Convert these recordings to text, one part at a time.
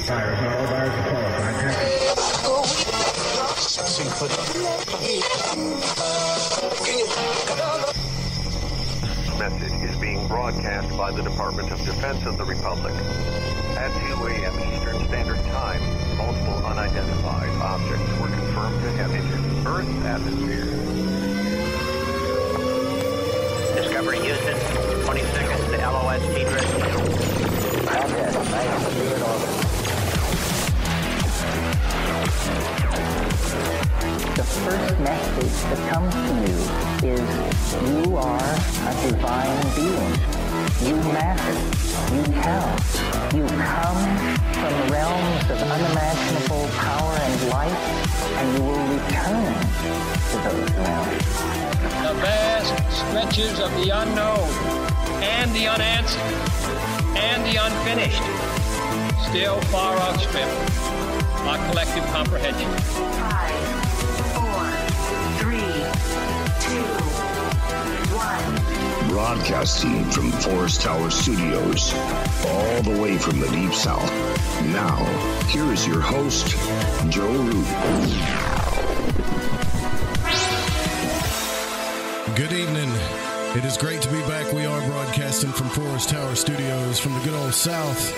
Message is being broadcast by the Department of Defense of the Republic. At 2 a.m. Eastern Standard Time, multiple unidentified objects were confirmed to have entered Earth's atmosphere. Discovery Houston, 20 seconds to LOS T-drift. Roger, nice to be in orbit. The first message that comes to you is you are a divine being. You matter. You count. You come from realms of unimaginable power and light, and you will return to those realms. The vast stretches of the unknown and the unanswered and the unfinished still far outstrip our collective comprehension. 5, 4, 3, 2, 1. Broadcasting from Forest Tower Studios, all the way from the Deep South. Now, here is your host, Joe Root. Good evening. It is great to be back. We are broadcasting from Forest Tower Studios from the good old South.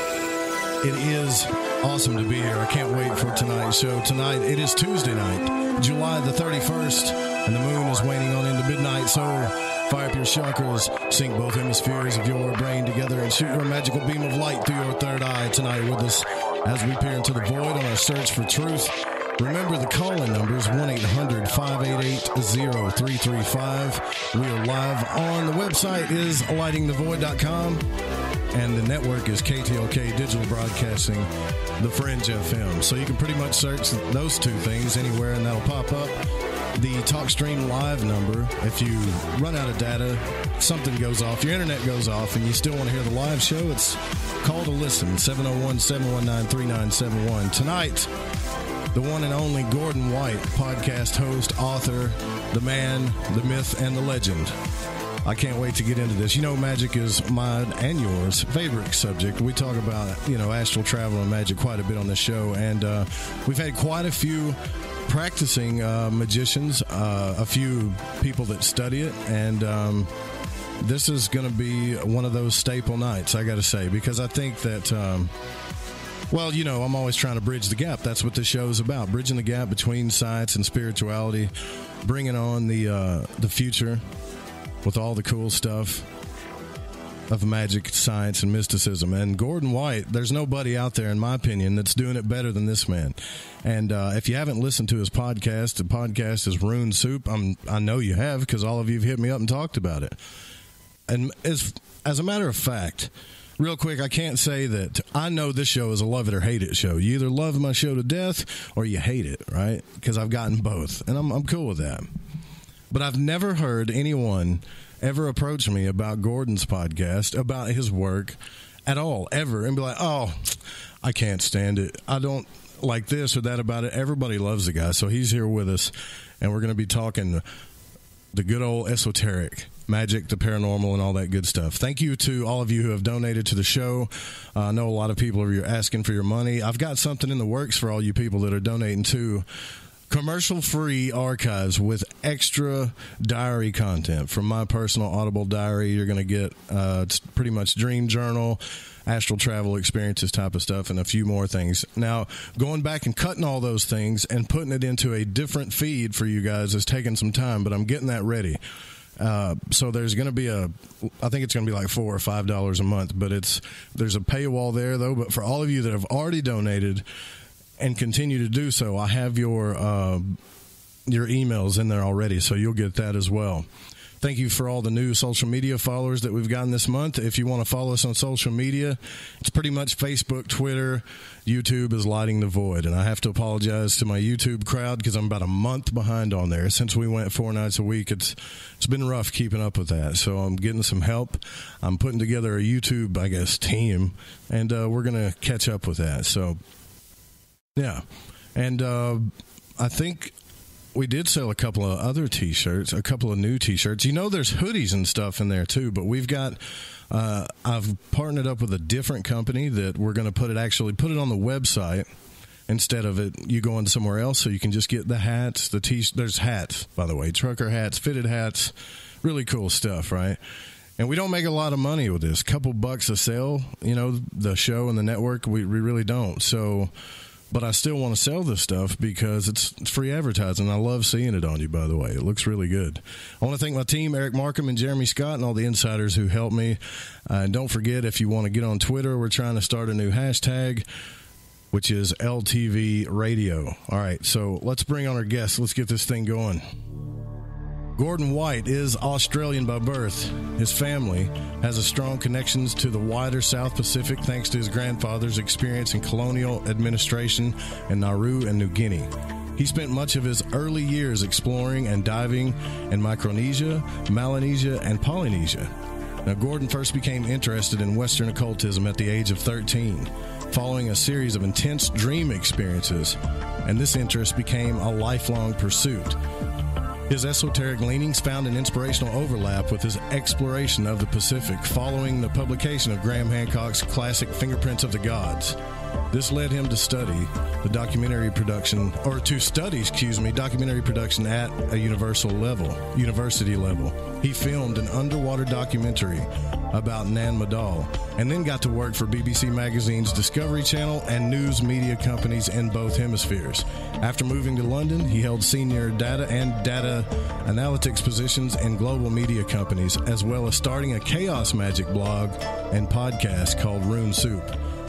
It is awesome to be here. I can't wait for tonight's show. Tonight, it is Tuesday night, July the 31st, and the moon is waning on into midnight, so fire up your chakras, sync both hemispheres of your brain together, and shoot your magical beam of light through your third eye tonight with us as we peer into the void on our search for truth. Remember the call-in numbers, 1-800-588-0335. We are live on the website is lightingthevoid.com, and the network is KTLK Digital Broadcasting, The Fringe FM. So you can pretty much search those two things anywhere, and that'll pop up. The TalkStream Live number, if you run out of data, something goes off, your internet goes off, and you still want to hear the live show, it's call to listen, 701-719-3971. Tonight, the one and only Gordon White, podcast host, author, the man, the myth, and the legend. I can't wait to get into this. You know, magic is mine and yours favorite subject. We talk about, astral travel and magic quite a bit on this show, and we've had quite a few practicing magicians, a few people that study it, and this is going to be one of those staple nights, I got to say, because I think that, I'm always trying to bridge the gap. That's what this show is about, bridging the gap between science and spirituality, bringing on the future with all the cool stuff of magic, science, and mysticism. And Gordon White, there's nobody out there, in my opinion, that's doing it better than this man. And if you haven't listened to his podcast, the podcast is Rune Soup. I know you have, because all of you have hit me up and talked about it. And as a matter of fact, real quick, I can't say that I know this show is a love it or hate it show. You either love my show to death or you hate it, right? Because I've gotten both, and I'm cool with that. But I've never heard anyone ever approach me about Gordon's podcast, about his work at all, ever, and be like, oh, I can't stand it. I don't like this or that about it. Everybody loves the guy, so he's here with us, and we're going to be talking the good old esoteric, magic, the paranormal, and all that good stuff. Thank you to all of you who have donated to the show. I know a lot of people are asking for your money. I've got something in the works for all you people that are donating too. Commercial-free archives with extra diary content from my personal Audible diary. You're going to get it's pretty much dream journal, astral travel experiences type of stuff, and a few more things. Now, going back and cutting all those things and putting it into a different feed for you guys is taking some time, but I'm getting that ready. So there's going to be I think it's going to be like $4 or $5 a month, but there's a paywall there, though. But for all of you that have already donated and continue to do so, I have your emails in there already, so you'll get that as well. Thank you for all the new social media followers that we've gotten this month. If you want to follow us on social media, it's pretty much Facebook, Twitter, YouTube is Lighting the Void. And I have to apologize to my YouTube crowd because I'm about a month behind on there. Since we went 4 nights a week, it's been rough keeping up with that. So I'm getting some help. I'm putting together a YouTube, team, and we're going to catch up with that. So, yeah. And I think we did sell a couple of other T-shirts, a couple of new T-shirts. There's hoodies and stuff in there, too, but we've got I've partnered up with a different company that we're going to put it on the website instead of you going somewhere else, so you can just get the hats, the there's hats, by the way, trucker hats, fitted hats, really cool stuff, right? And we don't make a lot of money with this. Couple bucks a sale, the show and the network, we really don't. So, but I still want to sell this stuff because it's free advertising. I love seeing it on you, by the way. It looks really good. I want to thank my team, Eric Markham and Jeremy Scott, and all the insiders who helped me. And don't forget, if you want to get on Twitter, we're trying to start a new hashtag, which is LTV Radio. All right, so let's bring on our guests. Let's get this thing going. Gordon White is Australian by birth. His family has a strong connections to the wider South Pacific thanks to his grandfather's experience in colonial administration in Nauru and New Guinea. He spent much of his early years exploring and diving in Micronesia, Melanesia, and Polynesia. Now, Gordon first became interested in Western occultism at the age of 13, following a series of intense dream experiences, and this interest became a lifelong pursuit. His esoteric leanings found an inspirational overlap with his exploration of the Pacific following the publication of Graham Hancock's classic Fingerprints of the Gods. This led him to study documentary production at a university level. He filmed an underwater documentary about Nan Madol, and then got to work for BBC Magazine's Discovery Channel and news media companies in both hemispheres. After moving to London, he held senior data analytics positions in global media companies, as well as starting a chaos magic blog and podcast called Rune Soup,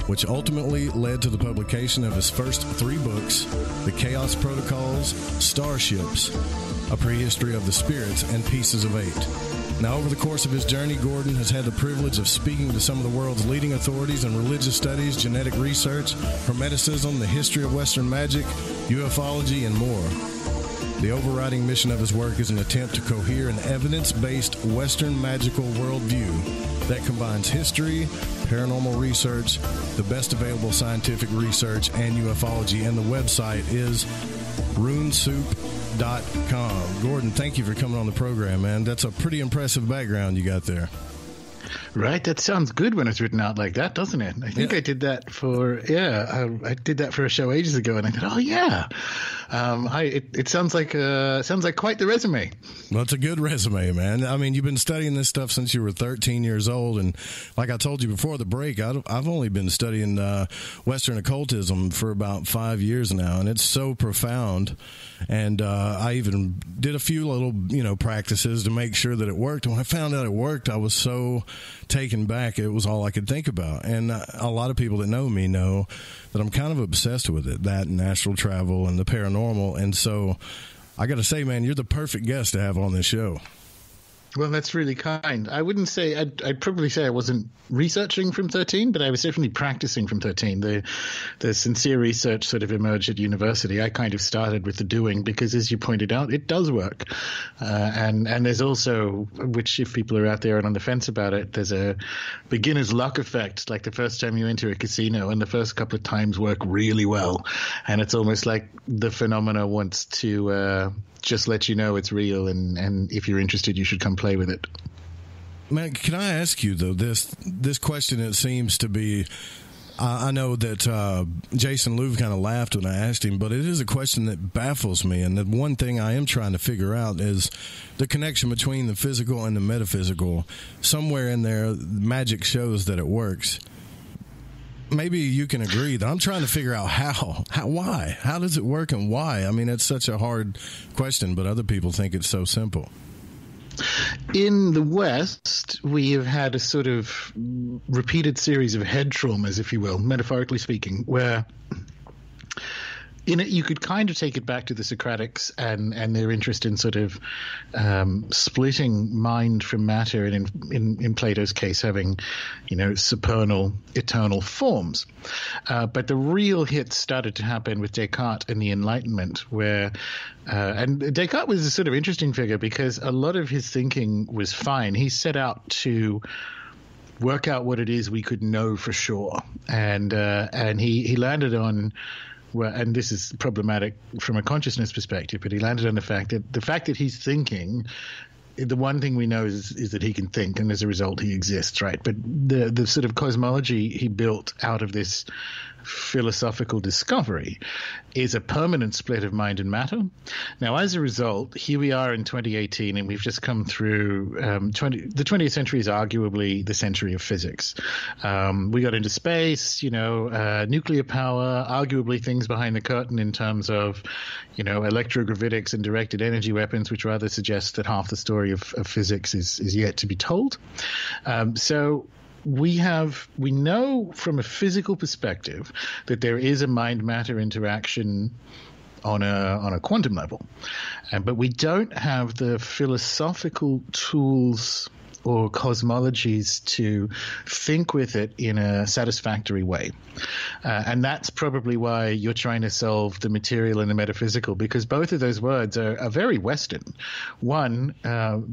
which ultimately led to the publication of his first 3 books, The Chaos Protocols, Starships, A Prehistory of the Spirits, and Pieces of 8. Now, over the course of his journey, Gordon has had the privilege of speaking to some of the world's leading authorities in religious studies, genetic research, Hermeticism, the history of Western magic, ufology, and more. The overriding mission of his work is an attempt to cohere an evidence-based Western magical worldview that combines history, paranormal research, the best available scientific research, and ufology. And the website is runesoup.com. Gordon, thank you for coming on the program, man. That's a pretty impressive background you got there. Right, that sounds good when it's written out like that, doesn't it? I think I did that for I did that for a show ages ago, and I thought, oh yeah, it sounds like quite the resume. Well, it's a good resume, man. I mean, you've been studying this stuff since you were 13 years old, and like I told you before the break, I've only been studying Western occultism for about 5 years now, and it's so profound. And I even did a few little practices to make sure that it worked. And when I found out it worked, I was so taken back. It was all I could think about. And a lot of people that know me know that I'm kind of obsessed with it, that and astral travel and the paranormal. And so I got to say, man, you're the perfect guest to have on this show. Well, that's really kind. I wouldn't say I'd probably say I wasn't researching from 13, but I was definitely practicing from 13. The sincere research sort of emerged at university. I kind of started with the doing because, as you pointed out, it does work. And there's also, which if people are out there and on the fence about it, there's a beginner's luck effect. Like the first time you enter a casino and the first couple of times work really well. And it's almost like the phenomena wants to just let you know it's real, and if you're interested, you should come play with it. Man, can I ask you, though, this question? It seems to be, I know that Jason Louv kind of laughed when I asked him, but it is a question that baffles me, and the one thing I am trying to figure out is the connection between the physical and the metaphysical. Somewhere in there, magic shows that it works. Maybe you can agree that I'm trying to figure out why. How does it work and why? I mean, it's such a hard question, but other people think it's so simple. In the West, we have had a sort of repeated series of head traumas, if you will, metaphorically speaking, where in it, you could kind of take it back to the Socratics and their interest in sort of splitting mind from matter, and in Plato's case, having, supernal, eternal forms. But the real hits started to happen with Descartes and the Enlightenment, where and Descartes was a sort of interesting figure because a lot of his thinking was fine. He set out to work out what it is we could know for sure, and he landed on. Well, and this is problematic from a consciousness perspective, but he landed on the fact that he's thinking the one thing we know is that he can think, and as a result he exists, right? But the sort of cosmology he built out of this philosophical discovery is a permanent split of mind and matter. Now, as a result, here we are in 2018, and we've just come through the 20th century is arguably the century of physics. We got into space, nuclear power, arguably things behind the curtain in terms of, electrogravitics and directed energy weapons, which rather suggests that half the story of physics is yet to be told. So we know from a physical perspective that there is a mind-matter interaction on a quantum level, but we don't have the philosophical tools or cosmologies to think with it in a satisfactory way. And that's probably why you're trying to solve the material and the metaphysical, because both of those words are very Western. One,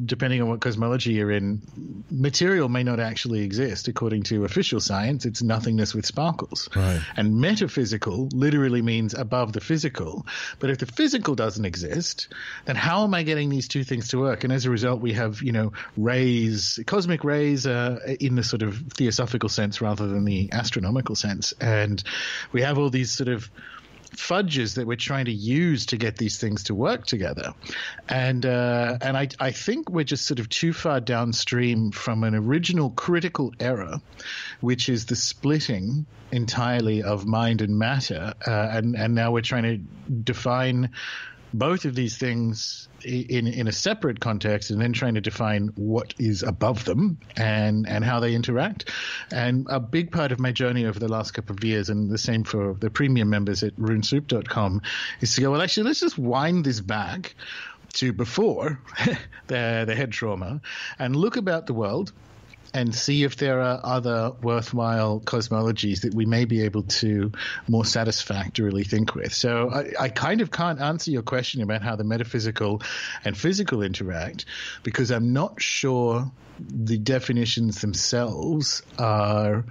depending on what cosmology you're in, material may not actually exist. According to official science, it's nothingness with sparkles. Right. And metaphysical literally means above the physical. But if the physical doesn't exist, then how am I getting these two things to work? And as a result, we have, rays, cosmic rays in the sort of theosophical sense rather than the astronomical sense. And we have all these sort of fudges that we're trying to use to get these things to work together. And I think we're just sort of too far downstream from an original critical error, which is the splitting entirely of mind and matter. And now we're trying to define both of these things in a separate context, and then trying to define what is above them and how they interact. And a big part of my journey over the last couple of years, and the same for the premium members at runesoup.com, is to go, well, actually, let's just wind this back to before the head trauma and look about the world and see if there are other worthwhile cosmologies that we may be able to more satisfactorily think with. So I kind of can't answer your question about how the metaphysical and physical interact, because I'm not sure the definitions themselves are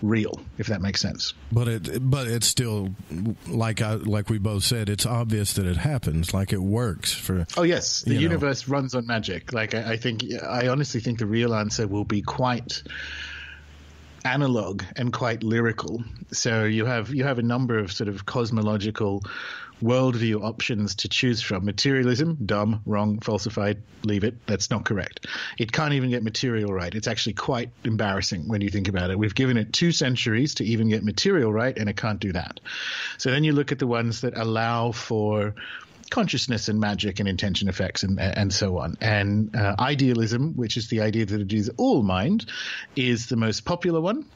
real, if that makes sense. But it's still, like we both said, it's obvious that it happens, like it works for. Oh yes, the universe runs on magic. Like I honestly think the real answer will be quite analog and quite lyrical. So you have a number of sort of cosmological worldview options to choose from. Materialism, dumb, wrong, falsified, leave it. That's not correct. It can't even get material right. It's actually quite embarrassing when you think about it. We've given it 2 centuries to even get material right, and it can't do that. So then you look at the ones that allow for consciousness and magic and intention effects and so on. And idealism, which is the idea that it is all mind, is the most popular one.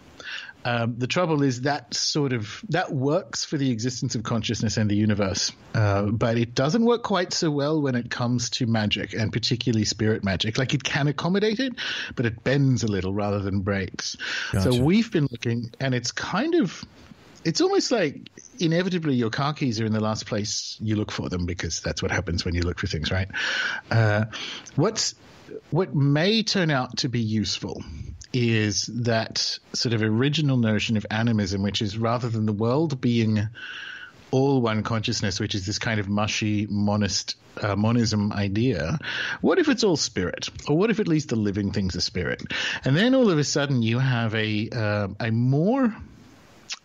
The trouble is that works for the existence of consciousness and the universe, but it doesn't work quite so well when it comes to magic, and particularly spirit magic. Like, it can accommodate it, but it bends a little rather than breaks. Gotcha. So we've been looking, and it's almost like inevitably your car keys are in the last place you look for them, because that's what happens when you look for things, right? What may turn out to be useful is that sort of original notion of animism, which is rather than the world being all one consciousness, which is this kind of mushy monism idea, what if it's all spirit? Or what if at least the living things are spirit? And then all of a sudden you have a more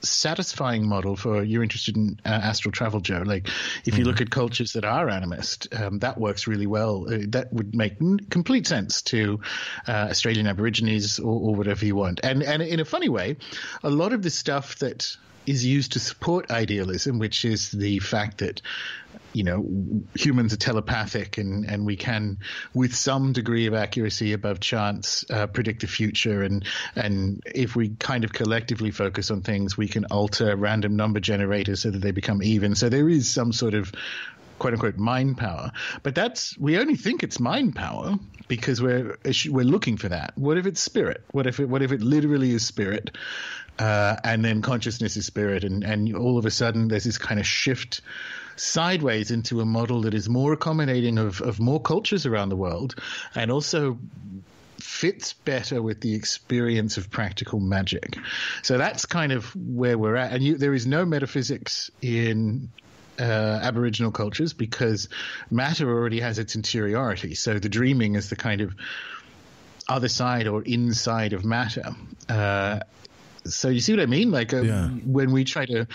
satisfying model for, you're interested in astral travel, Joe. Like, if you look at cultures that are animist, that works really well. That would make complete sense to Australian Aborigines or whatever you want. And in a funny way, a lot of the stuff that is used to support idealism, which is the fact that humans are telepathic and we can, with some degree of accuracy above chance, predict the future. And if we kind of collectively focus on things, we can alter random number generators so that they become even. So there is some sort of quote unquote mind power, but we only think it's mind power because we're looking for that. What if it's spirit? What if it literally is spirit? And then consciousness is spirit, and all of a sudden there's this kind of shift sideways into a model that is more accommodating of more cultures around the world, and also fits better with the experience of practical magic. So that's kind of where we're at. And there is no metaphysics in Aboriginal cultures because matter already has its interiority. So the dreaming is the kind of other side or inside of matter. So you see what I mean? Like when we try to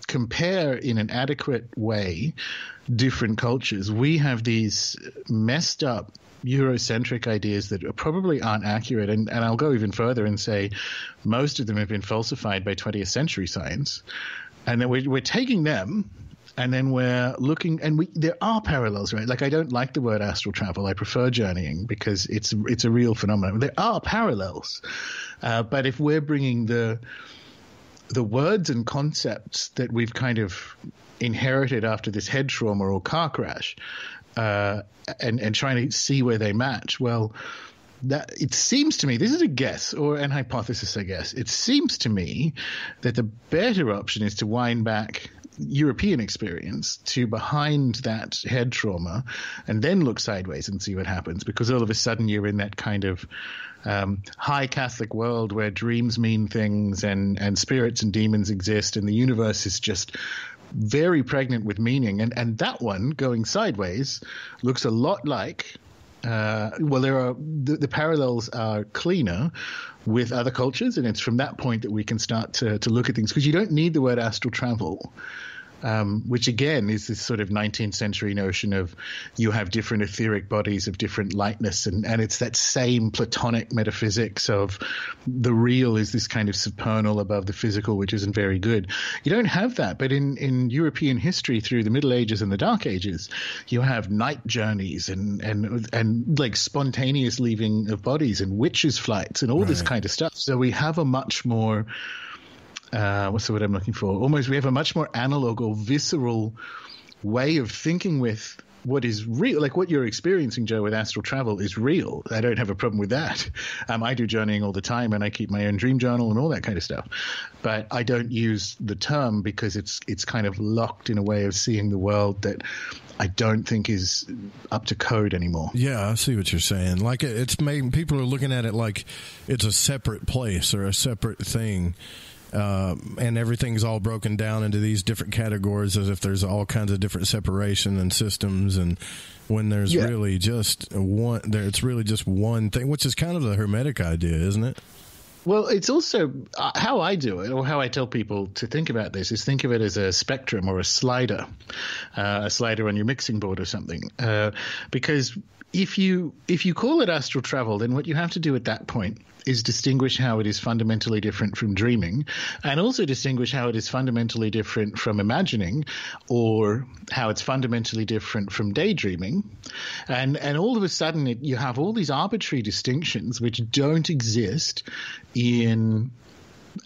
compare in an adequate way different cultures, we have these messed up Eurocentric ideas that probably aren't accurate. And I'll go even further and say most of them have been falsified by 20th century science. And then we're taking them and then we're looking, and there are parallels, right? Like I don't like the word astral travel. I prefer journeying because it's a real phenomenon. There are parallels. But if we're bringing the words and concepts that we've kind of inherited after this head trauma or car crash, and trying to see where they match, well, that it seems to me, this is a guess or an hypothesis, I guess. It seems to me that the better option is to wind back European experience to behind that head trauma and then look sideways and see what happens, because all of a sudden you're in that kind of high Catholic world where dreams mean things and spirits and demons exist and the universe is just very pregnant with meaning. And that one going sideways looks a lot like there are the parallels are cleaner with other cultures, and it's from that point that we can start to look at things, because you don't need the word astral travel, which again is this sort of 19th century notion of you have different etheric bodies of different lightness, and it's that same Platonic metaphysics of the real is this kind of supernal above the physical, which isn't very good. You don't have that, but in European history through the Middle Ages and the Dark Ages, you have night journeys and like spontaneous leaving of bodies and witches' flights and all this kind of stuff. So we have a much more what's the word I'm looking for? We have a much more analog or visceral way of thinking with what is real. Like what you're experiencing, Joe, with astral travel is real. I don't have a problem with that. I do journeying all the time, and I keep my own dream journal and all that kind of stuff. But I don't use the term because it's kind of locked in a way of seeing the world that I don't think is up to code anymore. Yeah, I see what you're saying. Like it's made people are looking at it like it's a separate place or a separate thing. And everything's all broken down into these different categories as if there's all kinds of different separation and systems, and when there's really just one, it's really just one thing, which is kind of the Hermetic idea, isn't it? Well, it's also how I do it, or how I tell people to think about this, is think of it as a spectrum or a slider on your mixing board or something. Because if you call it astral travel, then what you have to do at that point is distinguish how it is fundamentally different from dreaming, and also distinguish how it is fundamentally different from imagining, or how it's fundamentally different from daydreaming. And all of a sudden you have all these arbitrary distinctions which don't exist in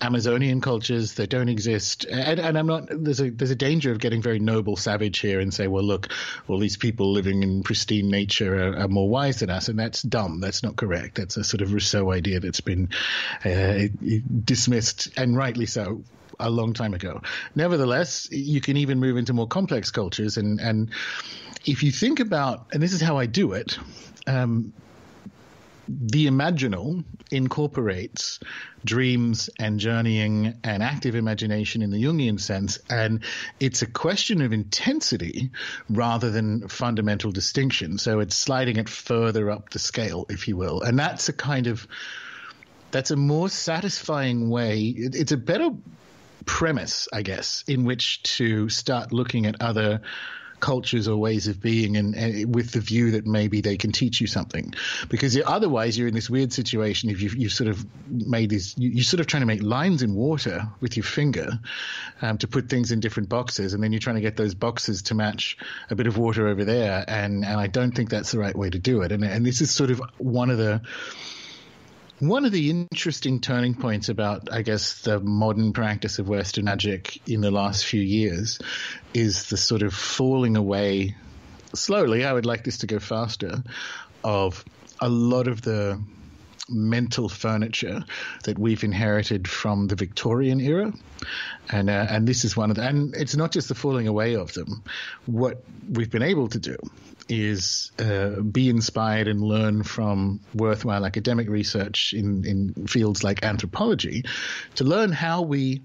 Amazonian cultures, that don't exist, and I'm not. There's a danger of getting very noble savage here and say, well, look, all these people living in pristine nature are more wise than us, and that's dumb. That's not correct. That's a sort of Rousseau idea that's been dismissed, and rightly so, a long time ago. Nevertheless, you can even move into more complex cultures, and if you think about, and this is how I do it. The imaginal incorporates dreams and journeying and active imagination in the Jungian sense, and it's a question of intensity rather than fundamental distinction. So it's sliding it further up the scale, if you will, and that's a more satisfying way. It's a better premise, I guess, in which to start looking at other cultures or ways of being, and with the view that maybe they can teach you something, because otherwise you're in this weird situation. If you sort of made these, you're sort of trying to make lines in water with your finger to put things in different boxes, and then you're trying to get those boxes to match a bit of water over there, and I don't think that's the right way to do it. And this is sort of one of the interesting turning points about, I guess, the modern practice of Western magic in the last few years is the sort of falling away slowly. I would like this to go faster, of a lot of the mental furniture that we've inherited from the Victorian era. And this is one of the, and it's not just the falling away of them. What we've been able to do is be inspired and learn from worthwhile academic research in fields like anthropology, to learn how we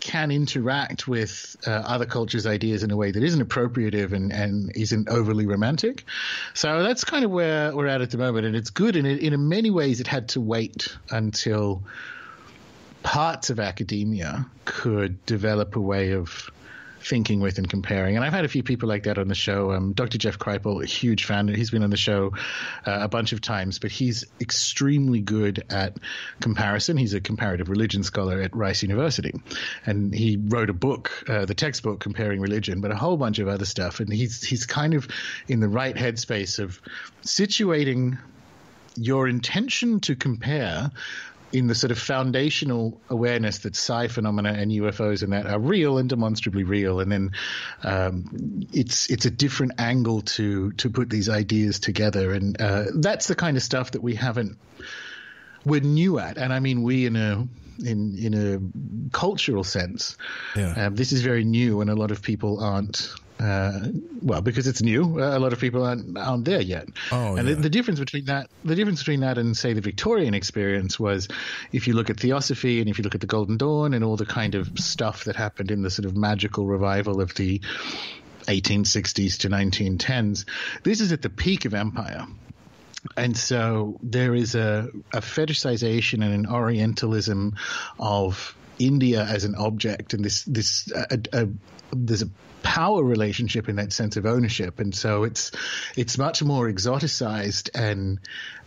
can interact with other cultures' ideas in a way that isn't appropriative and isn't overly romantic. So that's kind of where we're at the moment, and it's good. And in many ways, it had to wait until parts of academia could develop a way of thinking with and comparing. And I've had a few people like that on the show. Dr. Jeff Kripal, a huge fan. He's been on the show a bunch of times, but he's extremely good at comparison. He's a comparative religion scholar at Rice University. And he wrote a book, the textbook Comparing Religion, but a whole bunch of other stuff. And he's kind of in the right headspace of situating your intention to compare in the sort of foundational awareness that psi phenomena and UFOs and that are real and demonstrably real. And then it's a different angle to put these ideas together. And that's the kind of stuff that we're new at. And I mean, we in a cultural sense, this is very new, and a lot of people aren't. Because it's new, a lot of people aren't there yet. And the difference between that and say the Victorian experience was, if you look at Theosophy and if you look at the Golden Dawn and all the kind of stuff that happened in the sort of magical revival of the 1860s to 1910s, this is at the peak of empire. And so there is a fetishization and an Orientalism of India as an object, and there's a power relationship in that sense of ownership, and so it's much more exoticized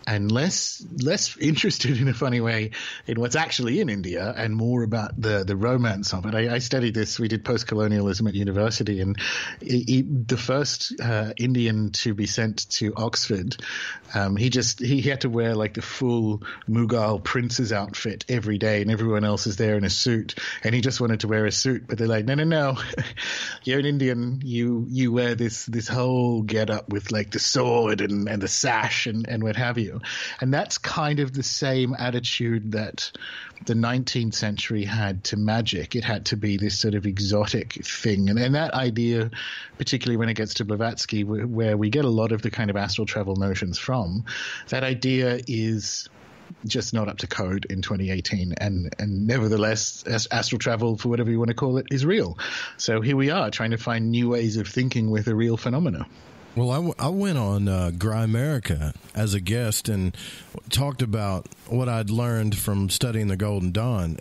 and less interested in a funny way in what's actually in India, and more about the romance of it. I studied this. We did post-colonialism at university, and the first Indian to be sent to Oxford, he had to wear like the full Mughal prince's outfit every day, and everyone else is there in a suit, and he just wanted to wear a suit, but they're like, no, you're an Indian, you wear this whole get up with like the sword and the sash and what have you. And that's kind of the same attitude that the 19th century had to magic. It had to be this sort of exotic thing. And that idea, particularly when it gets to Blavatsky, where we get a lot of the kind of astral travel notions from, that idea is just not up to code in 2018. And nevertheless, astral travel, for whatever you want to call it, is real. So here we are trying to find new ways of thinking with a real phenomena. Well, I went on Grimoire as a guest and talked about what I'd learned from studying the Golden Dawn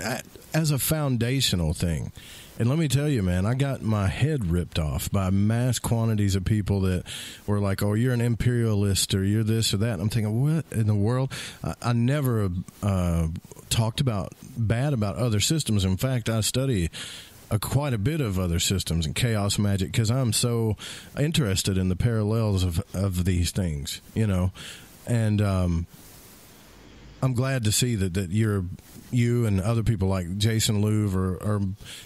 as a foundational thing. And let me tell you, man, I got my head ripped off by mass quantities of people that were like, oh, you're an imperialist or you're this or that. And I'm thinking, what in the world? I never talked bad about other systems. In fact, I study quite a bit of other systems and chaos magic because I'm so interested in the parallels of these things, and I'm glad to see that you and other people like Jason Louv are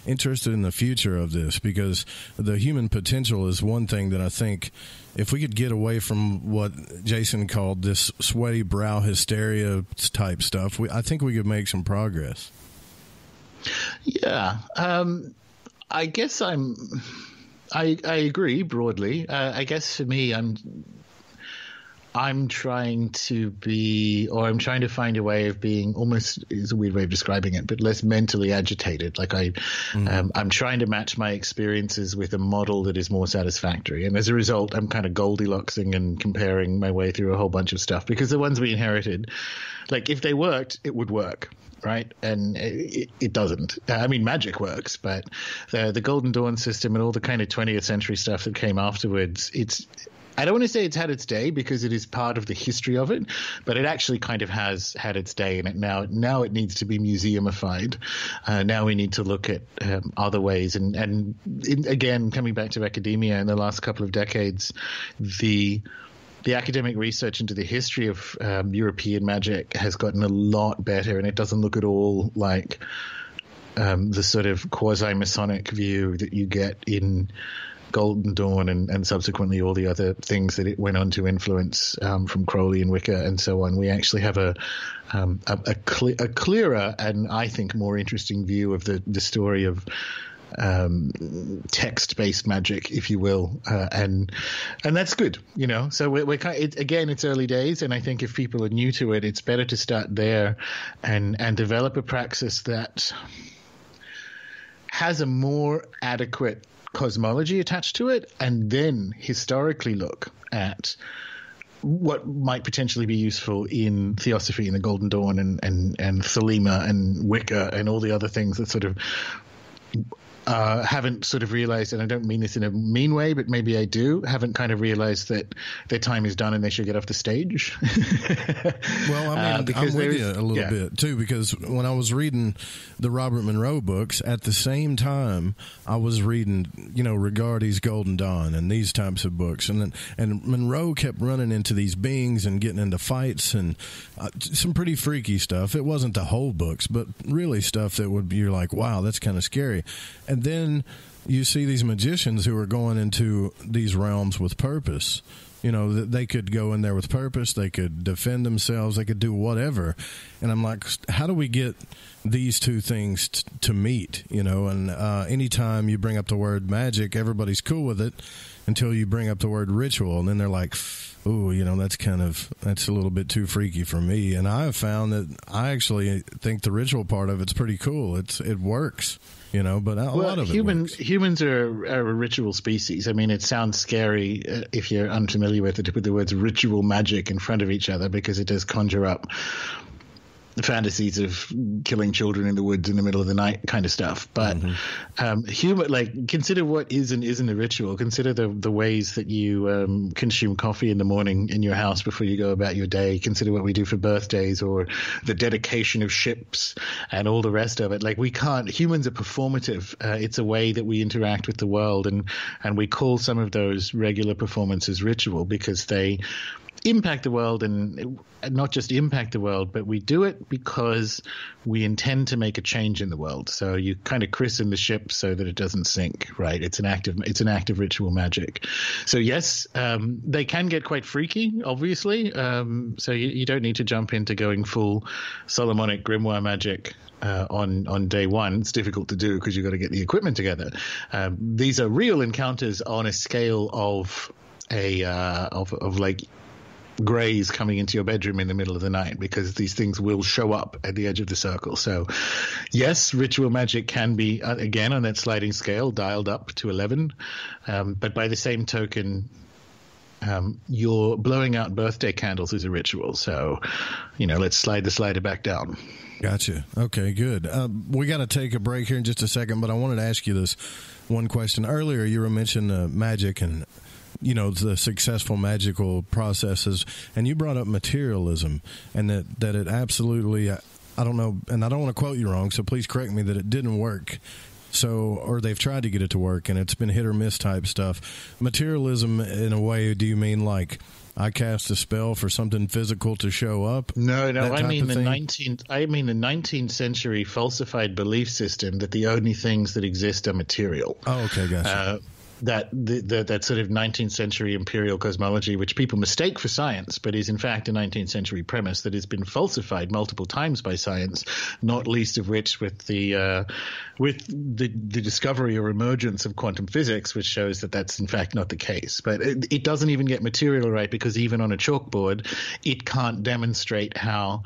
interested in the future of this, because the human potential is one thing that I think if we could get away from what Jason called this sweaty brow hysteria type stuff, I think we could make some progress. Yeah. I guess I agree broadly. I guess for me, I'm trying to find a way of being almost, is a weird way of describing it, but less mentally agitated. Like I'm trying to match my experiences with a model that is more satisfactory. And as a result, I'm kind of Goldilocksing and comparing my way through a whole bunch of stuff, because the ones we inherited, like if they worked, it would work. Right. And it doesn't. I mean, magic works, but the Golden Dawn system and all the kind of 20th century stuff that came afterwards, I don't want to say it's had its day, because it is part of the history of it, but it actually kind of has had its day, and now it needs to be museumified. Now we need to look at other ways. And again, coming back to academia in the last couple of decades, the academic research into the history of European magic has gotten a lot better, and it doesn't look at all like the sort of quasi-Masonic view that you get in Golden Dawn and subsequently all the other things that it went on to influence from Crowley and Wicca and so on. We actually have a clearer and I think more interesting view of the story of text-based magic, if you will, and that's good, So we're kind of, again, it's early days, and I think if people are new to it, it's better to start there and develop a praxis that has a more adequate cosmology attached to it, and then historically look at what might potentially be useful in Theosophy and the Golden Dawn and Thelema and Wicca and all the other things that sort of haven't sort of realized, and I don't mean this in a mean way, but maybe I do, haven't kind of realized that their time is done and they should get off the stage. Well, I mean, I'm with you a little bit too, because when I was reading the Robert Monroe books, at the same time I was reading, you know, Rigardi's Golden Dawn and these types of books, and Monroe kept running into these beings and getting into fights and some pretty freaky stuff. It wasn't the whole books, but really stuff that you're like, wow, that's kind of scary. And then you see these magicians who are going into these realms with purpose. You know, they could go in there with purpose. They could defend themselves. They could do whatever. And I'm like, how do we get these two things to meet? You know, and anytime you bring up the word magic, everybody's cool with it until you bring up the word ritual. And then they're like, ooh, you know, that's a little bit too freaky for me. And I have found that I actually think the ritual part of it's pretty cool. It works. You know, but a lot of humans are a ritual species. I mean, it sounds scary if you're unfamiliar with it to put the words ritual magic in front of each other, because it does conjure up the fantasies of killing children in the woods in the middle of the night kind of stuff. But consider what is and isn't a ritual. Consider the ways that you consume coffee in the morning in your house before you go about your day. Consider what we do for birthdays, or the dedication of ships and all the rest of it. Like, humans are performative. It's a way that we interact with the world, and we call some of those regular performances ritual because they impact the world, and not just impact the world, but we do it because we intend to make a change in the world. So you kind of christen the ship so that it doesn't sink, right? It's an act of ritual magic. So yes, they can get quite freaky, obviously. So you don't need to jump into going full Solomonic grimoire magic on day one. It's difficult to do because you've got to get the equipment together. These are real encounters on a scale of like Greys coming into your bedroom in the middle of the night, because these things will show up at the edge of the circle. So yes, ritual magic can be, again, on that sliding scale, dialed up to 11. But by the same token, your blowing out birthday candles is a ritual. So, you know, let's slide the slider back down. Gotcha. Okay, good. We got to take a break here in just a second, but I wanted to ask you this one question. Earlier, you were mentioning magic and, you know, the successful magical processes, and you brought up materialism, and that it absolutely, I don't know, and I don't want to quote you wrong, so please correct me, that it didn't work. So, or they've tried to get it to work, and it's been hit or miss type stuff. Materialism, in a way, do you mean like I cast a spell for something physical to show up? No, I mean the 19th century falsified belief system that the only things that exist are material. Oh, okay, gotcha. That sort of 19th century imperial cosmology, which people mistake for science, but is in fact a 19th century premise that has been falsified multiple times by science, not least of which with the discovery or emergence of quantum physics, which shows that that's in fact not the case. But it doesn't even get material right, because even on a chalkboard, it can't demonstrate how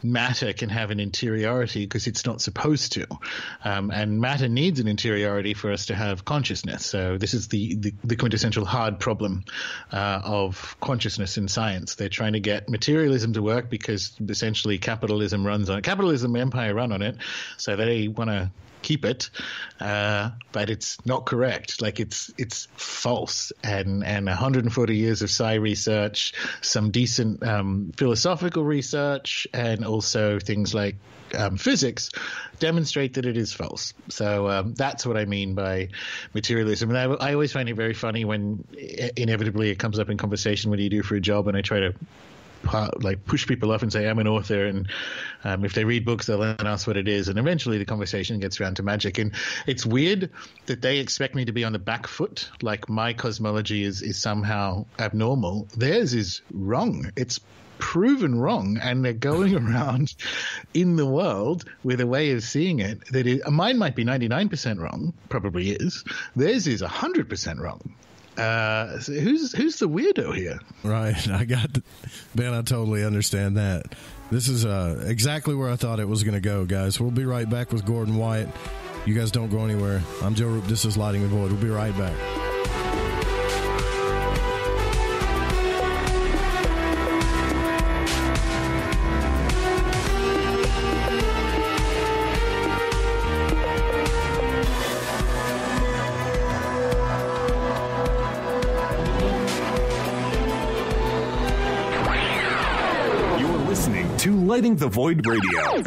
matter can have an interiority, because it's not supposed to, and matter needs an interiority for us to have consciousness. So this is the quintessential hard problem of consciousness in science. They're trying to get materialism to work because essentially capitalism empire run on it, so they want to keep it, but it's not correct. Like it's false, and 140 years of sci research, some decent philosophical research, and also things like physics demonstrate that it is false. So that's what I mean by materialism. And I always find it very funny when inevitably it comes up in conversation, what do you do for a job, and I try to push people off and say I'm an author, and if they read books they'll then ask what it is, and eventually the conversation gets around to magic. And it's weird that they expect me to be on the back foot, like my cosmology is somehow abnormal. Theirs is wrong. It's proven wrong, and they're going around in the world with a way of seeing it that mine might be 99% wrong, probably is. Theirs is 100% wrong. So who's the weirdo here? Right. Ben, I totally understand that. This is exactly where I thought it was going to go, guys. We'll be right back with Gordon White You guys don't go anywhere. I'm Joe Roop. This is Lighting the Void. We'll be right back. Lighting the Void Radio.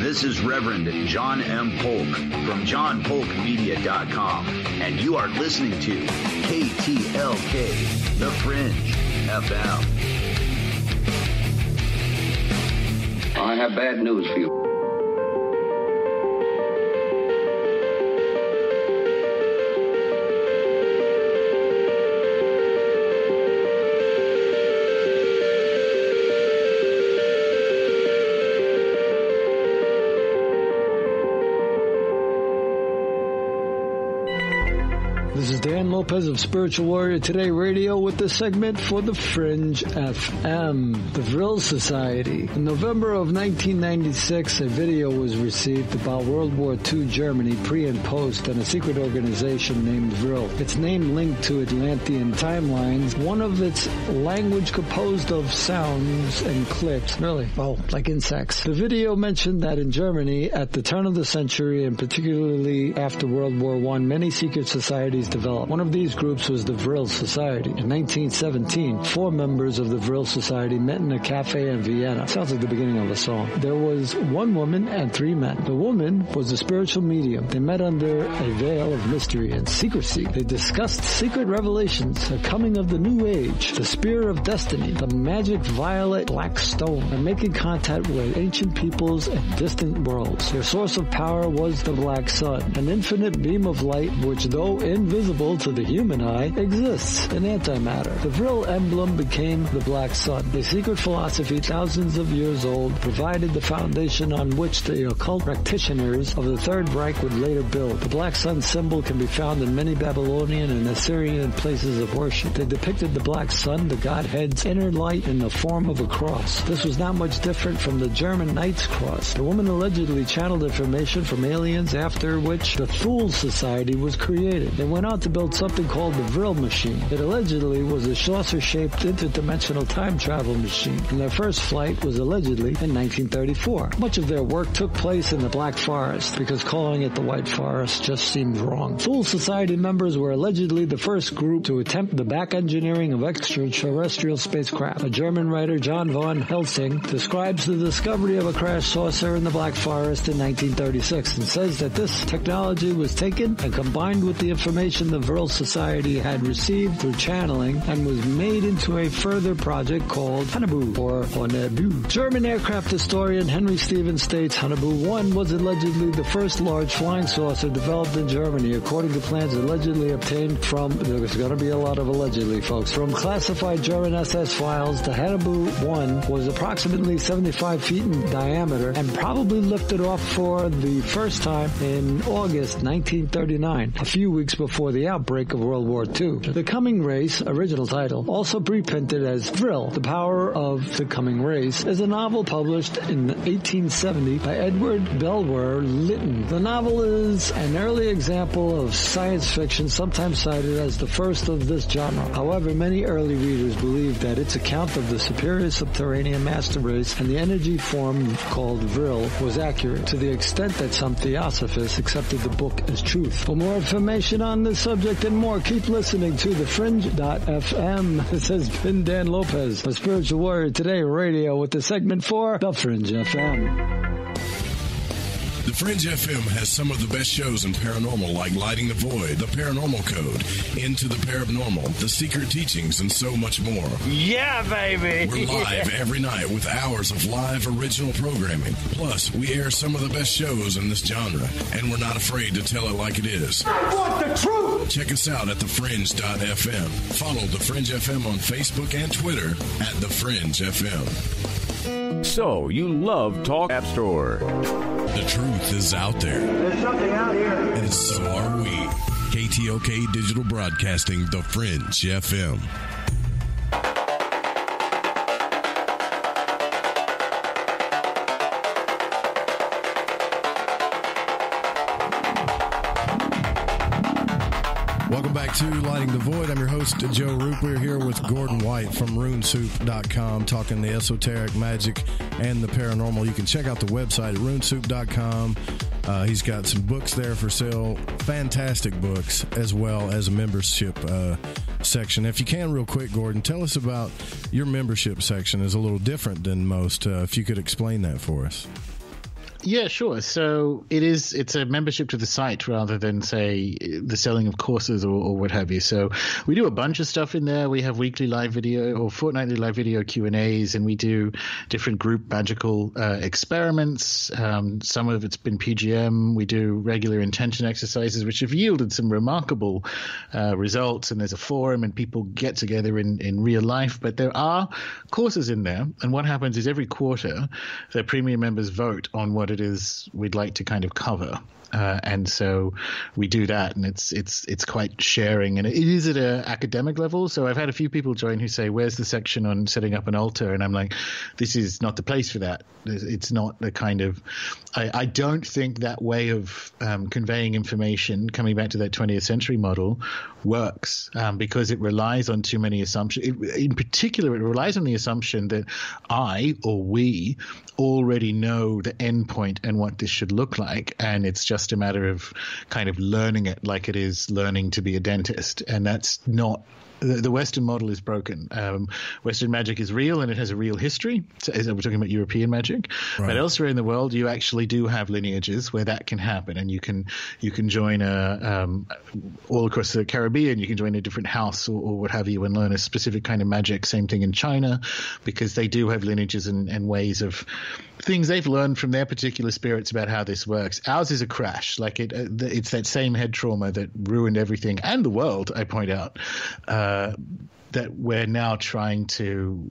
This is Reverend John M. Polk from johnpolkmedia.com, and you are listening to KTLK, The Fringe FM. I have bad news for you. This is Dan Lopez of Spiritual Warrior Today Radio with the segment for the Fringe FM, the Vril Society. In November of 1996, a video was received about World War II Germany pre and post and a secret organization named Vril. Its name linked to Atlantean timelines, one of its language composed of sounds and clicks. Really? Oh, like insects. The video mentioned that in Germany, at the turn of the century and particularly after World War I, many secret societies developed. One of these groups was the Vril Society. In 1917, 4 members of the Vril Society met in a cafe in Vienna. Sounds like the beginning of a song. There was 1 woman and 3 men. The woman was a spiritual medium. They met under a veil of mystery and secrecy. They discussed secret revelations, the coming of the new age, the spear of destiny, the magic violet black stone, and making contact with ancient peoples and distant worlds. Their source of power was the black sun, an infinite beam of light which, though invisible to the human eye, exists in antimatter. The Vril emblem became the black sun. A secret philosophy thousands of years old provided the foundation on which the occult practitioners of the Third Reich would later build. The black sun symbol can be found in many Babylonian and Assyrian places of worship. They depicted the black sun, the godhead's inner light, in the form of a cross. This was not much different from the German Knight's Cross. The woman allegedly channeled information from aliens, after which the Vril Society was created. They went on to build something called the Vril machine. It allegedly was a saucer-shaped interdimensional time travel machine, and their first flight was allegedly in 1934. Much of their work took place in the Black Forest, because calling it the White Forest just seemed wrong. Vril Society members were allegedly the first group to attempt the back engineering of extraterrestrial spacecraft. A German writer, John von Helsing, describes the discovery of a crash saucer in the Black Forest in 1936 and says that this technology was taken and combined with the information the Vril Society had received through channeling and was made into a further project called Hanabu, or Honebu. German aircraft historian Henry Stevens states Hanabu 1 was allegedly the first large flying saucer developed in Germany, according to plans allegedly obtained from, there's going to be a lot of allegedly, folks, from classified German SS files. The Hanabu 1 was approximately 75 feet in diameter and probably lifted off for the first time in August 1939, a few weeks before the outbreak of World War II. The Coming Race, original title, also reprinted as Vril, The Power of the Coming Race, is a novel published in 1870 by Edward Bulwer Lytton. The novel is an early example of science fiction, sometimes cited as the first of this genre. However, many early readers believed that its account of the superior subterranean master race and the energy form called Vril was accurate, to the extent that some theosophists accepted the book as truth. For more information on this subject and more, keep listening to the Fringe.fm. This has been Dan Lopez of Spiritual Warrior Today Radio with the segment for the Fringe FM. The Fringe FM has some of the best shows in paranormal, like Lighting the Void, The Paranormal Code, Into the Paranormal, The Secret Teachings, and so much more. Yeah, baby! We're live every night with hours of live original programming. Plus, we air some of the best shows in this genre, and we're not afraid to tell it like it is. I want the truth! Check us out at thefringe.fm. Follow The Fringe FM on Facebook and Twitter at The Fringe FM. So, you love Talk App Store. The truth is out there. There's something out here. And so are we. KTOK Digital Broadcasting, The Fringe FM. Welcome back to Lighting the Void. I'm your host, Joe Roop. We're here with Gordon White from runesoup.com, talking the esoteric, magic, and the paranormal. You can check out the website at runesoup.com. He's got some books there for sale, fantastic books, as well as a membership section. If you can, real quick, Gordon, tell us about your membership section. It's a little different than most. If you could explain that for us. Yeah, sure. So it's a membership to the site rather than, say, the selling of courses or what have you. So we do a bunch of stuff in there. We have weekly live video or fortnightly live video Q&As, and we do different group magical experiments. Some of it's been PGM. We do regular intention exercises, which have yielded some remarkable results. And there's a forum and people get together in real life. But there are courses in there. And what happens is every quarter, the premium members vote on what it is we'd like to kind of cover. And so we do that, and it's quite sharing, and it is at an academic level. So I've had a few people join who say, where's the section on setting up an altar? And I'm like, this is not the place for that. It's not the kind of I don't think that way of conveying information, coming back to that 20th century model, works because it relies on too many assumptions. In particular, it relies on the assumption that I or we already know the end point and what this should look like, and it's just a matter of kind of learning it like it is learning to be a dentist. And that's not the Western model is broken. Western magic is real, and it has a real history. So we're talking about European magic, right. But elsewhere in the world, you actually do have lineages where that can happen, and you can join all across the Caribbean. You can join a different house or what have you, and learn a specific kind of magic. Same thing in China, because they do have lineages and ways of things they've learned from their particular spirits about how this works. Ours is a crash. Like it's that same head trauma that ruined everything and the world. I point out. That we're now trying to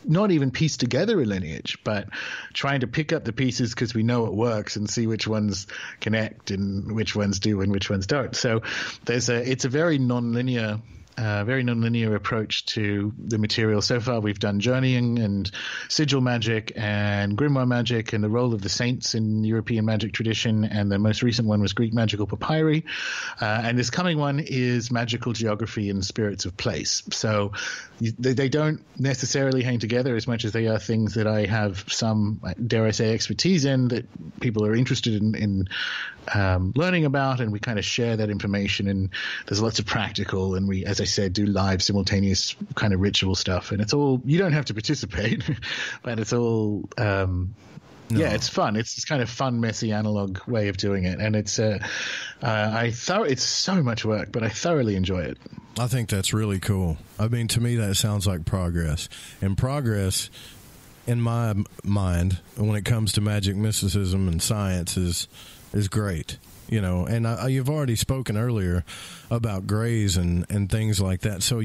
not even piece together a lineage, but trying to pick up the pieces because we know it works and see which ones connect and which ones do and which ones don't. So it's a very non-linear approach to the material. So far, we've done journeying and sigil magic and grimoire magic and the role of the saints in European magic tradition. And the most recent one was Greek magical papyri. And this coming one is magical geography and spirits of place. So they don't necessarily hang together as much as they are things that I have some, dare I say, expertise in that people are interested in learning about, and we kind of share that information. And there's lots of practical, and we, as I said, do live simultaneous kind of ritual stuff. And it's all, you don't have to participate, but it's all yeah, it's fun. It's this kind of fun, messy analog way of doing it, and it's it's so much work, but I thoroughly enjoy it. I think that's really cool. I mean, to me, that sounds like progress, and progress in my mind when it comes to magic, mysticism, and science is great. You know, and you've already spoken earlier about grays and things like that. So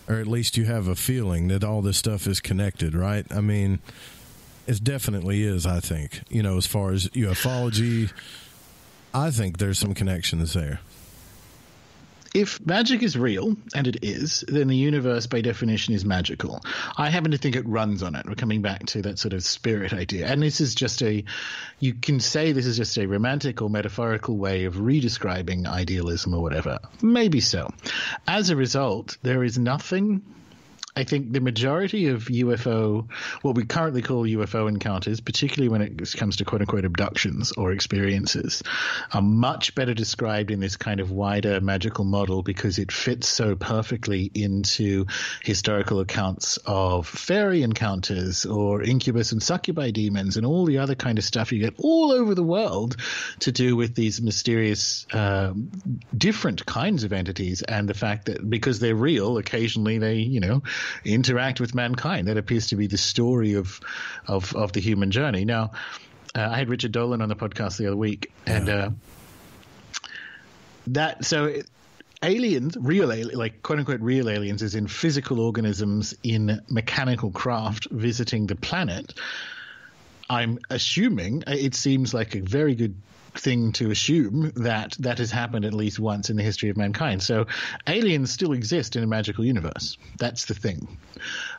or at least you have a feeling that all this stuff is connected, right? I mean, it definitely is, I think. You know, as far as ufology, I think there's some connections there. If magic is real, and it is, then the universe by definition is magical. I happen to think it runs on it. We're coming back to that sort of spirit idea. And this is just you can say this is just a romantic or metaphorical way of redescribing idealism or whatever. Maybe so. As a result, there is nothing. I think the majority of UFO, what we currently call UFO encounters, particularly when it comes to quote-unquote abductions or experiences, are much better described in this kind of wider magical model because it fits so perfectly into historical accounts of fairy encounters or incubus and succubi demons and all the other kind of stuff you get all over the world to do with these mysterious different kinds of entities, and the fact that because they're real, occasionally they, interact with mankind. That appears to be the story of the human journey. Now, I had Richard Dolan on the podcast the other week, and aliens, real aliens, like quote unquote real aliens, as in physical organisms in mechanical craft visiting the planet. I'm assuming it seems like a very good thing to assume that that has happened at least once in the history of mankind. So aliens still exist in a magical universe. That's the thing.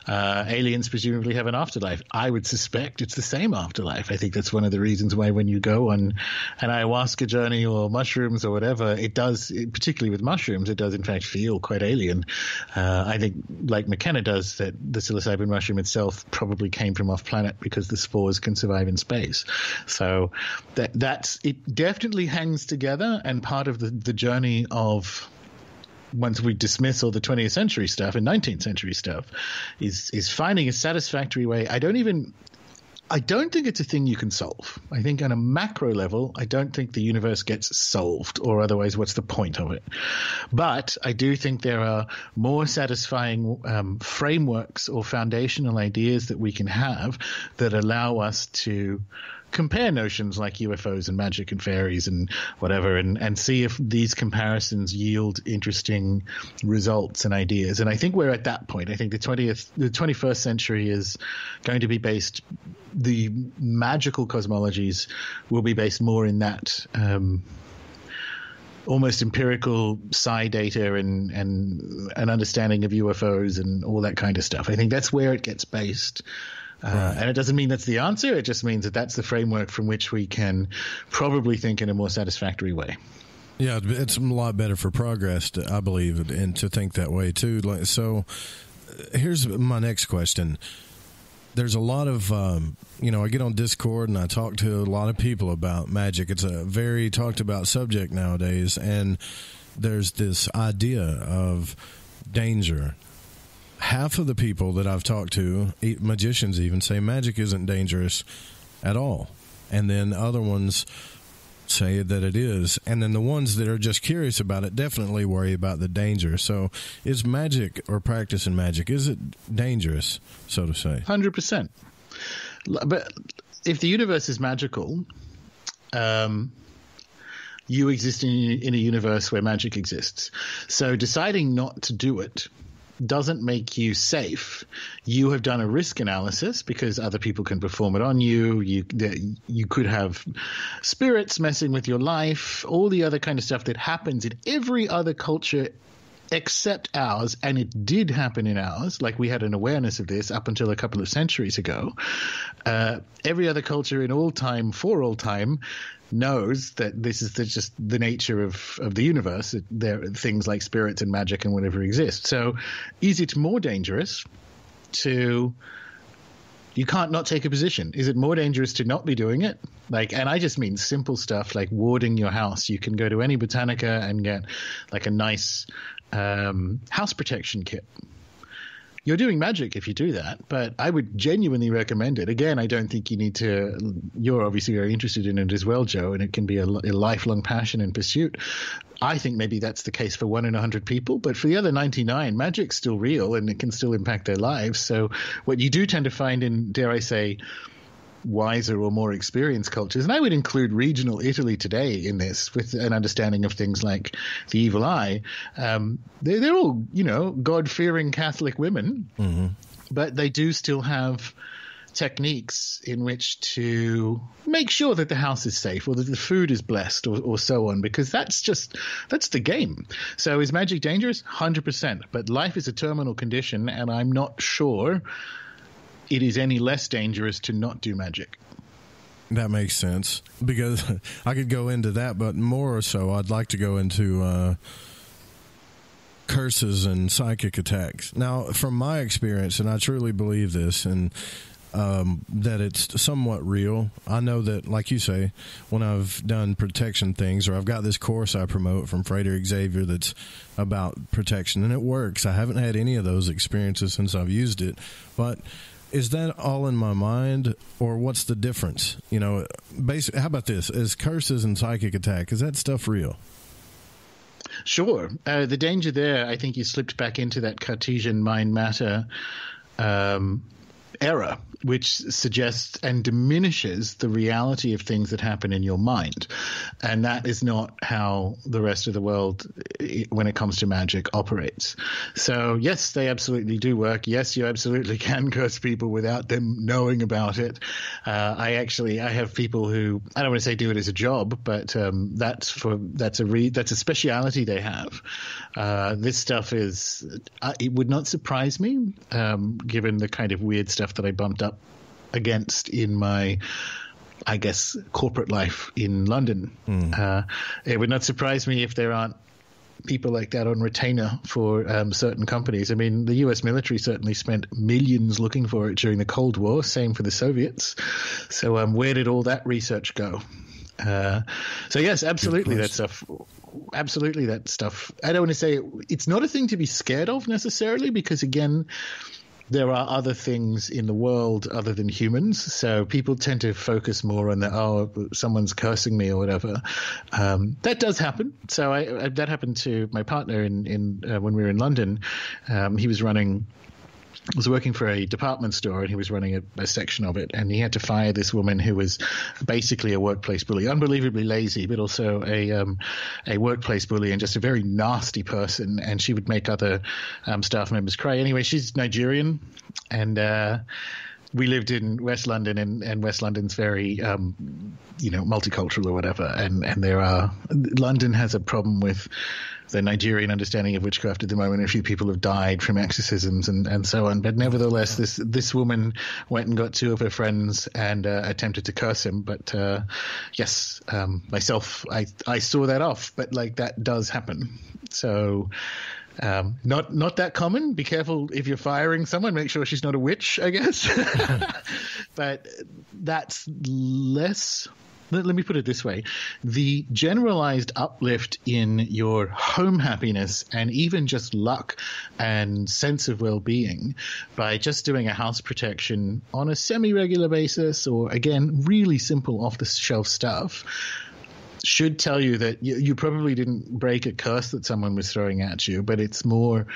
Aliens presumably have an afterlife. I would suspect it's the same afterlife. I think that's one of the reasons why when you go on an ayahuasca journey or mushrooms or whatever, it does, particularly with mushrooms, it does in fact feel quite alien. I think, like McKenna does, that the psilocybin mushroom itself probably came from off planet because the spores can survive in space. So it definitely hangs together, and part of the journey of, once we dismiss all the 20th century stuff and 19th century stuff, is finding a satisfactory way. I don't think it's a thing you can solve. I think on a macro level, I don't think the universe gets solved, or otherwise what's the point of it? But I do think there are more satisfying frameworks or foundational ideas that we can have that allow us to compare notions like UFOs and magic and fairies and whatever, and see if these comparisons yield interesting results and ideas. And I think we're at that point. I think the 21st century is going to be based, the magical cosmologies will be based more in that almost empirical psi data and an understanding of UFOs and all that kind of stuff. I think that's where it gets based. And it doesn't mean that's the answer. It just means that that's the framework from which we can probably think in a more satisfactory way. Yeah, it's a lot better for progress, I believe, and to think that way too. So here's my next question. There's a lot of, I get on Discord and I talk to a lot of people about magic. It's a very talked about subject nowadays, and there's this idea of danger. Half of the people that I've talked to, magicians even, say magic isn't dangerous at all. And then other ones say that it is. And then the ones that are just curious about it definitely worry about the danger. So is magic, or practicing magic, is it dangerous, so to say? 100%. But if the universe is magical, you exist in a universe where magic exists. So deciding not to do it doesn't make you safe. You have done a risk analysis because other people can perform it on you. You could have spirits messing with your life, all the other kind of stuff that happens in every other culture except ours, and it did happen in ours. Like, we had an awareness of this up until a couple of centuries ago. Every other culture in all time, for all time, knows that this is just the nature of the universe. There are things like spirits and magic and whatever exist. So is it more dangerous to – you can't not take a position. Is it more dangerous to not be doing it? And I just mean simple stuff like warding your house. You can go to any Botanica and get like a nice house protection kit. You're doing magic if you do that, but I would genuinely recommend it. Again, I don't think you need to – you're obviously very interested in it as well, Joe, and it can be a lifelong passion and pursuit. I think maybe that's the case for 1 in 100 people, but for the other 99, magic's still real and it can still impact their lives. So what you do tend to find in, dare I say, wiser or more experienced cultures, and I would include regional Italy today in this, with an understanding of things like the evil eye. They're all, God-fearing Catholic women, mm-hmm. but they do still have techniques in which to make sure that the house is safe or that the food is blessed or so on, because that's the game. So is magic dangerous? 100%. But life is a terminal condition, and I'm not sure it is any less dangerous to not do magic. That makes sense, because I could go into that, but more so I'd like to go into curses and psychic attacks. Now, from my experience, and I truly believe this, and that it's somewhat real. I know that, like you say, when I've done protection things, or I've got this course I promote from Frederick Xavier that's about protection, and it works. I haven't had any of those experiences since I've used it, but is that all in my mind, or what's the difference? Basically, how about this? Is curses and psychic attack, is that stuff real? Sure. The danger there, I think you slipped back into that Cartesian mind matter error, which suggests and diminishes the reality of things that happen in your mind. And that is not how the rest of the world, when it comes to magic, operates. So yes, they absolutely do work. Yes, you absolutely can curse people without them knowing about it. I have people who, I don't want to say do it as a job, but that's a speciality they have. This stuff it would not surprise me, given the kind of weird stuff that I bumped up against in my, I guess, corporate life in London. It would not surprise me if there aren't people like that on retainer for certain companies. I mean, the US military certainly spent millions looking for it during the Cold War, same for the Soviets. So where did all that research go? So yes, absolutely that stuff. Absolutely that stuff. I don't want to say it's not a thing to be scared of necessarily, because again, there are other things in the world other than humans. So people tend to focus more on someone's cursing me or whatever. That does happen. So that happened to my partner in when we were in London. He was working for a department store, and he was running a section of it, and he had to fire this woman who was basically a workplace bully, unbelievably lazy, but also a workplace bully and just a very nasty person, and she would make other staff members cry. Anyway, she's Nigerian, and we lived in West London, and West London's very, multicultural or whatever, and London has a problem with the Nigerian understanding of witchcraft at the moment. A few people have died from exorcisms and so on. But nevertheless, this woman went and got two of her friends and attempted to curse him. But yes, myself, I saw that off. But like that does happen. So not that common. Be careful if you're firing someone. Make sure she's not a witch, I guess. But that's less. Let me put it this way. The generalized uplift in your home happiness and even just luck and sense of well-being by just doing a house protection on a semi-regular basis, or again, really simple off-the-shelf stuff, should tell you that you probably didn't break a curse that someone was throwing at you, but it's more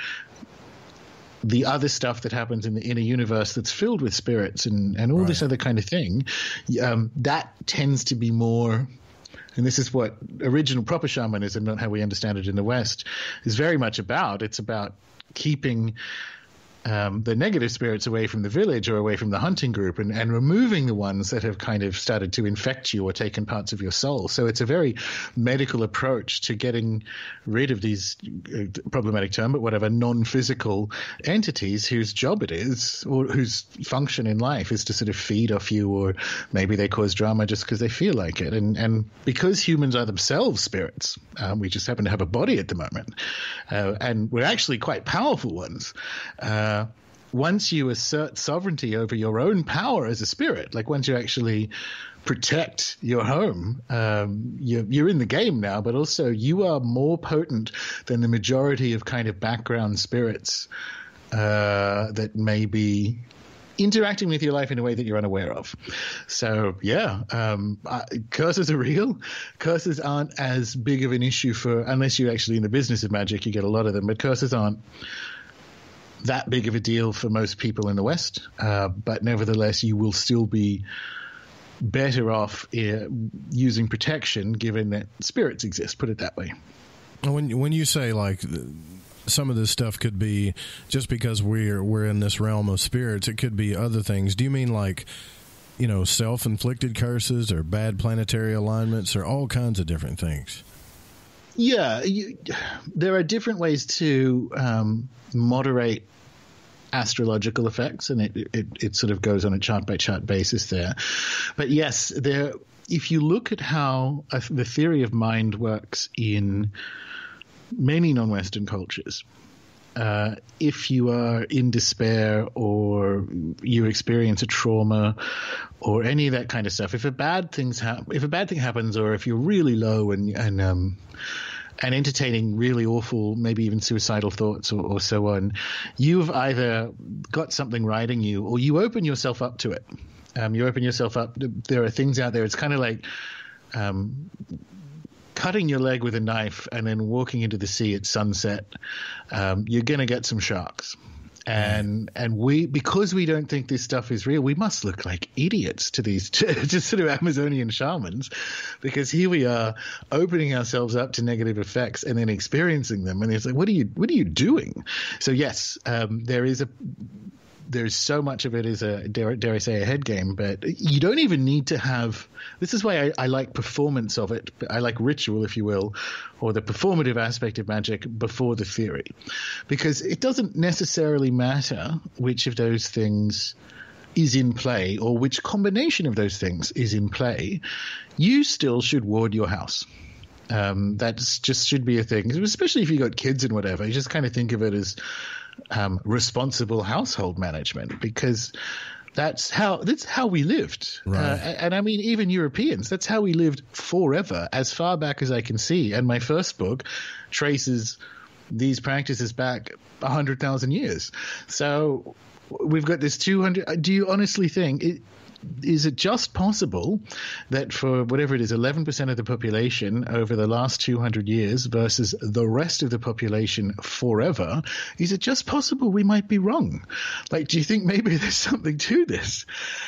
the other stuff that happens in the inner universe that's filled with spirits and all this other kind of thing. That tends to be more, and this is what original proper shamanism, not how we understand it in the West, is very much about. It's about keeping the negative spirits away from the village or away from the hunting group, and removing the ones that have kind of started to infect you or taken parts of your soul. So it's a very medical approach to getting rid of these, problematic term, but whatever, non-physical entities whose job it is, or whose function in life is to sort of feed off you, or maybe they cause drama just because they feel like it. And because humans are themselves spirits, we just happen to have a body at the moment, and we're actually quite powerful ones. Once you assert sovereignty over your own power as a spirit, like once you actually protect your home, you're in the game now, but also you are more potent than the majority of kind of background spirits that may be interacting with your life in a way that you're unaware of. So yeah, curses are real. Curses aren't as big of an issue unless you're actually in the business of magic, you get a lot of them, but curses aren't that big of a deal for most people in the West, but nevertheless, you will still be better off using protection, given that spirits exist. Put it that way. When you say like some of this stuff could be just because we're in this realm of spirits, it could be other things. Do you mean like, self-inflicted curses or bad planetary alignments or all kinds of different things? Yeah, there are different ways to moderate astrological effects, and it sort of goes on a chart-by-chart basis there. But yes, if you look at how the theory of mind works in many non-Western cultures, if you are in despair or you experience a trauma or any of that kind of stuff, if a bad thing happens, or if you're really low and entertaining really awful, maybe even suicidal thoughts or so on, you've either got something riding you, or you open yourself up to it. You open yourself up. There are things out there. It's kind of like cutting your leg with a knife and then walking into the sea at sunset. You're going to get some sharks. And we, because we don't think this stuff is real, we must look like idiots to these just sort of Amazonian shamans, because here we are opening ourselves up to negative effects and then experiencing them, and it's like, what are you doing? So yes, there's so much of it is a dare I say a head game, but you don't even need to have. This is why I like performance of it. I like ritual, if you will, or the performative aspect of magic before the theory, because it doesn't necessarily matter which of those things is in play or which combination of those things is in play. You still should ward your house. That just should be a thing, especially if you got kids and whatever. You just kind of think of it as responsible household management, because that's how we lived. Right. And I mean, even Europeans, that's how we lived forever, as far back as I can see. And my first book traces these practices back 100,000 years. So we've got this 200. Do you honestly think is it just possible that for whatever it is, 11% of the population over the last 200 years versus the rest of the population forever, is it just possible we might be wrong? Like, do you think maybe there's something to this?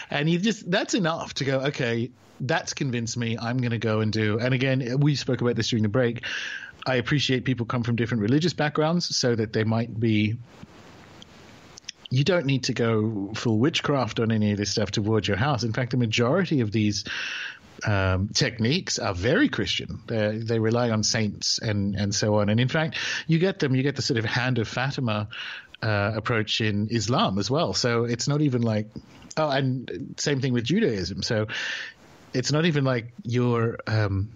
And that's enough to go, okay, that's convinced me. I'm going to go and do. And again, we spoke about this during the break. I appreciate people come from different religious backgrounds so that they might be. You don't need to go full witchcraft on any of this stuff to ward your house. In fact, the majority of these techniques are very Christian. They rely on saints and so on. And in fact, you get the sort of Hand of Fatima approach in Islam as well. So it's not even like – and same thing with Judaism. So it's not even like you're I'm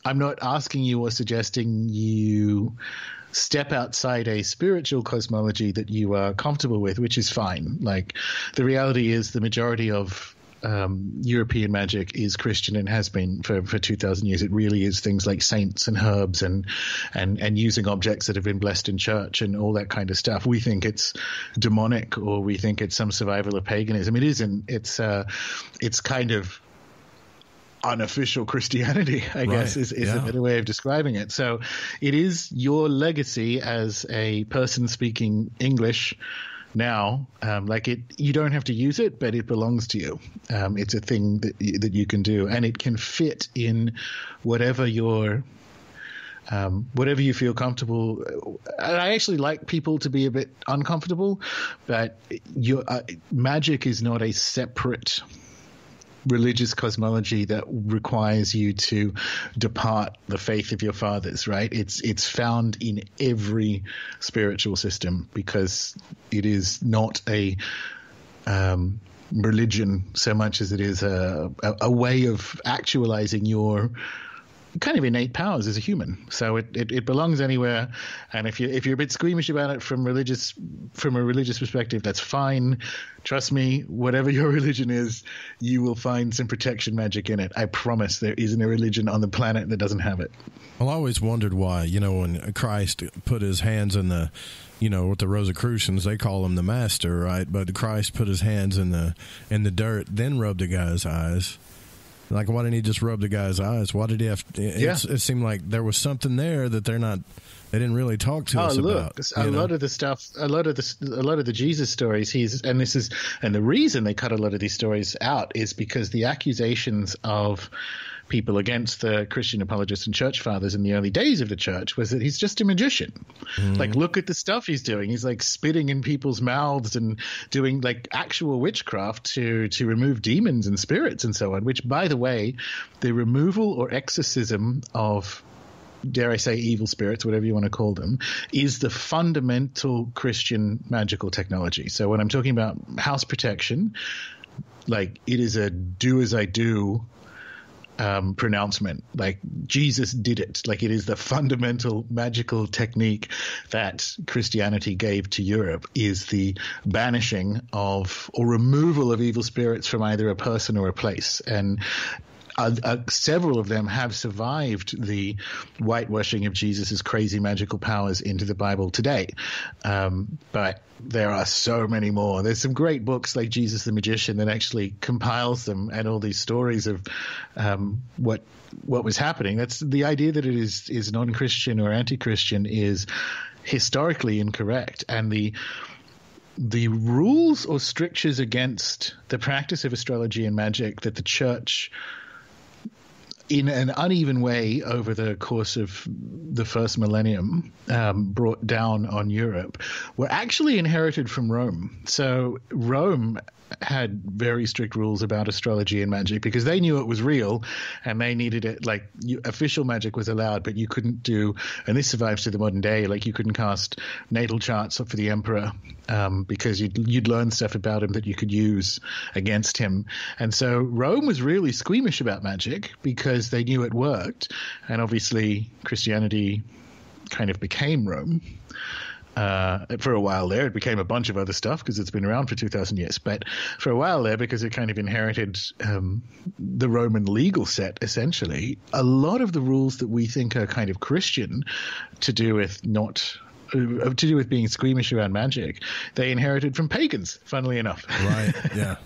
not asking you or suggesting you – step outside a spiritual cosmology that you are comfortable with, which is fine. Like, the reality is the majority of European magic is Christian and has been for 2,000 years. It really is things like saints and herbs and using objects that have been blessed in church and all that kind of stuff. We think it's demonic, or we think it's some survival of paganism. It isn't. It's kind of unofficial Christianity, I guess, is a better way of describing it. So it is your legacy as a person speaking English now. You don't have to use it, but it belongs to you. It's a thing that you can do, and it can fit in whatever you feel comfortable. And I actually like people to be a bit uncomfortable, but magic is not a separate religious cosmology that requires you to depart the faith of your fathers, right? It's found in every spiritual system, because it is not a religion so much as it is a way of actualizing your kind of innate powers as a human. So it belongs anywhere. And if you're a bit squeamish about it from a religious perspective, that's fine. Trust me, whatever your religion is, you will find some protection magic in it. I promise there isn't a religion on the planet that doesn't have it. Well, I always wondered why, when Christ put his hands in the, with the Rosicrucians, they call him the master, right? But Christ put his hands in the dirt, then rubbed the guy's eyes. Like, why didn't he just rub the guy's eyes? Why did he have to? It seemed like there was something there that they didn't really talk to us about. A lot of the stuff, a lot of the Jesus stories, and the reason they cut a lot of these stories out is because the accusations of people against the Christian apologists and church fathers in the early days of the church was that he's just a magician. Mm-hmm. Like, look at the stuff he's doing. He's like spitting in people's mouths and doing like actual witchcraft to remove demons and spirits and so on, which, by the way, the removal or exorcism of, dare I say, evil spirits, whatever you want to call them, is the fundamental Christian magical technology. So when I'm talking about house protection, like, it is a do as I do pronouncement. Like, Jesus did it. Like, it is the fundamental magical technique that Christianity gave to Europe, is the banishing of or removal of evil spirits from either a person or a place. And several of them have survived the whitewashing of Jesus's crazy magical powers into the Bible today. But there are so many more. There's some great books like Jesus the Magician that actually compiles them, and all these stories of what was happening. That's the idea that it is non-Christian or anti-Christian is historically incorrect. And the rules or strictures against the practice of astrology and magic that the church, in an uneven way over the course of the first millennium, brought down on Europe, were actually inherited from Rome. So Rome had very strict rules about astrology and magic because they knew it was real and they needed it. Like, official magic was allowed, but you couldn't do, and this survives to the modern day, like you couldn't cast natal charts for the emperor because you'd learn stuff about him that you could use against him. And so Rome was really squeamish about magic because they knew it worked. And obviously Christianity kind of became Rome. For a while there, it became a bunch of other stuff because it's been around for 2,000 years. But for a while there, because it kind of inherited the Roman legal set, essentially, a lot of the rules that we think are kind of Christian to do with being squeamish around magic, they inherited from pagans, funnily enough. Right, yeah.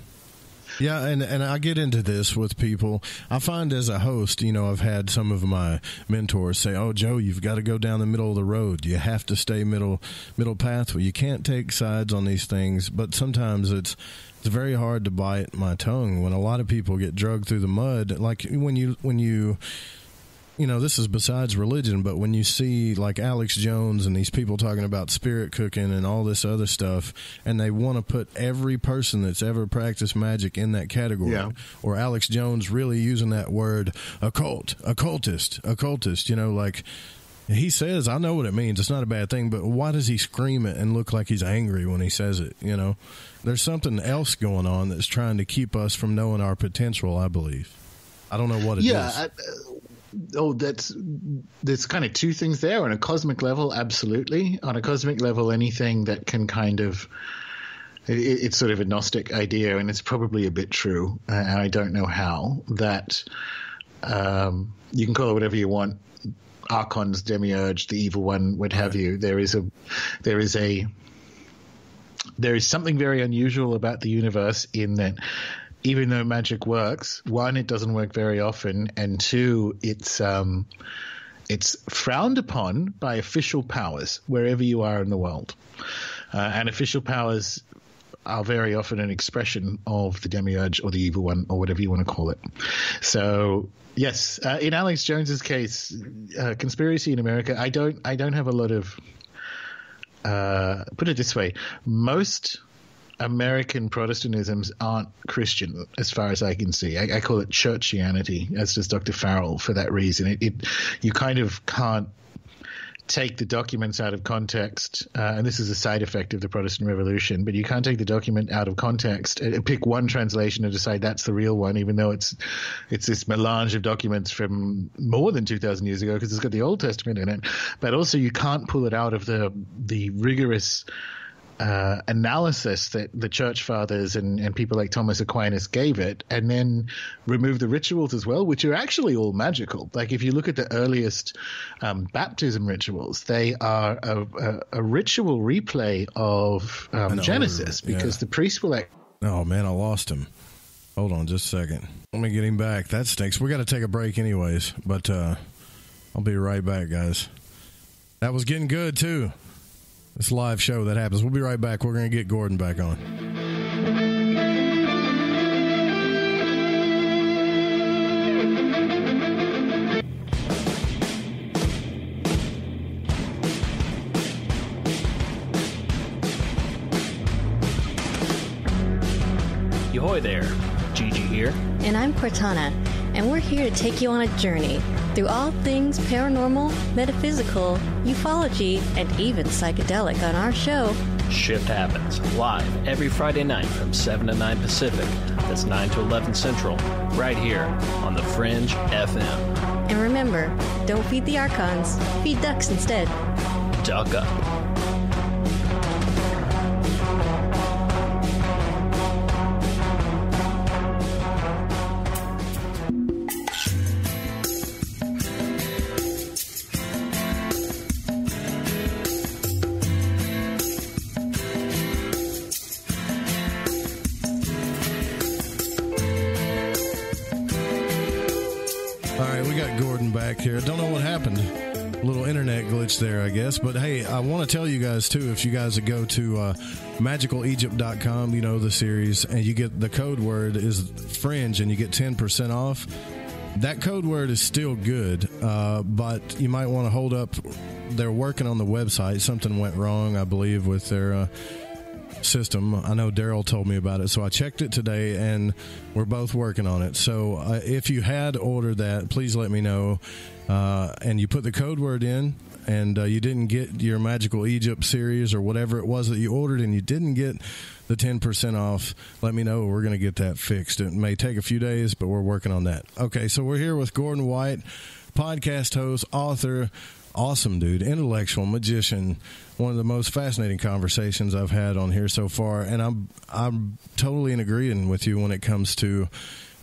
Yeah, and I get into this with people. I find as a host, I've had some of my mentors say, "Oh, Joe, you've got to go down the middle of the road. You have to stay middle pathway. You can't take sides on these things." But sometimes it's very hard to bite my tongue when a lot of people get dragged through the mud. Like when you this is besides religion, but when you see like Alex Jones and these people talking about spirit cooking and all this other stuff, and they want to put every person that's ever practiced magic in that category, or Alex Jones really using that word occultist, like he says, I know what it means. It's not a bad thing, but why does he scream it and look like he's angry when he says it? There's something else going on that's trying to keep us from knowing our potential, I believe. I don't know what it is. There's kind of two things there. On a cosmic level, absolutely. On a cosmic level, anything that can kind of it's sort of a Gnostic idea, and it's probably a bit true, and I don't know how, that you can call it whatever you want, archons, demiurge, the evil one, what have you. There is something very unusual about the universe in that even though magic works, one, it doesn't work very often, and two, it's frowned upon by official powers wherever you are in the world. And official powers are very often an expression of the demiurge or the evil one or whatever you want to call it. So, yes, in Alex Jones's case, conspiracy in America, I don't have a lot of put it this way, most American Protestantisms aren't Christian as far as I can see. I call it churchianity, as does Dr. Farrell, for that reason. You kind of can't take the documents out of context, and this is a side effect of the Protestant Revolution, but you can't take the document out of context and pick one translation and decide that's the real one, even though it's this melange of documents from more than 2,000 years ago because it's got the Old Testament in it. But also you can't pull it out of the rigorous analysis that the church fathers and people like Thomas Aquinas gave it, and then remove the rituals as well, which are actually all magical. Like if you look at the earliest baptism rituals, they are a ritual replay of Genesis, because the priest will oh man, I lost him. Hold on just a second. Let me get him back. That stinks. We got to take a break anyways, but I'll be right back, guys. That was getting good too. This live show that happens. We'll be right back. We're going to get Gordon back on. Yohoy there. Gigi here. And I'm Cortana, and we're here to take you on a journey through all things paranormal, metaphysical, ufology, and even psychedelic on our show, Shift Happens, live every Friday night from 7 to 9 Pacific. That's 9 to 11 Central, right here on The Fringe FM. And remember, don't feed the archons, feed ducks instead. Duck up. Here. Don't know what happened. little internet glitch there, I guess. But hey, I want to tell you guys too, if you guys would go to magicalegypt.com, you know, the series, and you get the code word is fringe and you get 10% off. That code word is still good, but you might want to hold up. They're working on the website. Something went wrong, I believe, with their system. I know Daryl told me about it, so I checked it today, and we're both working on it. So if you had ordered that, please let me know. And you put the code word in, and you didn't get your Magical Egypt series or whatever it was that you ordered, and you didn't get the 10% off, let me know. We're going to get that fixed. It may take a few days, but we're working on that. Okay, so we're here with Gordon White, podcast host, author, awesome dude, intellectual, magician, one of the most fascinating conversations I've had on here so far, and I'm totally in agreement with you when it comes to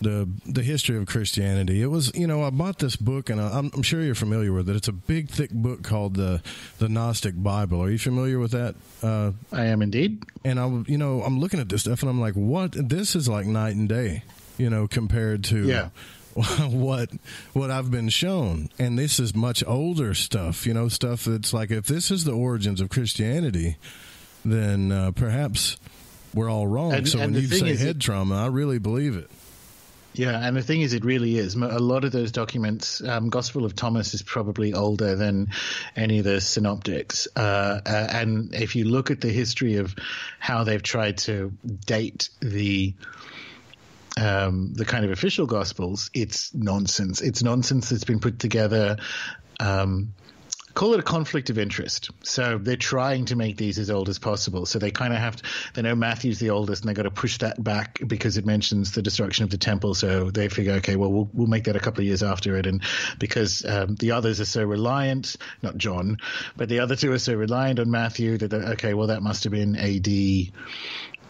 the history of Christianity. It was, you know, I bought this book, and I'm sure you're familiar with it. It's a big, thick book called the Gnostic Bible. Are you familiar with that? I am indeed. And I'm looking at this stuff, and I'm like, what? This is like night and day, you know, compared to what I've been shown. And this is much older stuff, you know, stuff that's like, if this is the origins of Christianity, then perhaps we're all wrong. So when you say head trauma, I really believe it. Yeah, and the thing is, it really is. A lot of those documents, Gospel of Thomas is probably older than any of the synoptics. And if you look at the history of how they've tried to date the kind of official Gospels, it's nonsense. It's nonsense that's been put together. Call it a conflict of interest. So they're trying to make these as old as possible. So they kind of have to, they know Matthew's the oldest, and they got to push that back because it mentions the destruction of the temple. So they figure, okay, well, we'll make that a couple of years after it. And because the others are so reliant, not John, but the other two are so reliant on Matthew that, okay, well, that must have been AD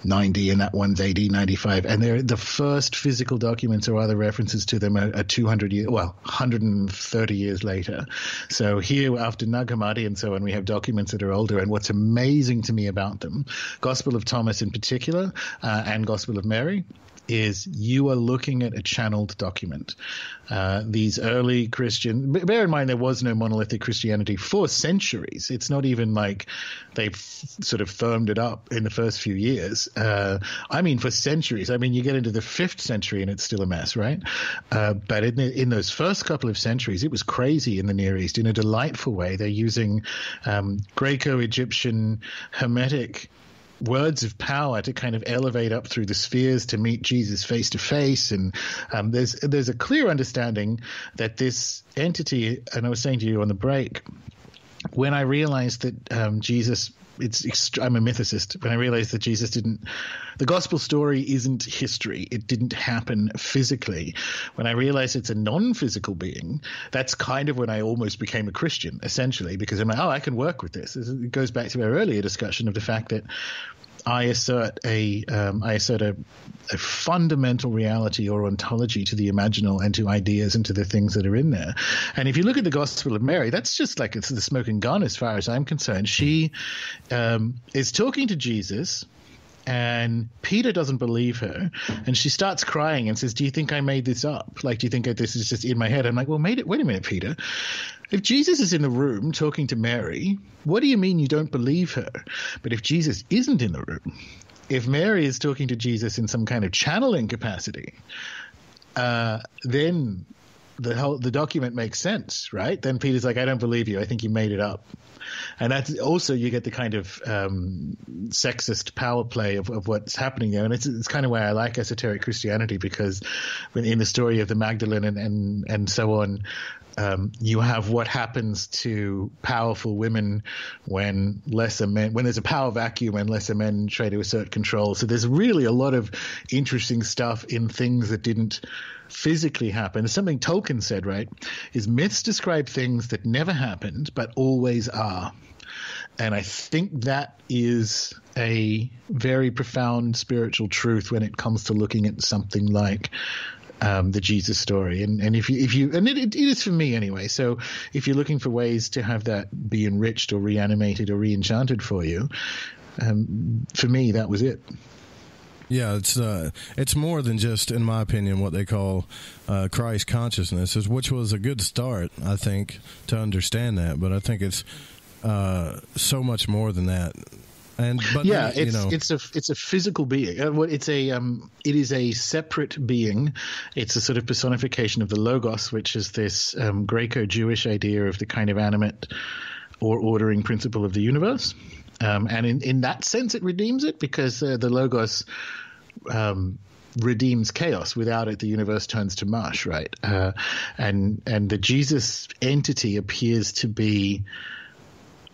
90, and that one's AD 95, and they're the first physical documents or other references to them are 130 years later. So here, after Nag Hammadi and so on, we have documents that are older. And what's amazing to me about them, Gospel of Thomas in particular, and Gospel of Mary, is you are looking at a channeled document. These early Christian, bear in mind there was no monolithic Christianity for centuries. It's not even like they've sort of firmed it up in the first few years. I mean, for centuries. I mean, you get into the 5th century and it's still a mess, right? But in those first couple of centuries, it was crazy in the Near East in a delightful way. They're using Greco-Egyptian Hermetic words of power to kind of elevate up through the spheres to meet Jesus face to face. And there's a clear understanding that this entity, and I was saying to you on the break, when I realized that Jesus, I'm a mythicist, when I realized that Jesus the gospel story isn't history. It didn't happen physically. When I realized it's a non-physical being, that's kind of when I almost became a Christian, essentially, because I'm like, I can work with this. It goes back to our earlier discussion of the fact that I assert a fundamental reality or ontology to the imaginal and to ideas and to the things that are in there. And if you look at the Gospel of Mary, that's just like it's the smoking gun as far as I'm concerned. She is talking to Jesus, and Peter doesn't believe her, and she starts crying and says, do you think I made this up? Like, do you think this is just in my head? I'm like, well, wait a minute, Peter. If Jesus is in the room talking to Mary, what do you mean you don't believe her? But if Jesus isn't in the room, if Mary is talking to Jesus in some kind of channeling capacity, then the document makes sense, right? Then Peter's like, I don't believe you. I think you made it up. And that's also, you get the kind of sexist power play of what's happening there. And it's kind of why I like esoteric Christianity, because in the story of the Magdalene and so on, you have what happens to powerful women when lesser men, when there's a power vacuum and lesser men try to assert control. So there's really a lot of interesting stuff in things that didn't physically happen. Something Tolkien said, right, is myths describe things that never happened but always are. And I think that is a very profound spiritual truth when it comes to looking at something like the Jesus story. And if you and it is for me anyway. So if you're looking for ways to have that be enriched or reanimated or reenchanted for you, for me, that was it. Yeah, it's more than just, in my opinion, what they call Christ consciousness, which was a good start, I think, to understand that. But I think it's so much more than that. It's a physical being. It is a separate being. It's a sort of personification of the Logos, which is this Greco-Jewish idea of the kind of animate or ordering principle of the universe. And in that sense, it redeems it, because the Logos redeems chaos. Without it, the universe turns to mush, right? And the Jesus entity appears to be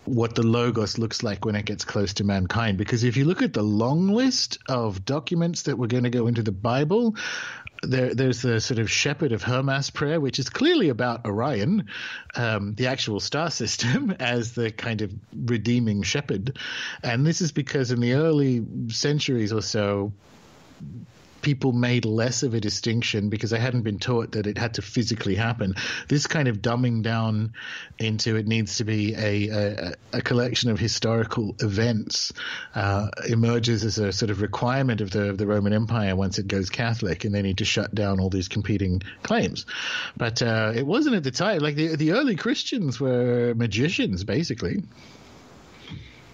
what the Logos looks like when it gets close to mankind. Because if you look at the long list of documents that we're going to go into the Bible, there's the sort of Shepherd of Hermas prayer, which is clearly about Orion, the actual star system, as the kind of redeeming shepherd. And this is because in the early centuries or so, people made less of a distinction because they hadn't been taught that it had to physically happen. This kind of dumbing down into it needs to be a collection of historical events emerges as a sort of requirement of the Roman Empire once it goes Catholic, and they need to shut down all these competing claims. But it wasn't at the time. Like the early Christians were magicians, basically.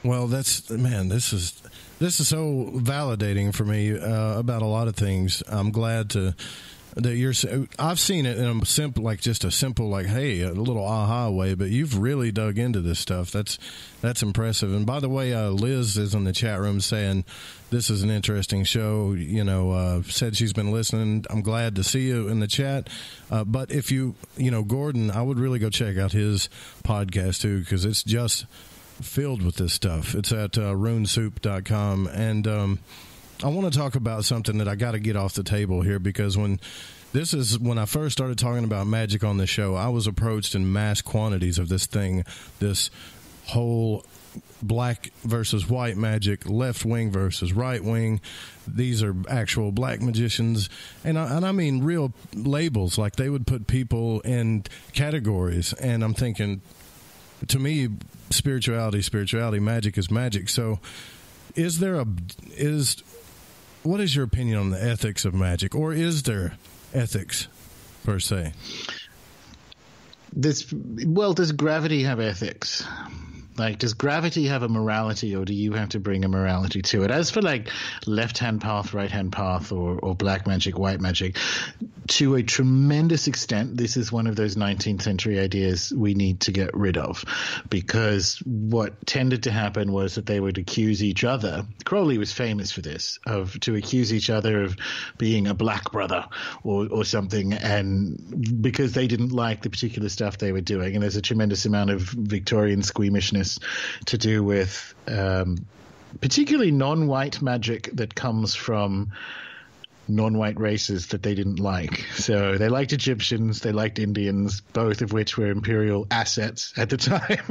Well, this is so validating for me about a lot of things. I'm glad that you're. I've seen it in a simple, like just a simple, like, hey, a little aha way. But you've really dug into this stuff. That's impressive. And by the way, Liz is in the chat room saying this is an interesting show. You know, said she's been listening. I'm glad to see you in the chat. But if Gordon, I would really go check out his podcast too, because it's just filled with this stuff. It's at runesoup.com. And I want to talk about something that I got to get off the table here, because when I first started talking about magic on the show, I was approached in mass quantities of this whole black versus white magic, left wing versus right wing. These are actual black magicians. And I mean real labels, like they would put people in categories. And I'm thinking, to me, spirituality, magic is magic. So what is your opinion on the ethics of magic, or is there ethics per se? Does gravity have ethics? Like, does gravity have a morality, or do you have to bring a morality to it? As for like left-hand path, right-hand path, or black magic, white magic, to a tremendous extent, this is one of those 19th century ideas we need to get rid of, because what tended to happen was that they would accuse each other. Crowley was famous for this, to accuse each other of being a black brother or something, and because they didn't like the particular stuff they were doing. And there's a tremendous amount of Victorian squeamishness to do with particularly non-white magic that comes from non-white races that they didn't like. So they liked Egyptians, they liked Indians, both of which were imperial assets at the time.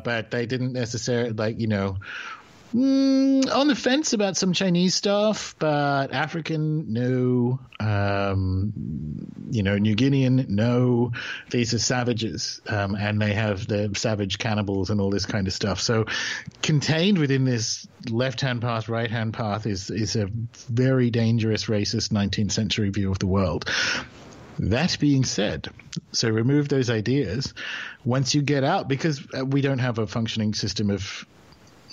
But they didn't necessarily, on the fence about some Chinese stuff, but African, no. New Guinean, no. These are savages, and they have the savage cannibals and all this kind of stuff. So contained within this left-hand path, right-hand path is a very dangerous racist 19th century view of the world. That being said, so remove those ideas. Once you get out, because we don't have a functioning system of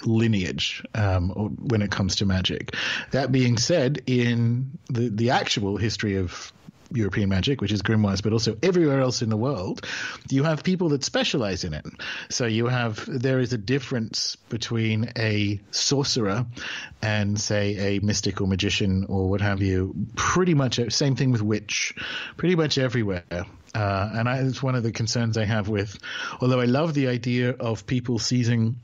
lineage when it comes to magic. That being said, in the actual history of European magic, which is grimoires, but also everywhere else in the world, you have people that specialize in it. So there is a difference between a sorcerer and, say, a mystic or magician or what have you. Pretty much same thing with witch, pretty much everywhere. And it's one of the concerns I have with, although I love the idea of people seizing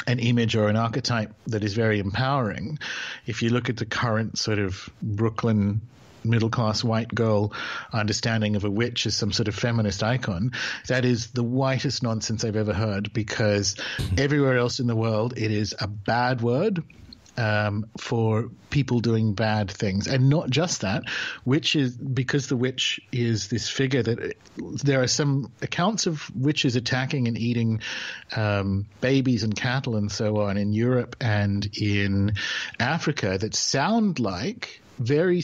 an image or an archetype that is very empowering. If you look at the current sort of Brooklyn middle-class white girl understanding of a witch as some sort of feminist icon, that is the whitest nonsense I've ever heard, because everywhere else in the world it is a bad word, for people doing bad things. And not just that, because the witch is this figure that there are some accounts of witches attacking and eating babies and cattle and so on in Europe and in Africa that sound very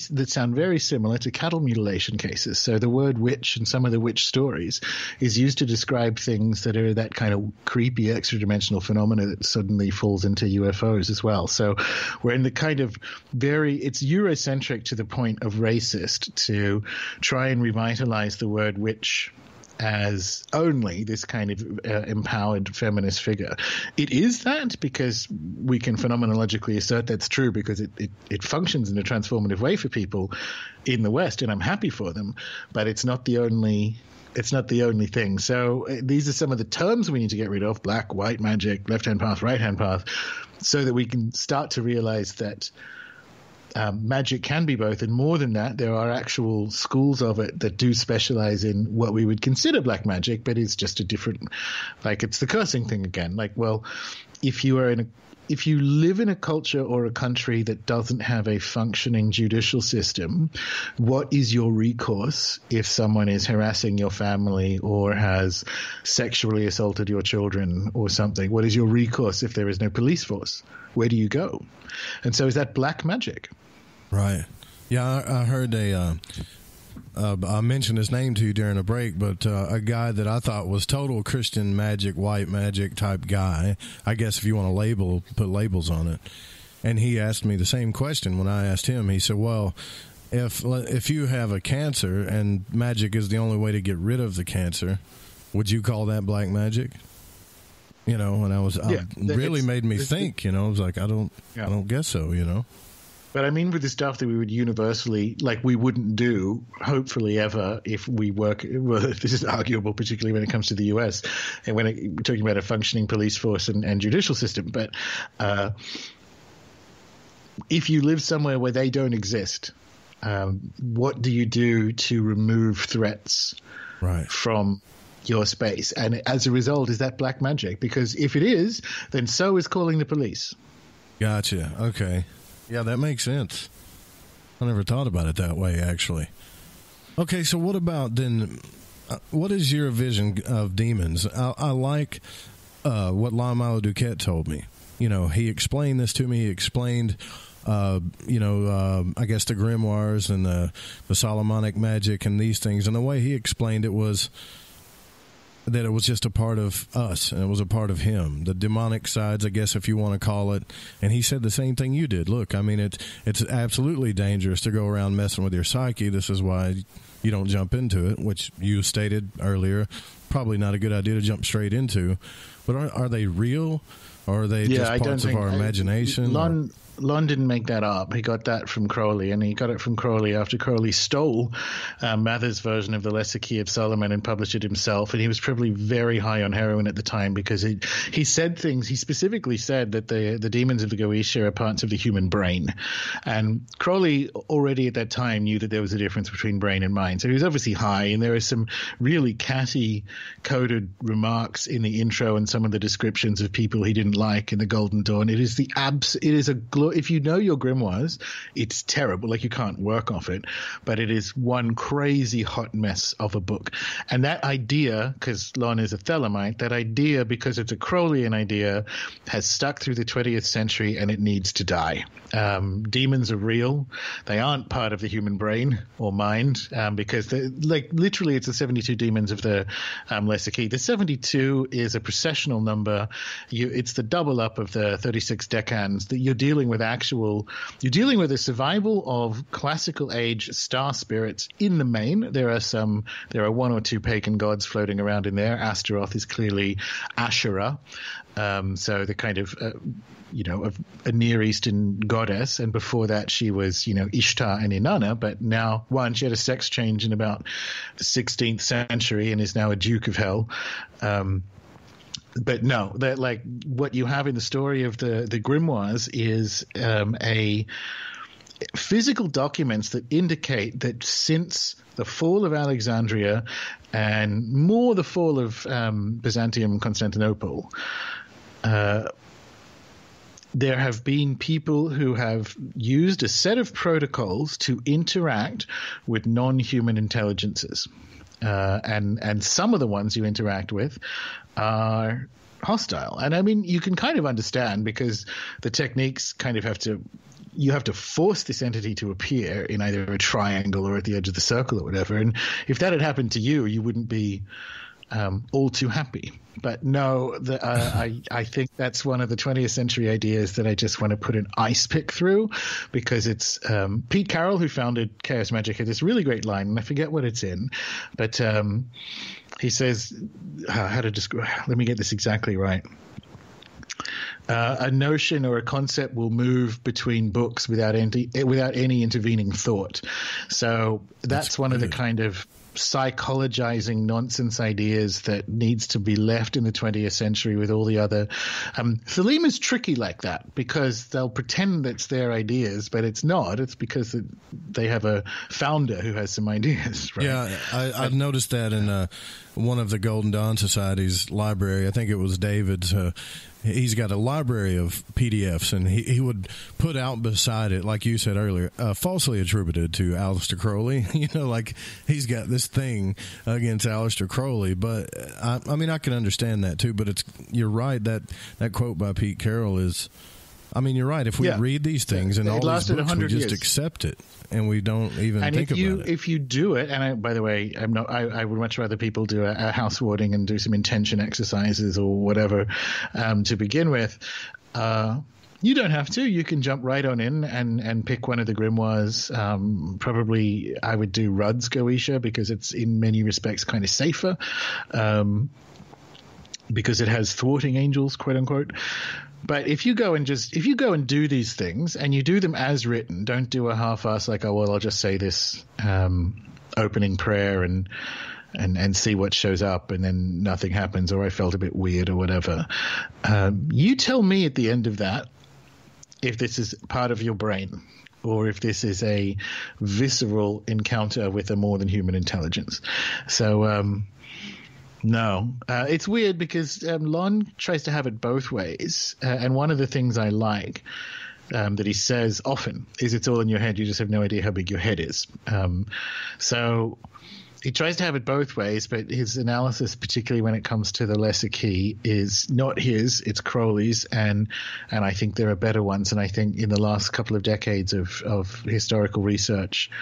similar to cattle mutilation cases. So the word witch in some of the witch stories is used to describe things that are that kind of creepy extra-dimensional phenomena that suddenly falls into UFOs as well. So we're in the kind of it's Eurocentric to the point of racist to try and revitalize the word witch as only this kind of empowered feminist figure. It is that because we can phenomenologically assert that's true because it functions in a transformative way for people in the West, and I'm happy for them, but it's not the only thing. So these are some of the terms we need to get rid of: black, white magic, left-hand path, right-hand path, so that we can start to realize that magic can be both, and more than that, there are actual schools of it that do specialize in what we would consider black magic, but it's just a different, like it's the cursing thing again. Like, well, if you live in a culture or a country that doesn't have a functioning judicial system, what is your recourse if someone is harassing your family or has sexually assaulted your children or something? What is your recourse if there is no police force? Where do you go? And so is that black magic? Right. Yeah, I heard I mentioned his name to you during a break, but a guy that I thought was total Christian magic, white magic type guy, I guess if you want to put labels on it. And he asked me the same question when I asked him. He said, well, if you have a cancer and magic is the only way to get rid of the cancer, would you call that black magic? You know, and really made me think, you know, I was like, I don't guess so, you know. But I mean, with the stuff that we would universally, like we wouldn't do, hopefully ever, if we work, well, this is arguable, particularly when it comes to the US, and when we're talking about a functioning police force and judicial system. But if you live somewhere where they don't exist, what do you do to remove threats from your space? And as a result, is that black magic? Because if it is, then so is calling the police. Gotcha. Okay. Yeah, that makes sense. I never thought about it that way, actually. Okay, so what about then, what is your vision of demons? I like what Lamalo Duquette told me. You know, he explained this to me. He explained, I guess the grimoires and the Solomonic magic and these things. And the way he explained it was that it was just a part of us, and it was a part of him. The demonic sides, I guess, if you want to call it. And he said the same thing you did. Look, I mean, it's absolutely dangerous to go around messing with your psyche. This is why you don't jump into it, which you stated earlier. Probably not a good idea to jump straight into. But are they real? Or are they just parts of our imagination? Lon didn't make that up. He got that from Crowley, and he got it from Crowley after Crowley stole Mather's version of the Lesser Key of Solomon and published it himself. And he was probably very high on heroin at the time because he said things. He specifically said that the demons of the Goetia are parts of the human brain. And Crowley already at that time knew that there was a difference between brain and mind. So he was obviously high, and there are some really catty coded remarks in the intro and some of the descriptions of people he didn't like in the Golden Dawn. It is if you know your grimoires, it's terrible. Like, you can't work off it, but it is one crazy hot mess of a book. And that idea, because Lon is a Thelemite, that idea, because it's a Crowleyan idea, has stuck through the 20th century, and it needs to die. Demons are real. They aren't part of the human brain or mind, because literally it's the 72 demons of the Lesser Key. The 72 is a processional number. It's the double up of the 36 decans that you're dealing with. You're dealing with a survival of classical age star spirits in the main. There are one or two pagan gods floating around in there. Astaroth is clearly Asherah. So the kind of, a Near Eastern goddess. And before that, she was, Ishtar and Inanna. But now, she had a sex change in about the 16th century and is now a Duke of Hell. But no, that like what you have in the story of the grimoires is a physical documents that indicate that since the fall of Alexandria and more the fall of Byzantium and Constantinople, there have been people who have used a set of protocols to interact with non-human intelligences. And some of the ones you interact with are hostile. And I mean, you can kind of understand, because the techniques kind of you have to force this entity to appear in either a triangle or at the edge of the circle or whatever. And if that had happened to you, you wouldn't be all too happy. But no, I think that's one of the 20th century ideas that I just want to put an ice pick through, because it's Pete Carroll, who founded Chaos Magic, had this really great line, and I forget what it's in, but he says, how to describe, let me get this exactly right. A notion or a concept will move between books without any intervening thought. So that's one of the kind of psychologizing nonsense ideas that needs to be left in the 20th century with all the other. Thelema's tricky like that, because they'll pretend it's their ideas, but it's not. It's because they have a founder who has some ideas. Right? Yeah, I've noticed that in one of the Golden Dawn Society's library. I think it was David's. He's got a library of PDFs, and he would put out beside it, like you said earlier, falsely attributed to Aleister Crowley. Like he's got this thing against Aleister Crowley. But I mean, I can understand that too. But you're right, that quote by Pete Carroll is. I mean, you're right. If we read these things and all these books, we just accept it, and we don't even think about it. If you do it, and by the way, I would much rather people do a house warding and do some intention exercises or whatever to begin with. You don't have to. You can jump right on in and pick one of the grimoires. Probably I would do Rudd's Goetia, because it's in many respects kind of safer, because it has thwarting angels, quote unquote. But if you go and do these things and you do them as written, don't do a half-ass like, oh, well, I'll just say this opening prayer and see what shows up, and then nothing happens, or I felt a bit weird or whatever. You tell me at the end of that if this is part of your brain, or if this is a visceral encounter with a more than human intelligence. So no, it's weird, because Lon tries to have it both ways. And one of the things I like that he says often is, it's all in your head. You just have no idea how big your head is. So he tries to have it both ways, but his analysis, particularly when it comes to the lesser key, is not his, it's Crowley's. And I think there are better ones. And I think in the last couple of decades of historical research,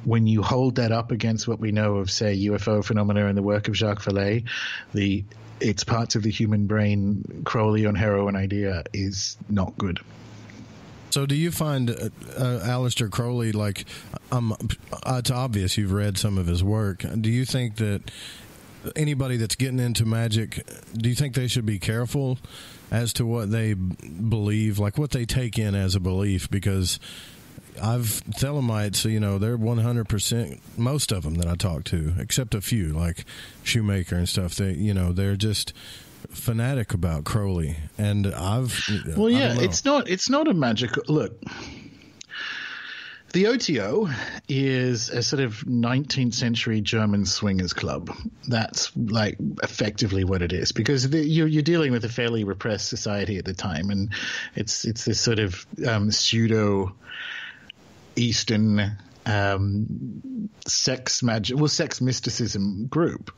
when you hold that up against what we know of, say, UFO phenomena and the work of Jacques Vallée, it's parts of the human brain, Crowley on heroin idea is not good. So do you find Aleister Crowley, like, it's obvious you've read some of his work. Do you think that anybody that's getting into magic, do you think they should be careful as to what they believe, like what they take in as a belief? Because Thelemites, they're 100%, most of them that I talk to, except a few, like Shoemaker and stuff, they're just fanatic about Crowley. And it's not a magical look. The OTO is a sort of 19th century German swingers club. That's like effectively what it is, because you're dealing with a fairly repressed society at the time, and it's this sort of pseudo Eastern sex mysticism group.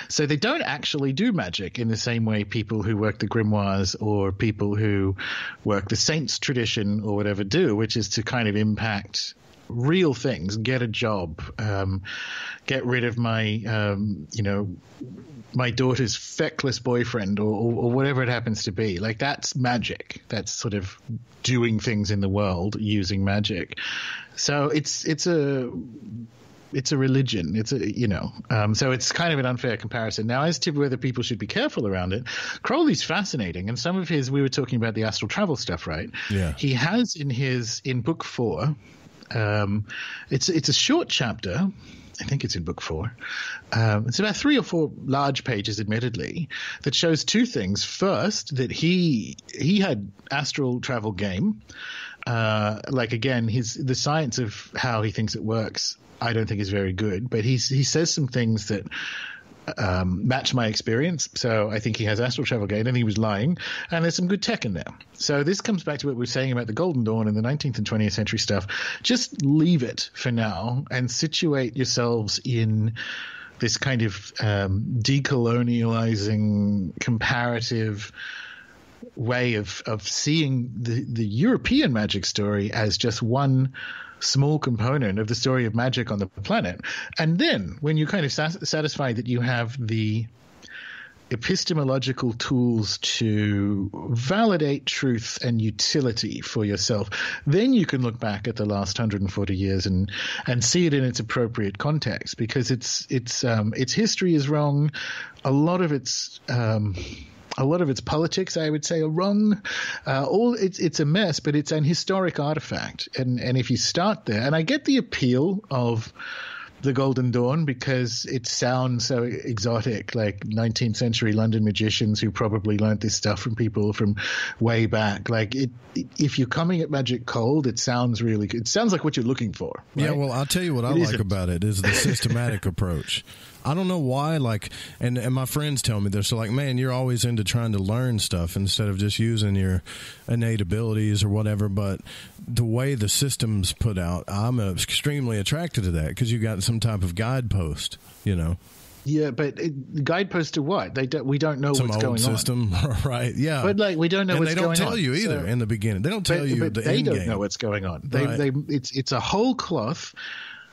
So they don't actually do magic in the same way people who work the grimoires or people who work the saints tradition or whatever do, which is to kind of impact real things, get a job, get rid of my my daughter's feckless boyfriend or whatever it happens to be. Like, that's magic. That's sort of doing things in the world using magic. So it's a religion. So it's kind of an unfair comparison. Now, as to whether people should be careful around it, Crowley's fascinating. And some of his, we were talking about the astral travel stuff, right? Yeah. He has in book 4, it's a short chapter. I think it's in book 4. It's about 3 or 4 large pages, admittedly, that shows two things. First, that he had astral travel game. The science of how he thinks it works, I don't think is very good. But he says some things that match my experience. So I think he has astral travel gain, and he was lying. And there's some good tech in there. So this comes back to what we were saying about the Golden Dawn and the 19th and 20th century stuff. Just leave it for now and situate yourselves in this kind of decolonializing, comparative way of seeing the European magic story as just one small component of the story of magic on the planet. And then when you're kind of satisfied that you have the epistemological tools to validate truth and utility for yourself, then you can look back at the last 140 years and see it in its appropriate context, because its history is wrong. A lot of its politics, I would say, are wrong. It's a mess, but it's an historic artifact. And if you start there, and I get the appeal of the Golden Dawn because it sounds so exotic, like 19th century London magicians who probably learned this stuff from people from way back. Like if you're coming at magic cold, it sounds really good. It sounds like what you're looking for. Right? Yeah, well, I'll tell you what I like about it is the systematic approach. I don't know why, like, and my friends tell me this. They're like, man, you're always into trying to learn stuff instead of just using your innate abilities or whatever. But the way the system's put out, I'm extremely attracted to that because you got some type of guidepost, you know. Yeah, but guidepost to what? We don't know some what's old going system, on. Right? Yeah, but like we don't know and what's going on. They don't tell you either in the beginning. They don't tell you but the they end don't game. know what's going on. Right. It's a whole cloth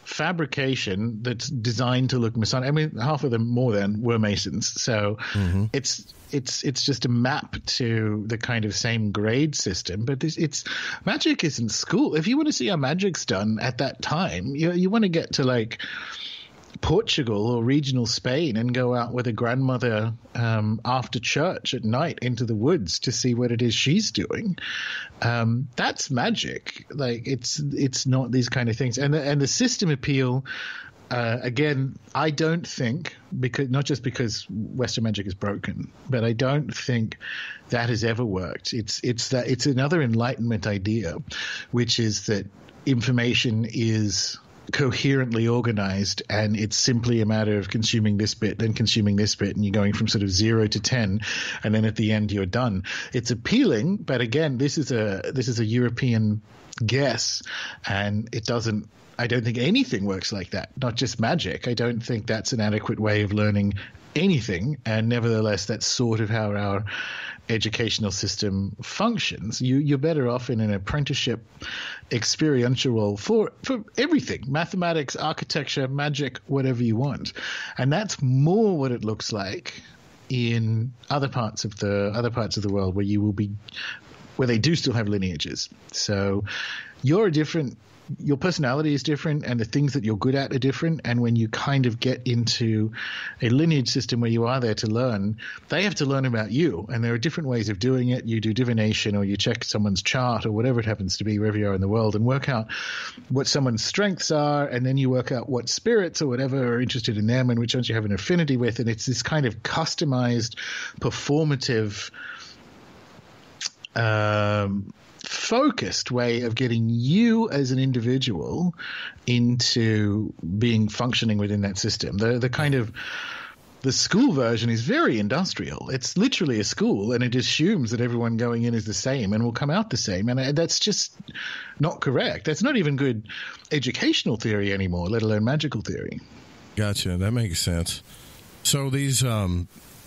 fabrication that's designed to look Masonic. I mean, half of them more than were Masons, so it's just a map to the kind of same grade system. But magic isn't school. If you want to see how magic's done at that time, you want to get to like Portugal or regional Spain and go out with a grandmother after church at night into the woods to see what it is she's doing. That's magic. Like it's not these kind of things. And the system appeal, again, I don't think, because not just because Western magic is broken, but I don't think that has ever worked. It's another Enlightenment idea, which is that information is coherently organized, and it's simply a matter of consuming this bit, then consuming this bit, and you're going from sort of 0 to 10, and then at the end you're done. It's appealing, but again, this is a European guess, and I don't think anything works like that. Not just magic. I don't think that's an adequate way of learning anything, and nevertheless, that's sort of how our educational system functions. You're better off in an apprenticeship experiential role for everything: mathematics, architecture, magic, whatever you want. And that's more what it looks like in other parts of the world where they do still have lineages. So your personality is different, and the things that you're good at are different. And when you kind of get into a lineage system where you are there to learn, they have to learn about you. And there are different ways of doing it. You do divination, or you check someone's chart, or whatever it happens to be, wherever you are in the world, and work out what someone's strengths are. And then you work out what spirits or whatever are interested in them and which ones you have an affinity with. And it's this kind of customized, performative, focused way of getting you as an individual into being functioning within that system. The school version is very industrial. It's literally a school, and it assumes that everyone going in is the same and will come out the same. And that's just not correct. That's not even good educational theory anymore, let alone magical theory. Gotcha. That makes sense. So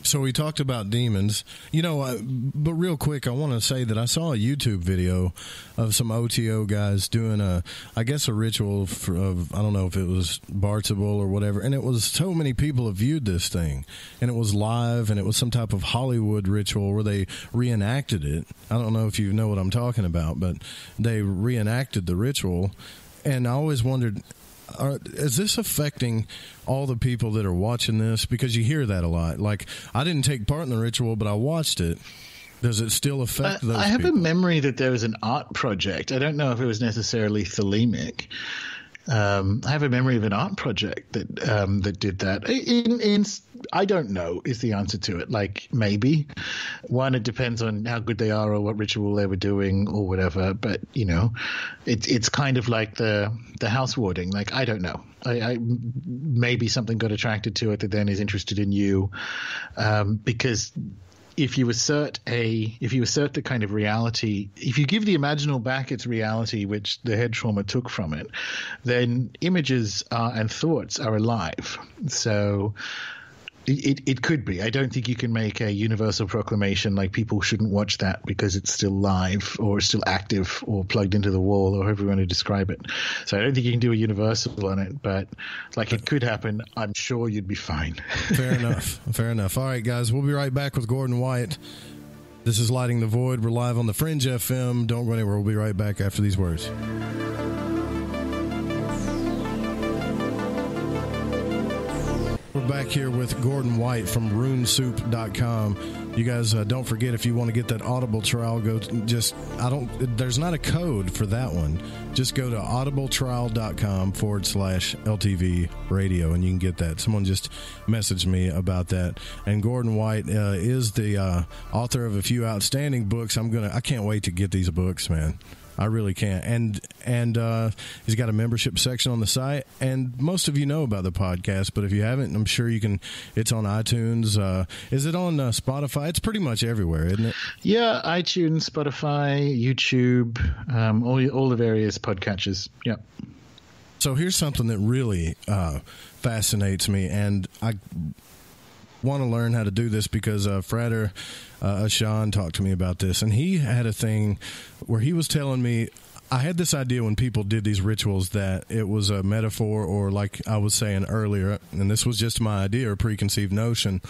so we talked about demons, but real quick, I want to say that I saw a YouTube video of some OTO guys doing a ritual of, I don't know if it was Bartable or whatever, and it was so many people have viewed this thing, and it was live, and it was some type of Hollywood ritual where they reenacted it. I don't know if you know what I'm talking about, but they reenacted the ritual, and I always wondered, is this affecting all the people that are watching this? Because you hear that a lot. Like, I didn't take part in the ritual, but I watched it. Does it still affect those people? I have a memory that there was an art project. I don't know if it was necessarily thelemic. I have a memory of an art project that did that. I don't know is the answer to it. Like, maybe. One, it depends on how good they are or what ritual they were doing or whatever. But, you know, it's kind of like the house warding. Like, I don't know. I maybe something got attracted to it that then is interested in you, because if you assert the kind of reality, if you give the imaginal back its reality, which the head trauma took from it, then images and thoughts are alive. So it could be. I don't think you can make a universal proclamation like people shouldn't watch that because it's still live or still active or plugged into the wall or however you want to describe it. So I don't think you can do a universal on it, but like it could happen. I'm sure you'd be fine. Fair enough. All right, guys, we'll be right back with Gordon White. This is Lighting the Void. We're live on the Fringe FM. Don't go anywhere. We'll be right back after these words. We're back here with Gordon White from runesoup.com. You guys don't forget, if you want to get that Audible trial, there's not a code for that one. Just go to audibletrial.com/LTV radio and you can get that. Someone just messaged me about that. And Gordon White is the author of a few outstanding books. I can't wait to get these books, man. I really can't. And he's got a membership section on the site. And most of you know about the podcast, but if you haven't, I'm sure you can. It's on iTunes. Is it on Spotify? It's pretty much everywhere, isn't it? Yeah, iTunes, Spotify, YouTube, all the various podcatchers. Yeah. So here's something that really fascinates me, and I want to learn how to do this because Frater Sean talked to me about this, and he had a thing where he was telling me, I had this idea when people did these rituals that it was a metaphor, or like I was saying earlier, and this was just my idea or preconceived notion,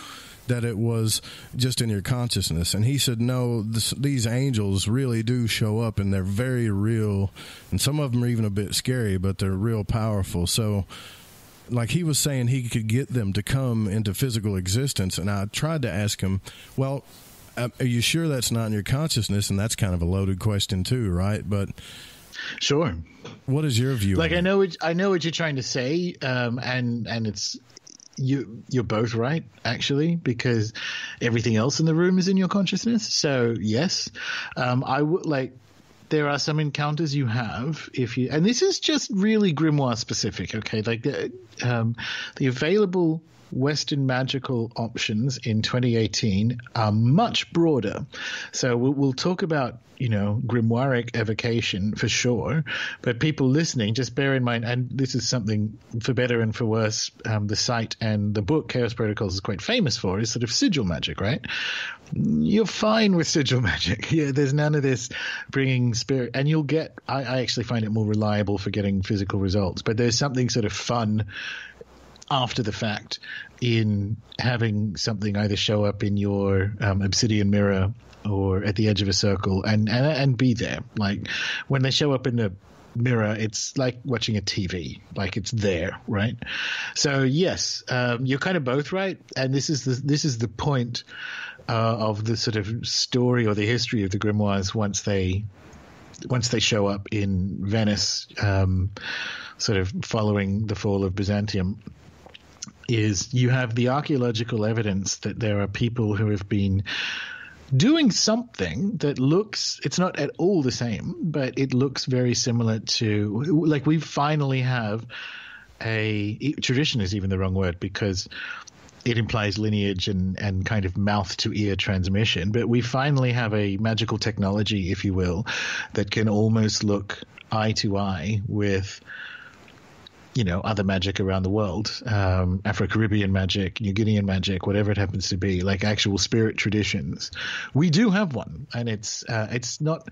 that it was just in your consciousness. And he said, no, these angels really do show up, and they're very real, and some of them are even a bit scary, but they're real powerful. So like he was saying, he could get them to come into physical existence. And I tried to ask him, well, are you sure that's not in your consciousness? And that's kind of a loaded question too, right? But sure. What is your view? Like, I know what you're trying to say. And it's, you're both right, actually, because everything else in the room is in your consciousness. So yes, I would like, there are some encounters you have and this is just really grimoire specific, okay? Like the available Western magical options in 2018 are much broader. So we'll talk about, grimoiric evocation for sure, but people listening, just bear in mind, and this is something for better and for worse, the site and the book Chaos Protocols is quite famous for, is sort of sigil magic, right? You're fine with sigil magic. Yeah, there's none of this bringing spirit, and you'll get, I actually find it more reliable for getting physical results, but there's something sort of fun after the fact in having something either show up in your obsidian mirror or at the edge of a circle and be there. Like when they show up in the mirror, it's like watching a TV, like it's there, right? So yes, you're kind of both right, and this is the point of the sort of story or the history of the grimoires once they show up in Venice, sort of following the fall of Byzantium. Is you have the archaeological evidence that there are people who have been doing something that looks, it's not at all the same, but it looks very similar to, like, we finally have tradition is even the wrong word because it implies lineage and kind of mouth to ear transmission, but we finally have a magical technology, if you will, that can almost look eye to eye with other magic around the world, Afro-Caribbean magic, New Guinean magic, whatever it happens to be, like actual spirit traditions. We do have one, and it's not.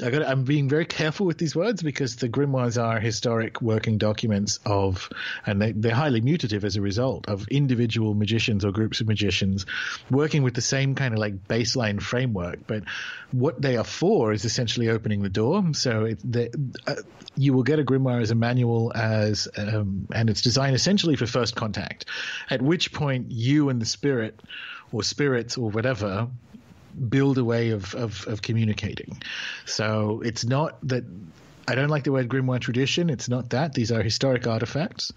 I'm being very careful with these words because the grimoires are historic working documents and they're highly mutative as a result of individual magicians or groups of magicians working with the same kind of like baseline framework. But what they are for is essentially opening the door. So you will get a grimoire as a manual and it's designed essentially for first contact, at which point you and the spirit or spirits or whatever build a way of communicating. So it's not that I don't like the word grimoire tradition. It's not that. These are historic artifacts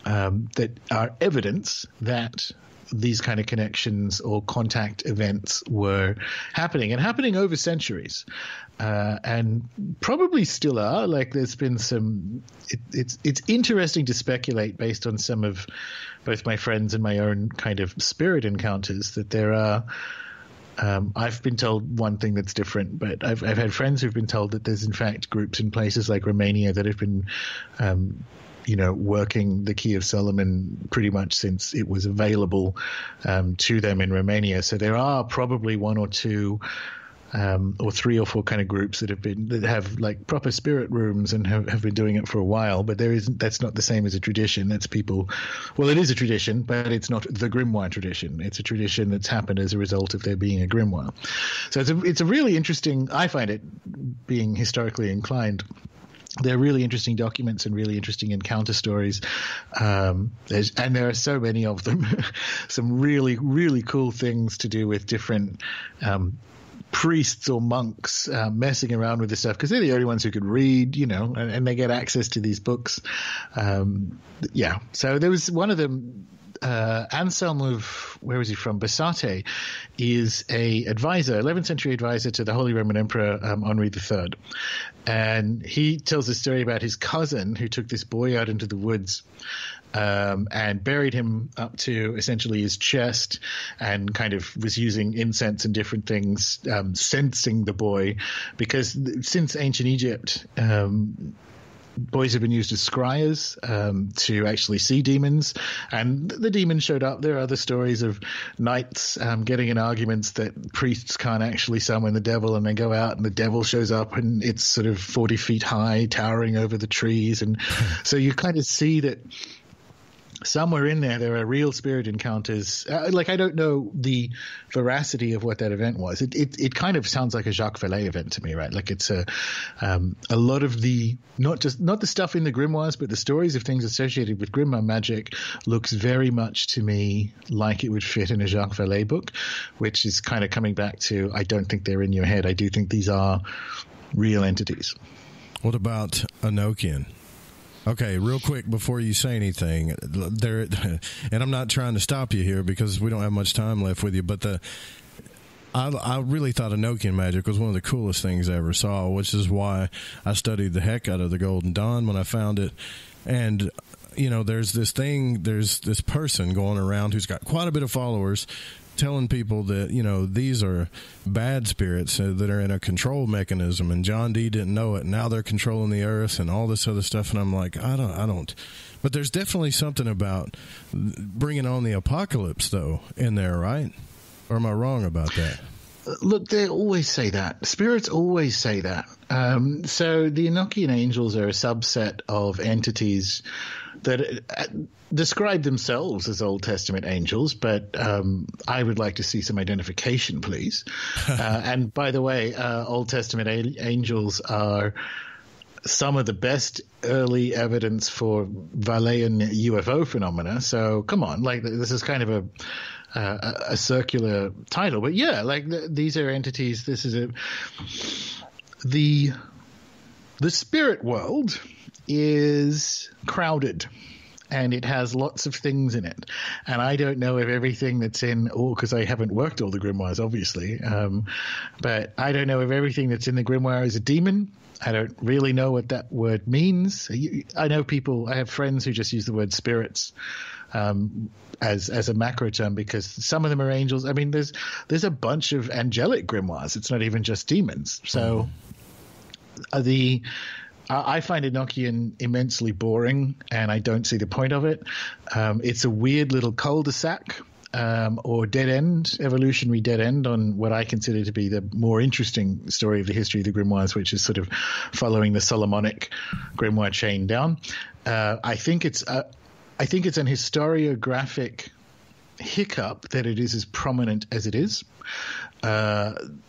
that are evidence that these kind of connections or contact events were happening over centuries, and probably still are. Like, there's been some. It's interesting to speculate based on some of both my friends and my own kind of spirit encounters that there are. I've been told one thing that's different, but I've had friends who've been told that there's in fact groups in places like Romania that have been, working the Key of Solomon pretty much since it was available to them in Romania. So there are probably one or two or three or four kind of groups that have like proper spirit rooms and have been doing it for a while, but that's not the same as a tradition. That's people. Well, it is a tradition, but it's not the grimoire tradition. It's a tradition that's happened as a result of there being a grimoire. So it's a really interesting. I find it, being historically inclined. They're really interesting documents and really interesting encounter stories. And there are so many of them. Some really, really cool things to do with different priests or monks messing around with this stuff, because they're the only ones who could read, and they get access to these books. So there was one of them. Anselm of, where was he from? Basate is a advisor, 11th century advisor to the Holy Roman Emperor Henri III. And he tells a story about his cousin who took this boy out into the woods and buried him up to essentially his chest, and kind of was using incense and different things, sensing the boy, because since ancient Egypt, boys have been used as scryers to actually see demons, and the demons showed up. There are other stories of knights getting in arguments that priests can't actually summon the devil, and they go out and the devil shows up and it's sort of 40 feet high, towering over the trees. And so you kind of see that somewhere in there are real spirit encounters. I don't know the veracity of what that event was. It kind of sounds like a Jacques Vallée event to me, right? Like it's a lot of the not the stuff in the grimoires, but the stories of things associated with grimoire magic looks very much to me like it would fit in a Jacques Vallée book, which is kind of coming back to, I don't think they're in your head. I do think these are real entities. What about Enochian? Okay, real quick before you say anything, there, and I'm not trying to stop you here because we don't have much time left with you, but I really thought Enochian magic was one of the coolest things I ever saw, which is why I studied the heck out of the Golden Dawn when I found it. And there's this person going around who's got quite a bit of followers, telling people that, these are bad spirits that are in a control mechanism, and John Dee didn't know it, and now they're controlling the earth and all this other stuff. And I'm like, I don't. But there's definitely something about bringing on the apocalypse, though, in there, right? Or am I wrong about that? Look, they always say that. Spirits always say that. So the Enochian angels are a subset of entities that describe themselves as Old Testament angels, but I would like to see some identification, please. And by the way, Old Testament angels are some of the best early evidence for Vallean UFO phenomena. So come on, this is kind of a circular title, but yeah, these are entities. This is the spirit world is crowded, and it has lots of things in it. And I don't know if everything that's in, because I haven't worked all the grimoires, obviously, but I don't know if everything that's in the grimoire is a demon. I don't really know what that word means. I have friends who just use the word spirits as a macro term, because some of them are angels. I mean, there's a bunch of angelic grimoires. It's not even just demons. So I find Enochian immensely boring, and I don't see the point of it. It's a weird little cul-de-sac or dead end, evolutionary dead end on what I consider to be the more interesting story of the history of the grimoires, which is sort of following the Solomonic grimoire chain down. I think it's an historiographic hiccup that it is as prominent as it is.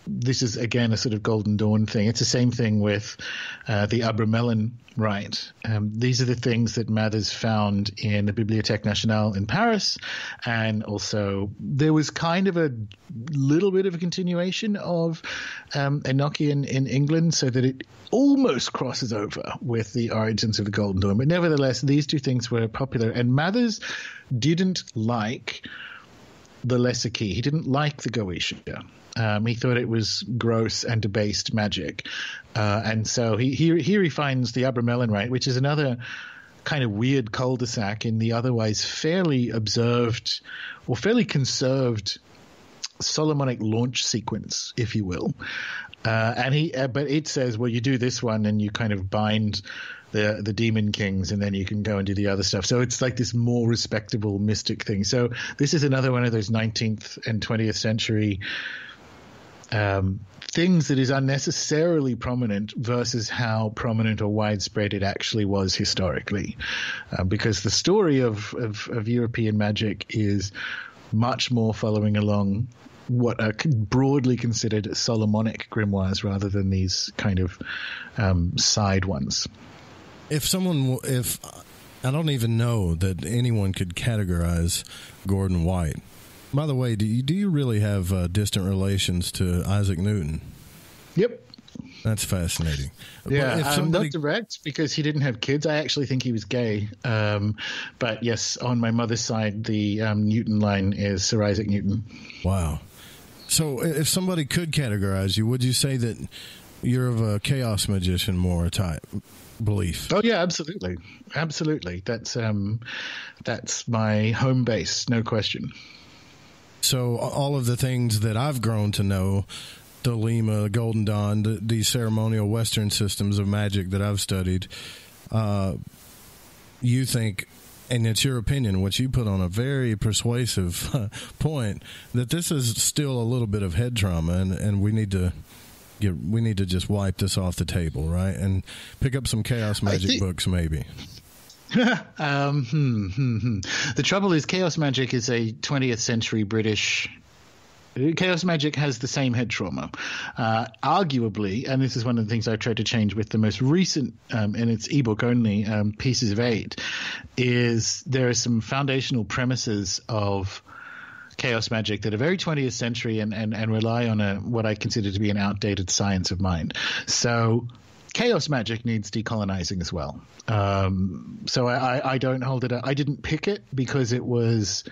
This is, again, a sort of Golden Dawn thing. It's the same thing with the Abramelin rite. These are the things that Mathers found in the Bibliothèque Nationale in Paris, and also there was kind of a little bit of a continuation of Enochian in England, so that it almost crosses over with the origins of the Golden Dawn. But nevertheless, these two things were popular, and Mathers didn't like the Lesser Key. He didn't like the Goetia. He thought it was gross and debased magic. And so here he finds the Abramelin rite, which is another kind of weird cul-de-sac in the otherwise fairly observed or fairly conserved Solomonic launch sequence, if you will. But it says, well, you do this one and you kind of bind the demon kings, and then you can go and do the other stuff. So it's like this more respectable mystic thing. So this is another one of those 19th and 20th century things that is unnecessarily prominent versus how prominent or widespread it actually was historically. Because the story of European magic is much more following along what are broadly considered Solomonic grimoires rather than these kind of side ones. If I don't even know that anyone could categorize Gordon White. By the way, do you really have distant relations to Isaac Newton? Yep. That's fascinating. Yeah, not direct because he didn't have kids. I actually think he was gay. But yes, on my mother's side, the Newton line is Sir Isaac Newton. Wow. So if somebody could categorize you, would you say that you're of a chaos magician more type belief? Oh yeah, absolutely. That's my home base, no question. So all of the things that I've grown to know, the Lima, Golden Dawn, these ceremonial Western systems of magic that I've studied, you think, and it's your opinion, which you put on a very persuasive point, that this is still a little bit of head trauma, and we need to just wipe this off the table, right? And pick up some chaos magic books, maybe. The trouble is, chaos magic is a 20th century British. Chaos magic has the same head trauma. Arguably, and this is one of the things I tried to change with the most recent, and it's ebook only, Pieces of 8, is there are some foundational premises of chaos magic that are very 20th century and rely on what I consider to be an outdated science of mind. So chaos magic needs decolonizing as well. So I don't hold it up. I didn't pick it because it was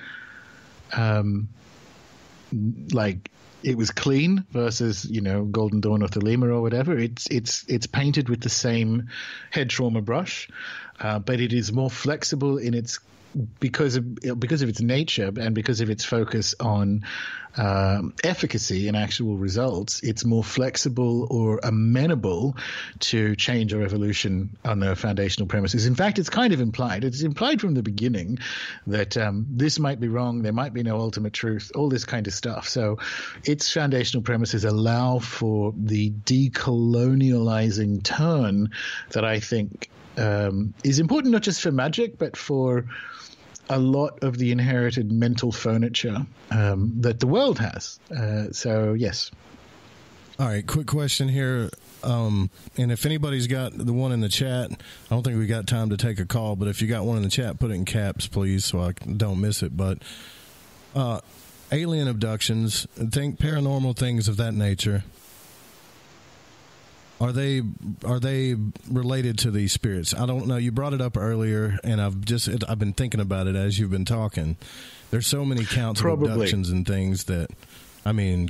it was clean versus, Golden Dawn or Thelema or whatever. It's painted with the same head trauma brush, but it is more flexible in its because of its nature and because of its focus on efficacy and actual results. It's more flexible or amenable to change or evolution on the foundational premises. In fact, it's kind of implied. It's implied from the beginning that this might be wrong, there might be no ultimate truth, all this kind of stuff. So its foundational premises allow for the decolonializing turn that I think is important not just for magic, but for a lot of the inherited mental furniture that the world has. So, yes. All right, quick question here. And if anybody's got the one in the chat, I don't think we got time to take a call, but if you got one in the chat, put it in caps, please, so I don't miss it. But alien abductions, paranormal things of that nature, Are they related to these spirits? I don't know. You brought it up earlier, and I've been thinking about it as you've been talking. There's so many counts of abductions and things that,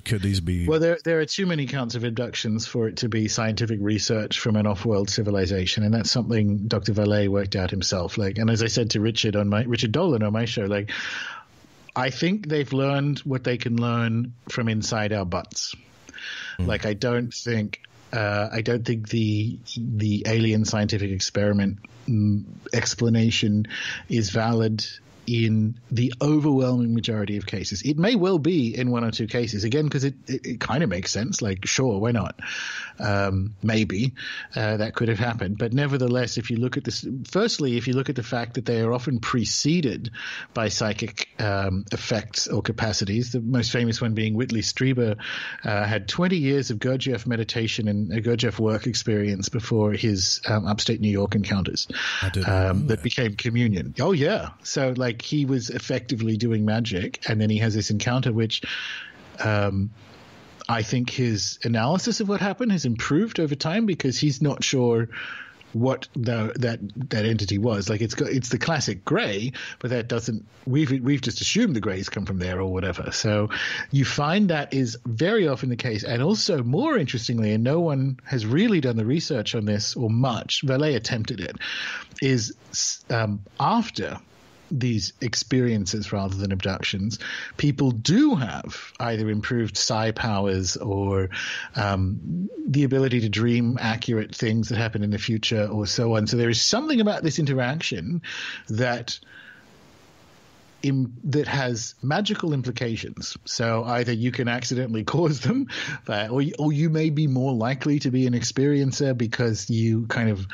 could these be? Well, there are too many counts of abductions for it to be scientific research from an off-world civilization, and that's something Dr. Vallée worked out himself. And as I said to Richard Dolan on my show, I think they've learned what they can learn from inside our butts. I don't think the alien scientific experiment explanation is valid in the overwhelming majority of cases. It may well be in one or two cases, again, because it kind of makes sense. Like, sure, why not? Maybe that could have happened. But nevertheless, if you look at this, firstly, if you look at the fact that they are often preceded by psychic effects or capacities, the most famous one being Whitley Strieber had 20 years of Gurdjieff meditation and a Gurdjieff work experience before his upstate New York encounters that became communion. Oh, yeah. So, like, he was effectively doing magic, and then he has this encounter which I think his analysis of what happened has improved over time, because he's not sure what that entity was. Like, it's the classic gray, but that doesn't, we've just assumed the grays come from there or whatever. So you find that is very often the case. And also, more interestingly, and no one has really done the research on this or much, Valet attempted it, is after these experiences rather than abductions, people do have either improved psi powers or the ability to dream accurate things that happen in the future or so on. So there is something about this interaction that has magical implications. So either you can accidentally cause them, or you may be more likely to be an experiencer because you kind of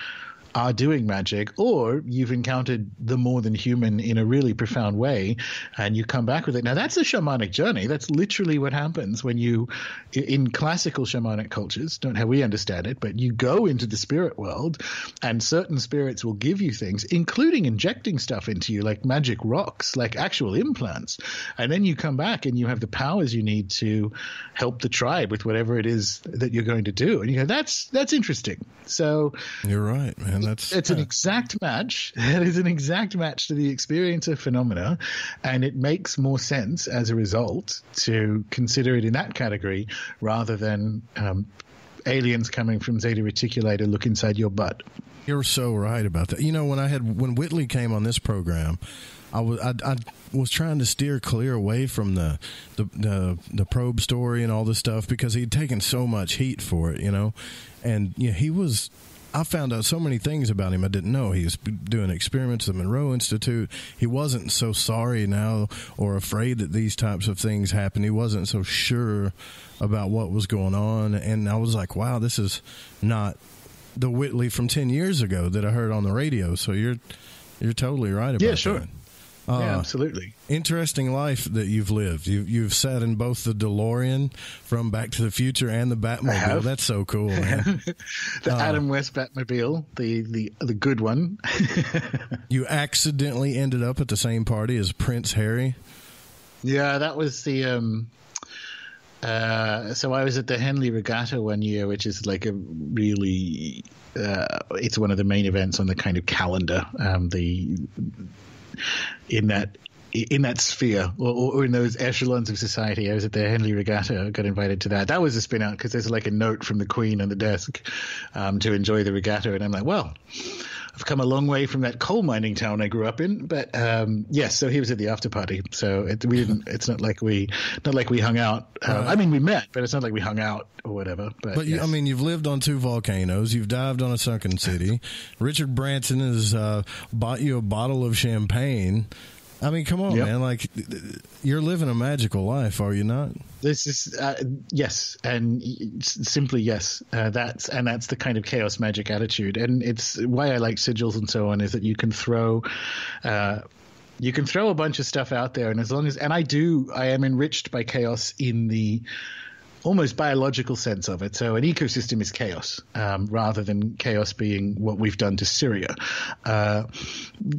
are doing magic, or you've encountered the more than human in a really profound way and you come back with it. Now, that's a shamanic journey. That's literally what happens when you, in classical shamanic cultures, don't know how we understand it, but you go into the spirit world and certain spirits will give you things, including injecting stuff into you, like magic rocks, like actual implants. And then you come back and you have the powers you need to help the tribe with whatever it is that you're going to do. And you go, that's interesting. So you're right, man. It's an exact match. That is an exact match to the experiencer phenomena, and it makes more sense as a result to consider it in that category rather than aliens coming from Zeta Reticuli to look inside your butt. You're so right about that. You know, when Whitley came on this program, I was trying to steer clear away from the probe story and all this stuff because he'd taken so much heat for it, you know, and I found out so many things about him I didn't know. He was doing experiments at the Monroe Institute. He wasn't so sorry now or afraid that these types of things happen. He wasn't so sure about what was going on. And I was like, wow, this is not the Whitley from 10 years ago that I heard on the radio. So you're totally right about that. Yeah, sure. Yeah, absolutely. Interesting life that you've lived. You've sat in both the DeLorean from Back to the Future and the Batmobile. That's so cool, man. The Adam West Batmobile, the good one. You accidentally ended up at the same party as Prince Harry? Yeah, that was the so I was at the Henley Regatta one year, which is like a really it's one of the main events on the kind of calendar. In that sphere or in those echelons of society. I was at the Henley Regatta, got invited to that. That was a spin out because there's like a note from the Queen on the desk to enjoy the regatta. And I'm like, well, I've come a long way from that coal mining town I grew up in. But yes, so he was at the after party. So it's not like we hung out. I mean, we met, but it's not like we hung out or whatever. But yes. I mean, you've lived on 2 volcanoes. You've dived on a sunken city. Richard Branson has bought you a bottle of champagne. I mean, come on, man. Like, you're living a magical life, are you not? This is yes, and simply yes. That's the kind of chaos magic attitude, and it's why I like sigils and so on. Is that you can throw a bunch of stuff out there, and as long as I am enriched by chaos in the almost biological sense of it. So an ecosystem is chaos, rather than chaos being what we've done to Syria.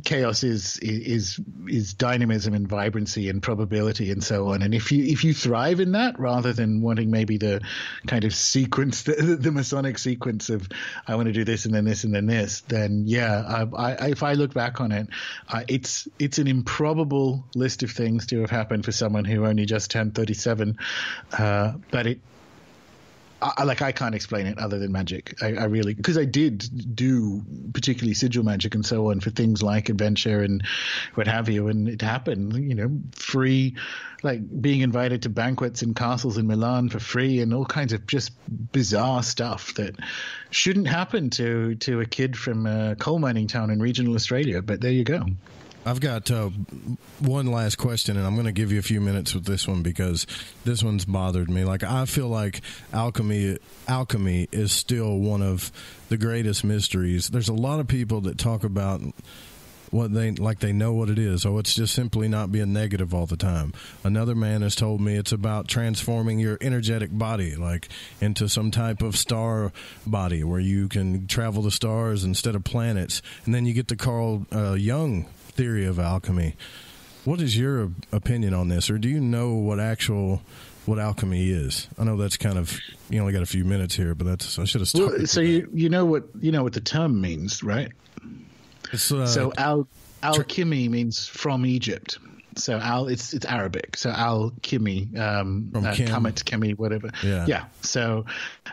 Chaos is dynamism and vibrancy and probability and so on. And if you thrive in that, rather than wanting maybe the kind of sequence, the Masonic sequence of I want to do this and then this and then this, then yeah, if I look back on it, it's an improbable list of things to have happened for someone who only just turned 37, but I can't explain it other than magic. I really, because I did do particularly sigil magic and so on for things like adventure and what have you, and it happened, you know, free, like being invited to banquets in castles in Milan for free and all kinds of just bizarre stuff that shouldn't happen to a kid from a coal mining town in regional Australia. But there you go. I've got one last question, and I'm going to give you a few minutes with this one because this one's bothered me. Like, I feel like alchemy is still one of the greatest mysteries. There's a lot of people that talk about what they know what it is. Oh, it's just simply not being negative all the time. Another man has told me it's about transforming your energetic body, like into some type of star body where you can travel the stars instead of planets. And then you get the Carl Jung theory of alchemy. What is your opinion on this, or do you know what alchemy is? I know that's kind of, you only got a few minutes here, but I should have started. Well, so you know what the term means, right? So alchemy means from Egypt. So it's Arabic. So alchemy, kamet, chemi, whatever. Yeah. So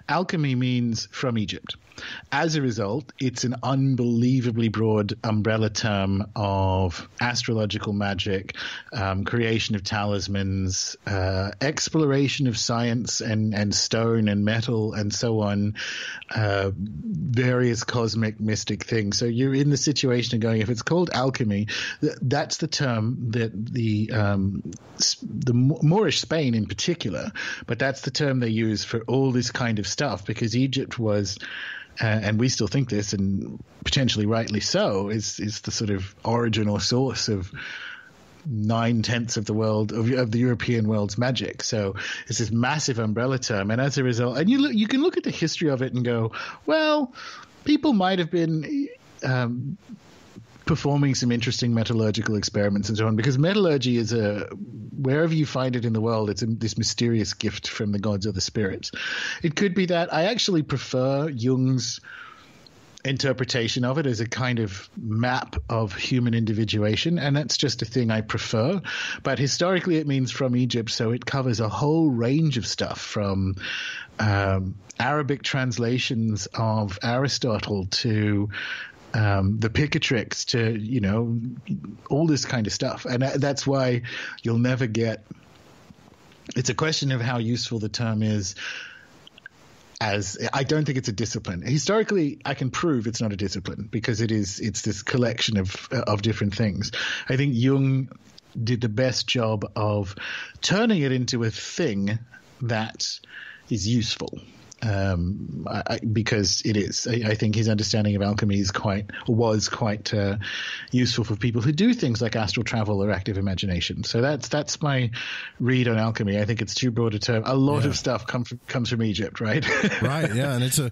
alchemy means from Egypt. As a result, it's an unbelievably broad umbrella term of astrological magic, creation of talismans, exploration of science and stone and metal and so on, various cosmic mystic things. So you're in the situation of going, if it's called alchemy, that's the term that the Moorish Spain in particular, but that's the term they use for all this kind of stuff, because Egypt was and we still think this, and potentially rightly so, is the sort of origin or source of 9/10 of the world of the European world's magic. So it's this massive umbrella term, and as a result, and you can look at the history of it and go, well, people might have been performing some interesting metallurgical experiments and so on, because metallurgy is wherever you find it in the world, it's this mysterious gift from the gods or the spirits. It could be that. I actually prefer Jung's interpretation of it as a kind of map of human individuation, and that's just a thing I prefer. But historically it means from Egypt, so it covers a whole range of stuff, from Arabic translations of Aristotle to the Picatrix to, all this kind of stuff. And that's why you'll never get – it's a question of how useful the term is. As I don't think it's a discipline. Historically, I can prove it's not a discipline because it's this collection of different things. I think Jung did the best job of turning it into a thing that is useful. Because it is. I think his understanding of alchemy was quite useful for people who do things like astral travel or active imagination. So that's my read on alchemy. I think it's too broad a term. A lot of stuff comes from Egypt, right? Right. Yeah, and it's a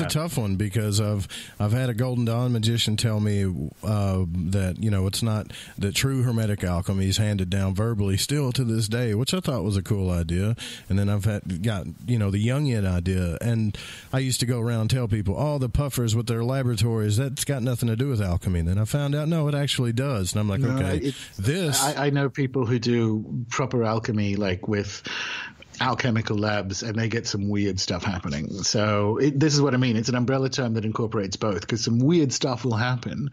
tough one, because I've had a Golden Dawn magician tell me that it's not that true Hermetic alchemy is handed down verbally still to this day, which I thought was a cool idea. And then I've got the Jungian idea. And I used to go around and tell people, the puffers with their laboratories, that's got nothing to do with alchemy. And then I found out, no, it actually does. And I'm like, okay, I know people who do proper alchemy, like with alchemical labs, and they get some weird stuff happening. So this is what I mean. It's an umbrella term that incorporates both, because some weird stuff will happen.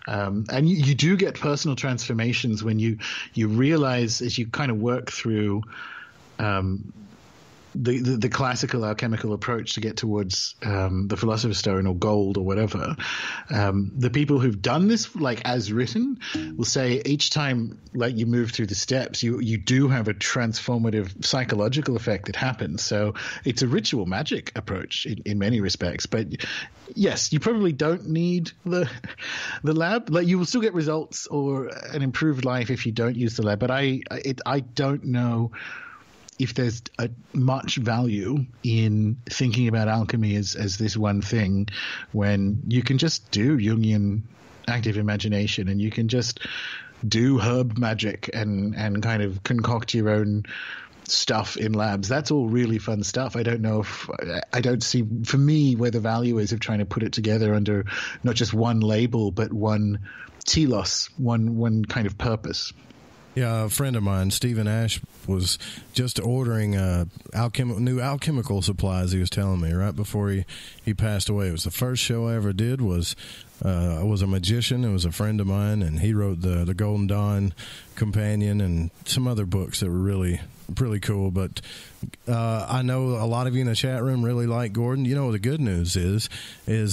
And you do get personal transformations when you realize, as you kind of work through the classical alchemical approach to get towards the Philosopher's Stone or gold or whatever, the people who've done this, like as written, will say each time, like you move through the steps, you do have a transformative psychological effect that happens. So it's a ritual magic approach in many respects. But yes, you probably don't need the lab. Like, you will still get results or an improved life if you don't use the lab. But I don't know if there's much value in thinking about alchemy as this one thing, when you can just do Jungian active imagination, and you can just do herb magic and kind of concoct your own stuff in labs. That's all really fun stuff. I don't see, for me, where the value is of trying to put it together under not just one label, but one telos, one kind of purpose. Yeah, a friend of mine, Stephen Ash, was just ordering new alchemical supplies. He was telling me right before he passed away. It was the first show I ever did. I was a magician. It was a friend of mine, and he wrote the Golden Dawn Companion and some other books that were really, really cool. But I know a lot of you in the chat room really like Gordon. The good news is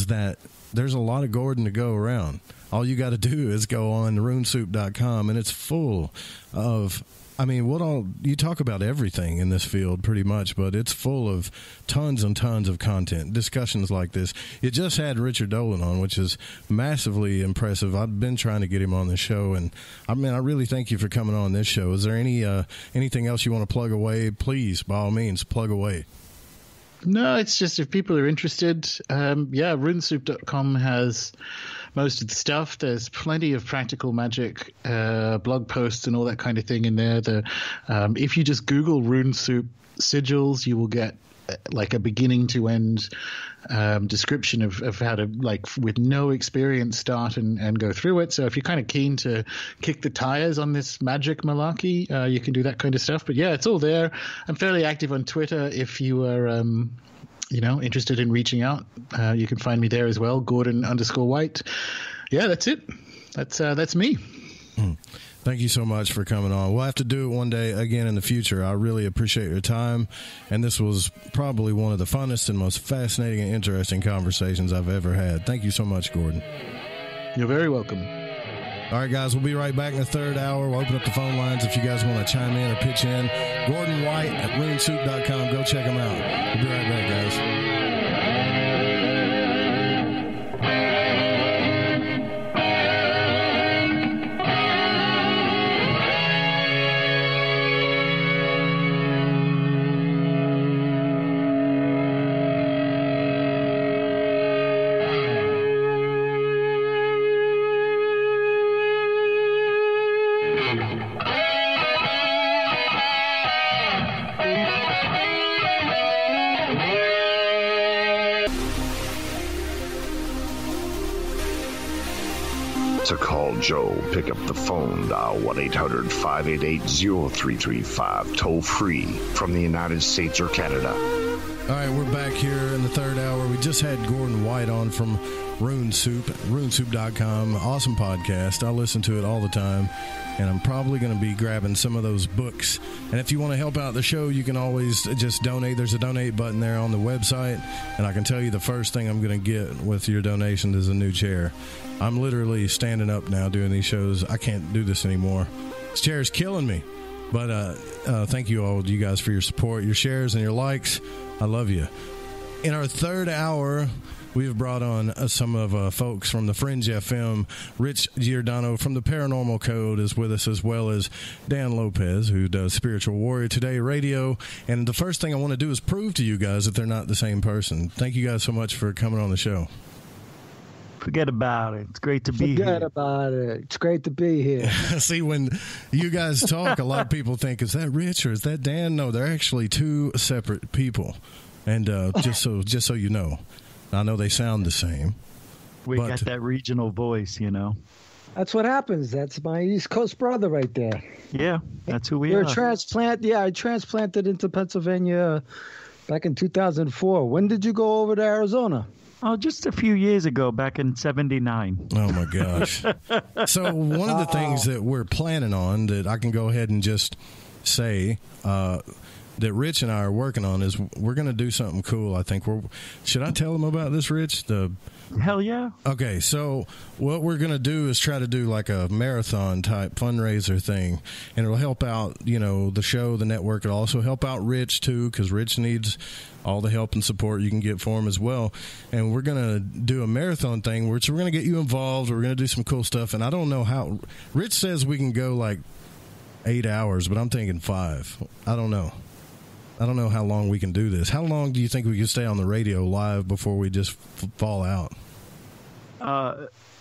that there's a lot of Gordon to go around. all you got to do is go on runesoup.com, and it's full of, I mean, you talk about everything in this field pretty much, but it's full of tons and tons of content, discussions like this. It just had Richard Dolan on, which is massively impressive. I've been trying to get him on the show, and I really thank you for coming on this show. Is there anything else you want to plug away? Please, by all means, plug away. No, it's just if people are interested, runesoup.com has most of the stuff. There's plenty of practical magic blog posts and all that kind of thing in there. If you just Google RuneSoup sigils, you will get like a beginning to end description of how to, like, with no experience, start and go through it. So if you're kind of keen to kick the tires on this magic malarkey, you can do that kind of stuff. But yeah, it's all there. I'm fairly active on Twitter. If you are interested in reaching out, you can find me there as well, Gordon_White. Yeah, that's it. That's me. Thank you so much for coming on. We'll have to do it one day again in the future. I really appreciate your time, and this was probably one of the funnest and most fascinating and interesting conversations I've ever had. Thank you so much, Gordon. You're very welcome. All right, guys, we'll be right back in the third hour. We'll open up the phone lines if you guys want to chime in or pitch in. Gordon White at runesoup.com. Go check him out. We'll be right back, guys. To call Joe, pick up the phone, dial 1-800-588-0335, toll free from the United States or Canada. All right, we're back here in the third hour. We just had Gordon White on from RuneSoup, runesoup.com. Awesome podcast. I listen to it all the time, and I'm probably going to be grabbing some of those books. And if you want to help out the show, you can always just donate. There's a donate button there on the website, and I can tell you the first thing I'm going to get with your donation is a new chair. I'm literally standing up now doing these shows. I can't do this anymore. This chair is killing me. But thank you all, you guys, for your support, your shares, and your likes. I love you. In our third hour, we've brought on some of folks from the Fringe FM. Rich Giordano from the Paranormal Code is with us, as well as Dan Lopez, who does Spiritual Warrior Today Radio. And the first thing I want to do is prove to you guys that they're not the same person. Thank you guys so much for coming on the show. Forget about it. It's great to be here. Forget about it. It's great to be here. See, when you guys talk, a lot of people think, is that Rich or is that Dan? No, they're actually two separate people. And just so you know, I know they sound the same. We got that regional voice, you know. That's what happens. That's my East Coast brother right there. Yeah, that's who we You're are. a transplant. Yeah, I transplanted into Pennsylvania back in 2004. When did you go over to Arizona? Oh, just a few years ago, back in 79. Oh, my gosh. So one of the things that we're planning on that I can go ahead and just say that Rich and I are working on is we're going to do something cool. I think should I tell them about this, Rich? Hell yeah. Okay, so what we're going to do is try to do like a marathon type fundraiser thing, and it'll help out, the show, the network. It'll also help out Rich too, because Rich needs all the help and support you can get for him as well. And we're going to do a marathon thing where we're going to get you involved. We're going to do some cool stuff, and I don't know how. Rich says we can go like 8 hours, but I'm thinking 5. I don't know how long we can do this. How long do you think we can stay on the radio live before we just fall out?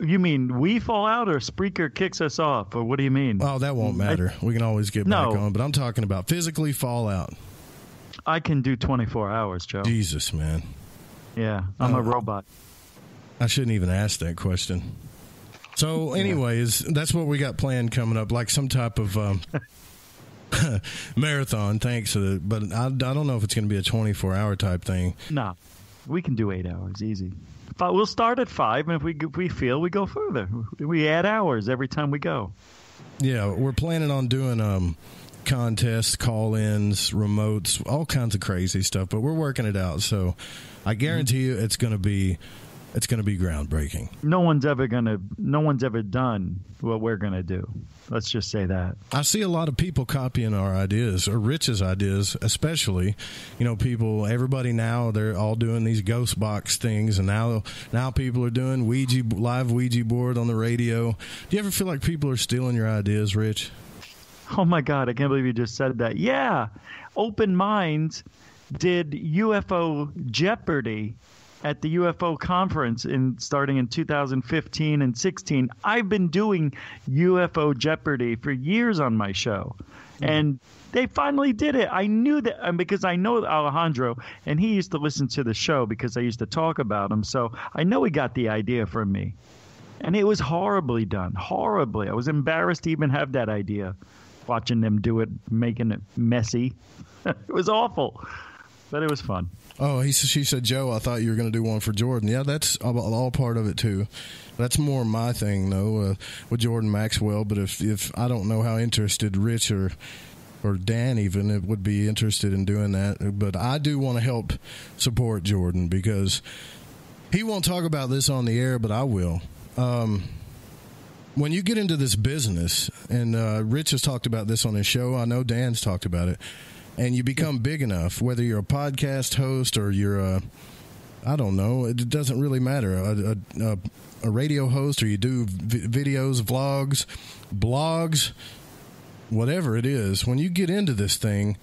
You mean we fall out or Spreaker kicks us off? Or what do you mean? Oh, that won't matter. We can always get back on. But I'm talking about physically fall out. I can do 24 hours, Joe. Jesus, man. Yeah, I'm a robot. I shouldn't even ask that question. So anyways, that's what we got planned coming up, like some type of marathon, thanks to the, but I don't know if it's going to be a 24-hour type thing. No, we can do 8 hours, easy. We'll start at 5, and if we feel, we go further. We add hours every time we go. Yeah, we're planning on doing contests, call-ins, remotes, all kinds of crazy stuff, but we're working it out. So I guarantee you it's going to be it's going to be groundbreaking. No one's ever done what we're going to do. Let's just say that. I see a lot of people copying our ideas, or Rich's ideas, especially. People, everybody now, they're all doing these ghost box things, and now people are doing live Ouija board on the radio. Do you ever feel like people are stealing your ideas, Rich? Oh, my God. I can't believe you just said that. Yeah. Open Minds did UFO Jeopardy at the UFO conference starting in 2015 and 16. I've been doing UFO Jeopardy for years on my show, and they finally did it. I knew that because I know Alejandro, and he used to listen to the show because I used to talk about him. So I know he got the idea from me, and it was horribly done. Horribly. I was embarrassed to even have that idea, watching them do it, making it messy. It was awful, but it was fun. Oh, she said, Joe, I thought you were going to do one for Jordan. Yeah, that's all part of it, too. That's more my thing, though, with Jordan Maxwell. But if I don't know how interested Rich or Dan even it would be interested in doing that. But I do want to help support Jordan because he won't talk about this on the air, but I will. When you get into this business, and Rich has talked about this on his show, I know Dan's talked about it, and you become big enough, whether you're a podcast host or you're I don't know, it doesn't really matter, a radio host, or you do videos, vlogs, blogs, whatever it is. When you get into this thing,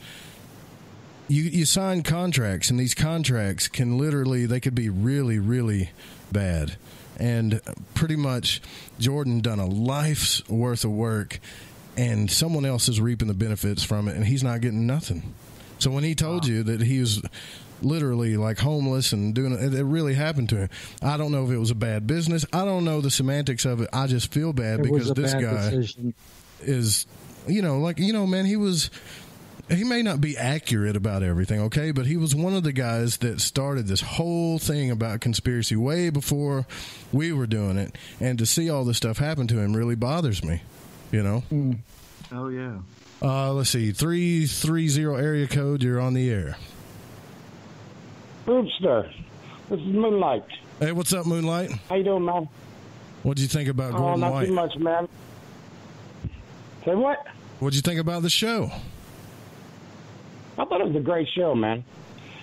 you sign contracts, and these contracts can literally, they could be really, really bad. And pretty much Jordan done a life's worth of work, and someone else is reaping the benefits from it, and he's not getting nothing. So when he told you that he was literally like homeless and doing it really happened to him. I don't know if it was a bad business. I don't know the semantics of it. I just feel bad because this guy is, man, he may not be accurate about everything, okay, but he was one of the guys that started this whole thing about conspiracy way before we were doing it, and to see all this stuff happen to him really bothers me, Oh, yeah. Let's see, 330 area code, you're on the air. Boopster, this is Moonlight. Hey, what's up, Moonlight? How you doing, man? What'd you think about Gordon White? Not too much, man. Say what? What'd you think about the show? I thought it was a great show, man.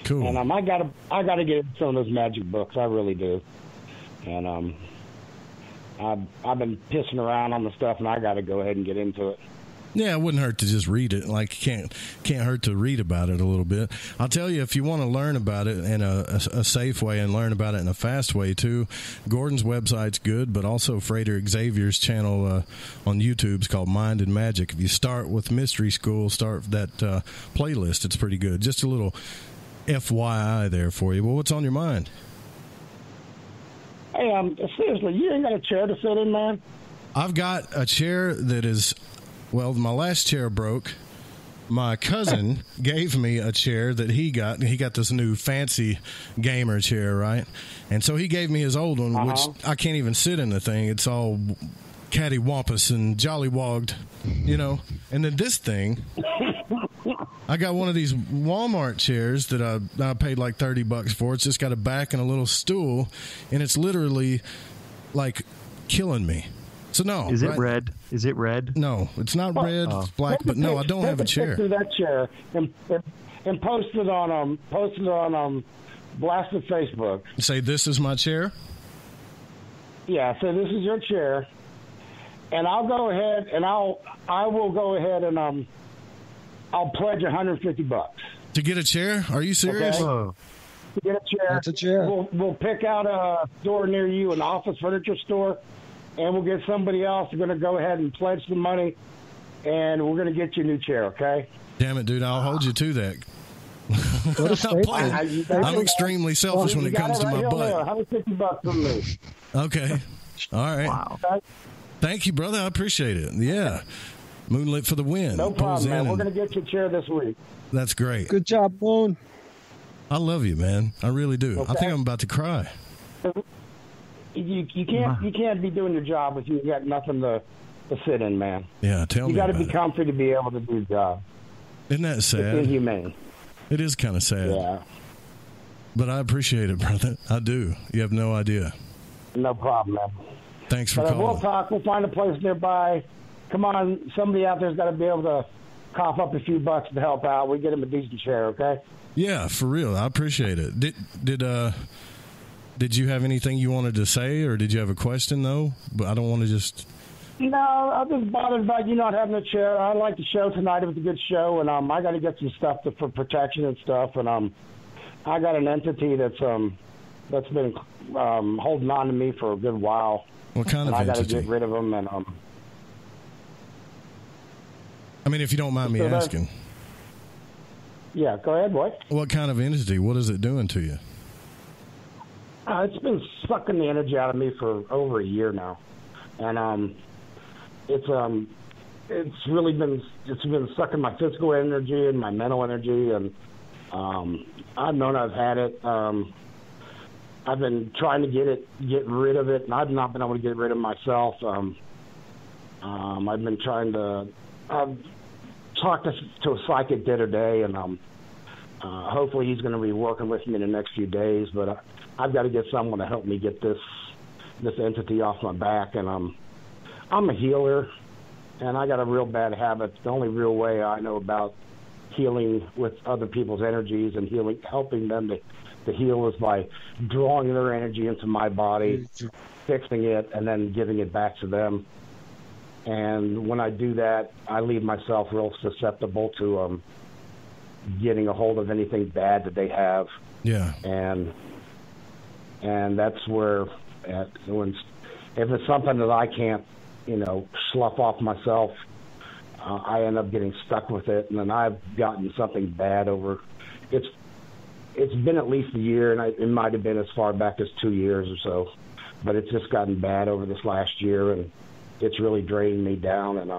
Cool. And I gotta get some of those Magic books. I really do. And I've been pissing around on the stuff, and I got to go ahead and get into it. Yeah, it wouldn't hurt to just read it. Like, can't hurt to read about it a little bit. I'll tell you, if you want to learn about it in a safe way and learn about it in a fast way too, Gordon's website's good, but also Frater Xavier's channel on YouTube is called Mind and Magic. If you start with Mystery School, start that playlist. It's pretty good. Just a little FYI there for you. Well, what's on your mind? Hey, seriously, you ain't got a chair to sit in, man? I've got a chair that is... Well, my last chair broke. My cousin gave me a chair that he got. He got this new fancy gamer chair, right? And so he gave me his old one, which I can't even sit in the thing. It's all cattywampus and jollywogged, And then this thing, I got one of these Walmart chairs that I paid like $30 for. It's just got a back and a little stool, and it's literally like killing me. So no. Is it red? Is it red? No, it's not red. It's black. But no, I don't have a chair. Take that chair and post it on blasted Facebook. Say this is my chair. Yeah, so this is your chair, and I'll go ahead and I will go ahead and I'll pledge $150 to get a chair. Are you serious? Okay? To get a chair. That's a chair. We'll pick out a store near you, an office furniture store. And we'll get somebody else who's going to go ahead and pledge the money, and we're going to get you a new chair, okay? Damn it, dude. I'll hold you to that. I'm extremely selfish when it comes to my butt. $150 from me. Okay. All right. Wow. Thank you, brother. I appreciate it. Yeah. Moonlit for the win. No problem, man. We're going to get you a chair this week. That's great. Good job, Moon. I love you, man. I really do. Okay. I think I'm about to cry. You can't be doing your job if you got nothing to sit in, man. Yeah, tell me. You got to be comfy to be able to do your job. Isn't that sad? It's inhumane. It is kind of sad. Yeah. But I appreciate it, brother. I do. You have no idea. No problem, man. Thanks for calling. We'll talk. We'll find a place nearby. Come on, somebody out there's got to be able to cough up a few bucks to help out. We get him a decent chair, okay? Yeah, for real. I appreciate it. Did you have anything you wanted to say, or did you have a question though? But I don't want to just. No, I'm just bothered about you not having a chair. I like the show tonight. It was a good show, and I got to get some stuff for protection and stuff. And I got an entity that's been holding on to me for a good while. What kind of entity? I got to entity? get rid of them, and I mean, if you don't mind me asking. Yeah, go ahead, boy. What kind of entity? What is it doing to you? It's been sucking the energy out of me for over a year now, and it's really been sucking my physical energy and my mental energy, and I've known I've had it. I've been trying to get rid of it, and I've not been able to get rid of myself. I've been trying to talk to a psychic the other day, and hopefully he's going to be working with me in the next few days. But I've got to get someone to help me get this entity off my back, and I'm a healer, and I got a real bad habit. The only real way I know about healing with other people's energies and helping them to heal is by drawing their energy into my body, fixing it, and then giving it back to them. And when I do that, I leave myself real susceptible to getting a hold of anything bad that they have. Yeah. And that's where, if it's something that I can't, slough off myself, I end up getting stuck with it, and then I've gotten something bad over. It's been at least a year, and it might have been as far back as 2 years or so, but it's just gotten bad over this last year, and it's really draining me down. And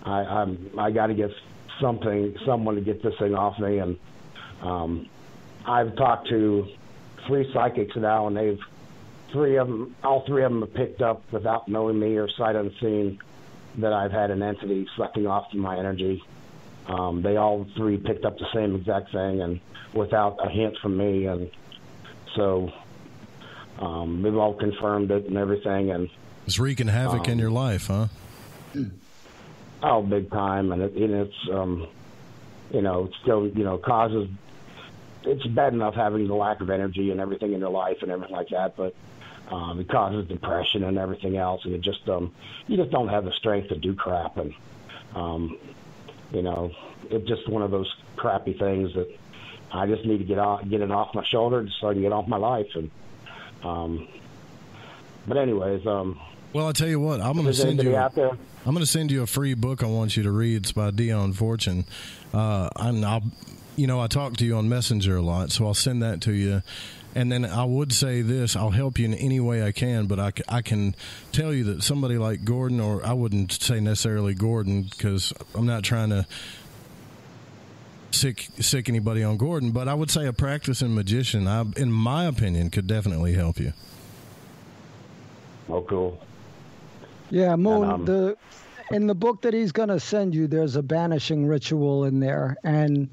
I got to get someone to get this thing off me. And I've talked to 3 psychics now, and all three of them have picked up without knowing me or sight unseen that I've had an entity sucking off my energy. They all 3 picked up the same exact thing, and without a hint from me. And so they've all confirmed it and everything. And it's wreaking havoc in your life, huh? Oh, big time. And it's it still, causes. It's bad enough having the lack of energy and everything in your life and everything like that, but it causes depression and everything else, and you just don't have the strength to do crap. And it's just one of those crappy things that I just need to get it off my shoulder so I can get off my life. And but anyways, well, I'll tell you what, I'm going to send you a free book I want you to read. It's by Dion Fortune. I talk to you on Messenger a lot, so I'll send that to you. And then I would say this, I'll help you in any way I can, but I can tell you that somebody like Gordon, or I wouldn't say necessarily Gordon, because I'm not trying to sick anybody on Gordon, but I would say a practicing magician, in my opinion, could definitely help you. Oh, cool. Yeah, Moon, in the book that he's going to send you, there's a banishing ritual in there, and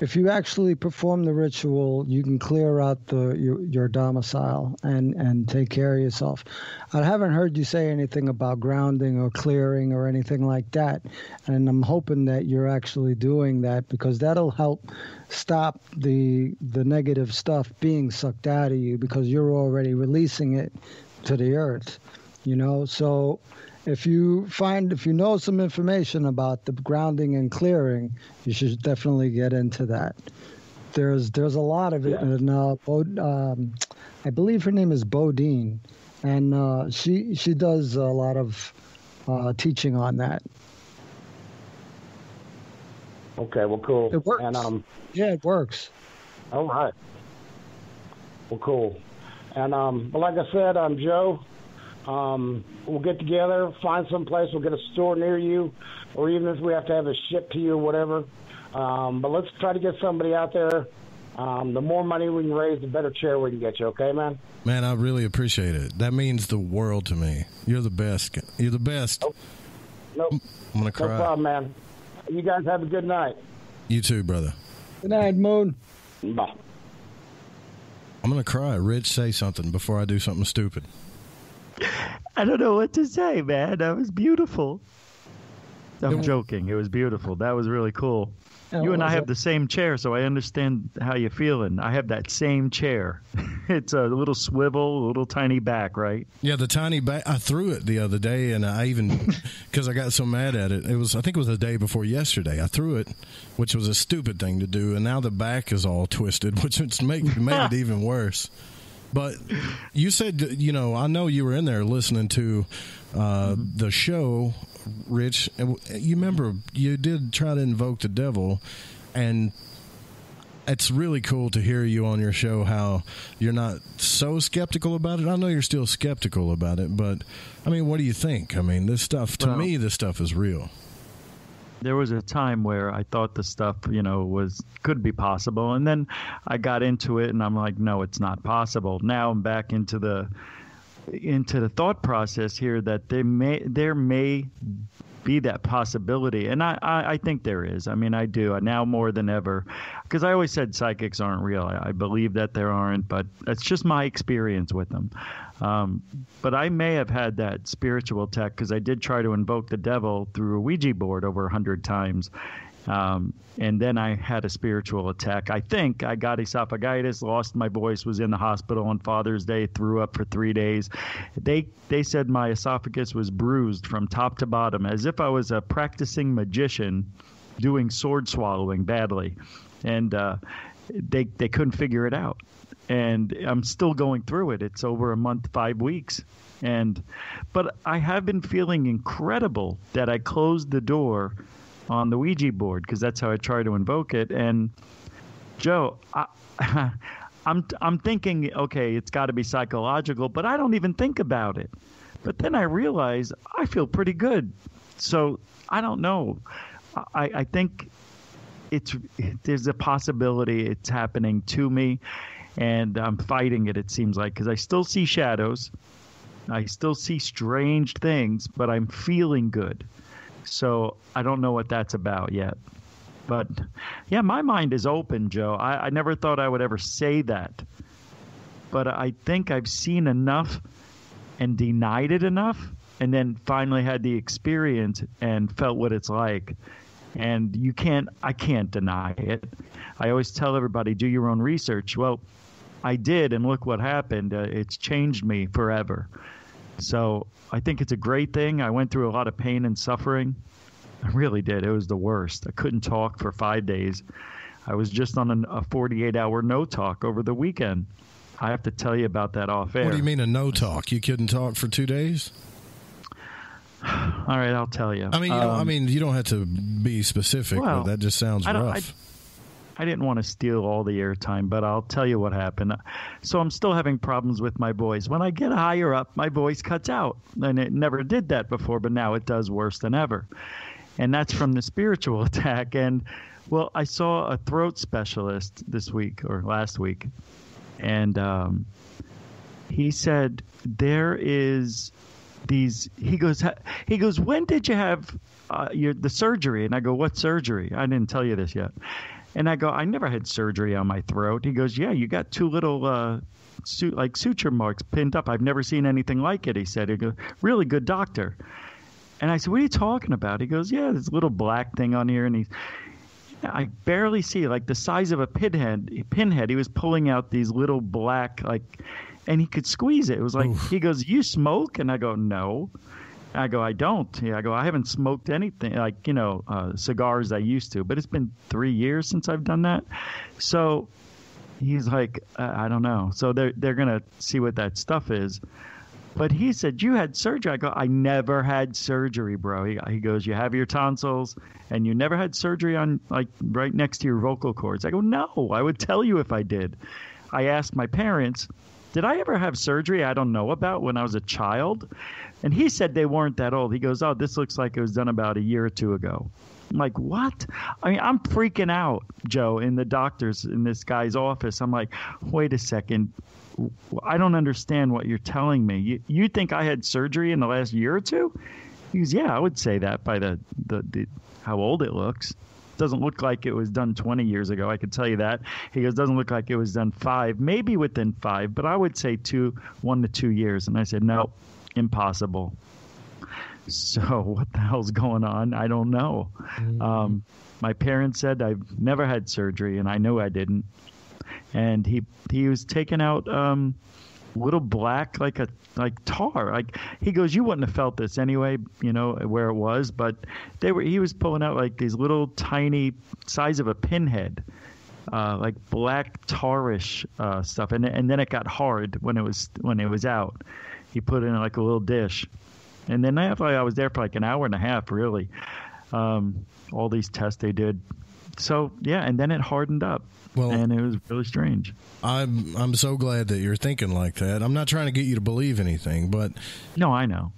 if you actually perform the ritual, you can clear out your domicile and take care of yourself. I haven't heard you say anything about grounding or clearing or anything like that, and I'm hoping that you're actually doing that, because that'll help stop the negative stuff being sucked out of you, because you're already releasing it to the earth, So if you know some information about the grounding and clearing, you should definitely get into that. There's a lot of it, and I believe her name is Bodine, and she does a lot of teaching on that. Okay, well, cool. It works. And, it works. All right. Well, cool. And but like I said, Joe. We'll get together, find some place, we'll get a store near you, or even if we have to have it shipped to you or whatever. But let's try to get somebody out there. The more money we can raise, the better chair we can get you, okay, man? Man, I really appreciate it. That means the world to me. You're the best. You're the best. Nope. I'm going to cry. No problem, man. You guys have a good night. You too, brother. Good night, Moon. Bye. I'm going to cry. Rich, say something before I do something stupid. I don't know what to say, man. That was beautiful. I'm joking. It was beautiful. That was really cool. You and I have the same chair, so I understand how you're feeling. I have that same chair. It's a little swivel, a little tiny back, right? Yeah, the tiny back. I threw it the other day, and I even, because I got so mad at it, I think it was the day before yesterday. I threw it, which was a stupid thing to do, and now the back is all twisted, which made it even worse. But you said, I know you were in there listening to the show, Rich. You remember you did try to invoke the devil, and it's really cool to hear you on your show how you're not so skeptical about it. I know you're still skeptical about it, but, I mean, what do you think? I mean, this stuff, to me, this stuff is real. There was a time where I thought the stuff, could be possible, and then I got into it, and I'm like, no, it's not possible. Now I'm back into the thought process here that there may be that possibility, and I think there is. I mean, I do now more than ever, because I always said psychics aren't real. I believe that there aren't, but that's just my experience with them. But I may have had that spiritual tech because I did try to invoke the devil through a Ouija board over 100 times. And then I had a spiritual attack. I think I got esophagitis, lost my voice, was in the hospital on Father's Day, threw up for 3 days. They said my esophagus was bruised from top to bottom, as if I was a practicing magician doing sword swallowing badly. And they couldn't figure it out. And I'm still going through it. It's over a month, 5 weeks. But I have been feeling incredible that I closed the door on the Ouija board, because that's how I try to invoke it. And Joe, I'm thinking, okay, it's got to be psychological, but I don't even think about it. But then I realize I feel pretty good. So I don't know. I think there's a possibility it's happening to me, and I'm fighting it, it seems like, because I still see shadows. I still see strange things, but I'm feeling good. So I don't know what that's about yet. But, yeah, my mind is open, Joe. I never thought I would ever say that. But I think I've seen enough and denied it enough, and then finally had the experience and felt what it's like. And I can't deny it. I always tell everybody, do your own research. Well, I did, and look what happened. It's changed me forever. So I think it's a great thing. I went through a lot of pain and suffering. I really did. It was the worst. I couldn't talk for 5 days. I was just on a 48-hour no talk over the weekend. I have to tell you about that off air. What do you mean a no talk? You couldn't talk for 2 days? All right, I'll tell you. I mean, you don't have to be specific, but that just sounds rough. I didn't want to steal all the airtime, but I'll tell you what happened. So I'm still having problems with my voice. When I get higher up, my voice cuts out. And it never did that before, but now it does worse than ever. And that's from the spiritual attack. And, well, I saw a throat specialist this week or last week. And he said there is these – he goes, when did you have the surgery? And I go, what surgery? I didn't tell you this yet. And I go, I never had surgery on my throat. He goes, yeah, you got 2 little suture marks pinned up. I've never seen anything like it, he said. He goes, really good doctor. And I said, what are you talking about? He goes, yeah, there's a little black thing on here. And I barely see, like the size of a pinhead. He was pulling out these little black, and he could squeeze it. It was like, oof. He goes, you smoke? And I go, no. I go, I don't. Yeah, I go, I haven't smoked anything, cigars I used to. But it's been 3 years since I've done that. So he's like, I don't know. So they're going to see what that stuff is. But he said, you had surgery. I go, I never had surgery, bro. He goes, you have your tonsils, and you never had surgery on, right next to your vocal cords. I go, no, I would tell you if I did. I asked my parents, did I ever have surgery I don't know about when I was a child? And he said they weren't that old. He goes, oh, this looks like it was done about a year or 2 ago. I'm like, what? I mean, I'm freaking out, Joe, in the doctors in this guy's office. I'm like, wait a second. I don't understand what you're telling me. You think I had surgery in the last year or 2? He goes, yeah, I would say that by the how old it looks. doesn't look like it was done 20 years ago. I could tell you that. He goes, doesn't look like it was done 5, maybe within 5, but I would say 1 to 2 years. And I said, no, impossible. So what the hell's going on? I don't know. My parents said I've never had surgery, and I knew I didn't. And he was taking out little black like tar. Like he goes, you wouldn't have felt this anyway, where it was, but he was pulling out like these little tiny size of a pinhead, like black tarish stuff, and then it got hard when it was out. He put it in like a little dish, and then I was there for like an hour and a half, really. All these tests they did. So yeah, and then it hardened up. Well, and it was really strange. I'm so glad that you're thinking like that. I'm not trying to get you to believe anything, but no, I know.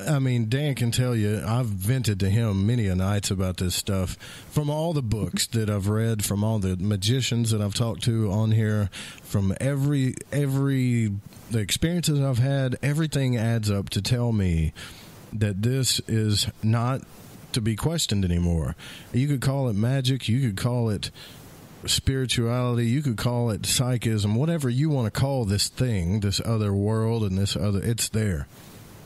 I mean, Dan can tell you. I've vented to him many a nights about this stuff from all the books that I've read, from all the magicians that I've talked to on here, from every the experiences I've had. Everything adds up to tell me that this is not to be questioned anymore. You could call it magic. You could call it spirituality, you could call it psychism, whatever you want to call this thing, this other world and this other, it's there.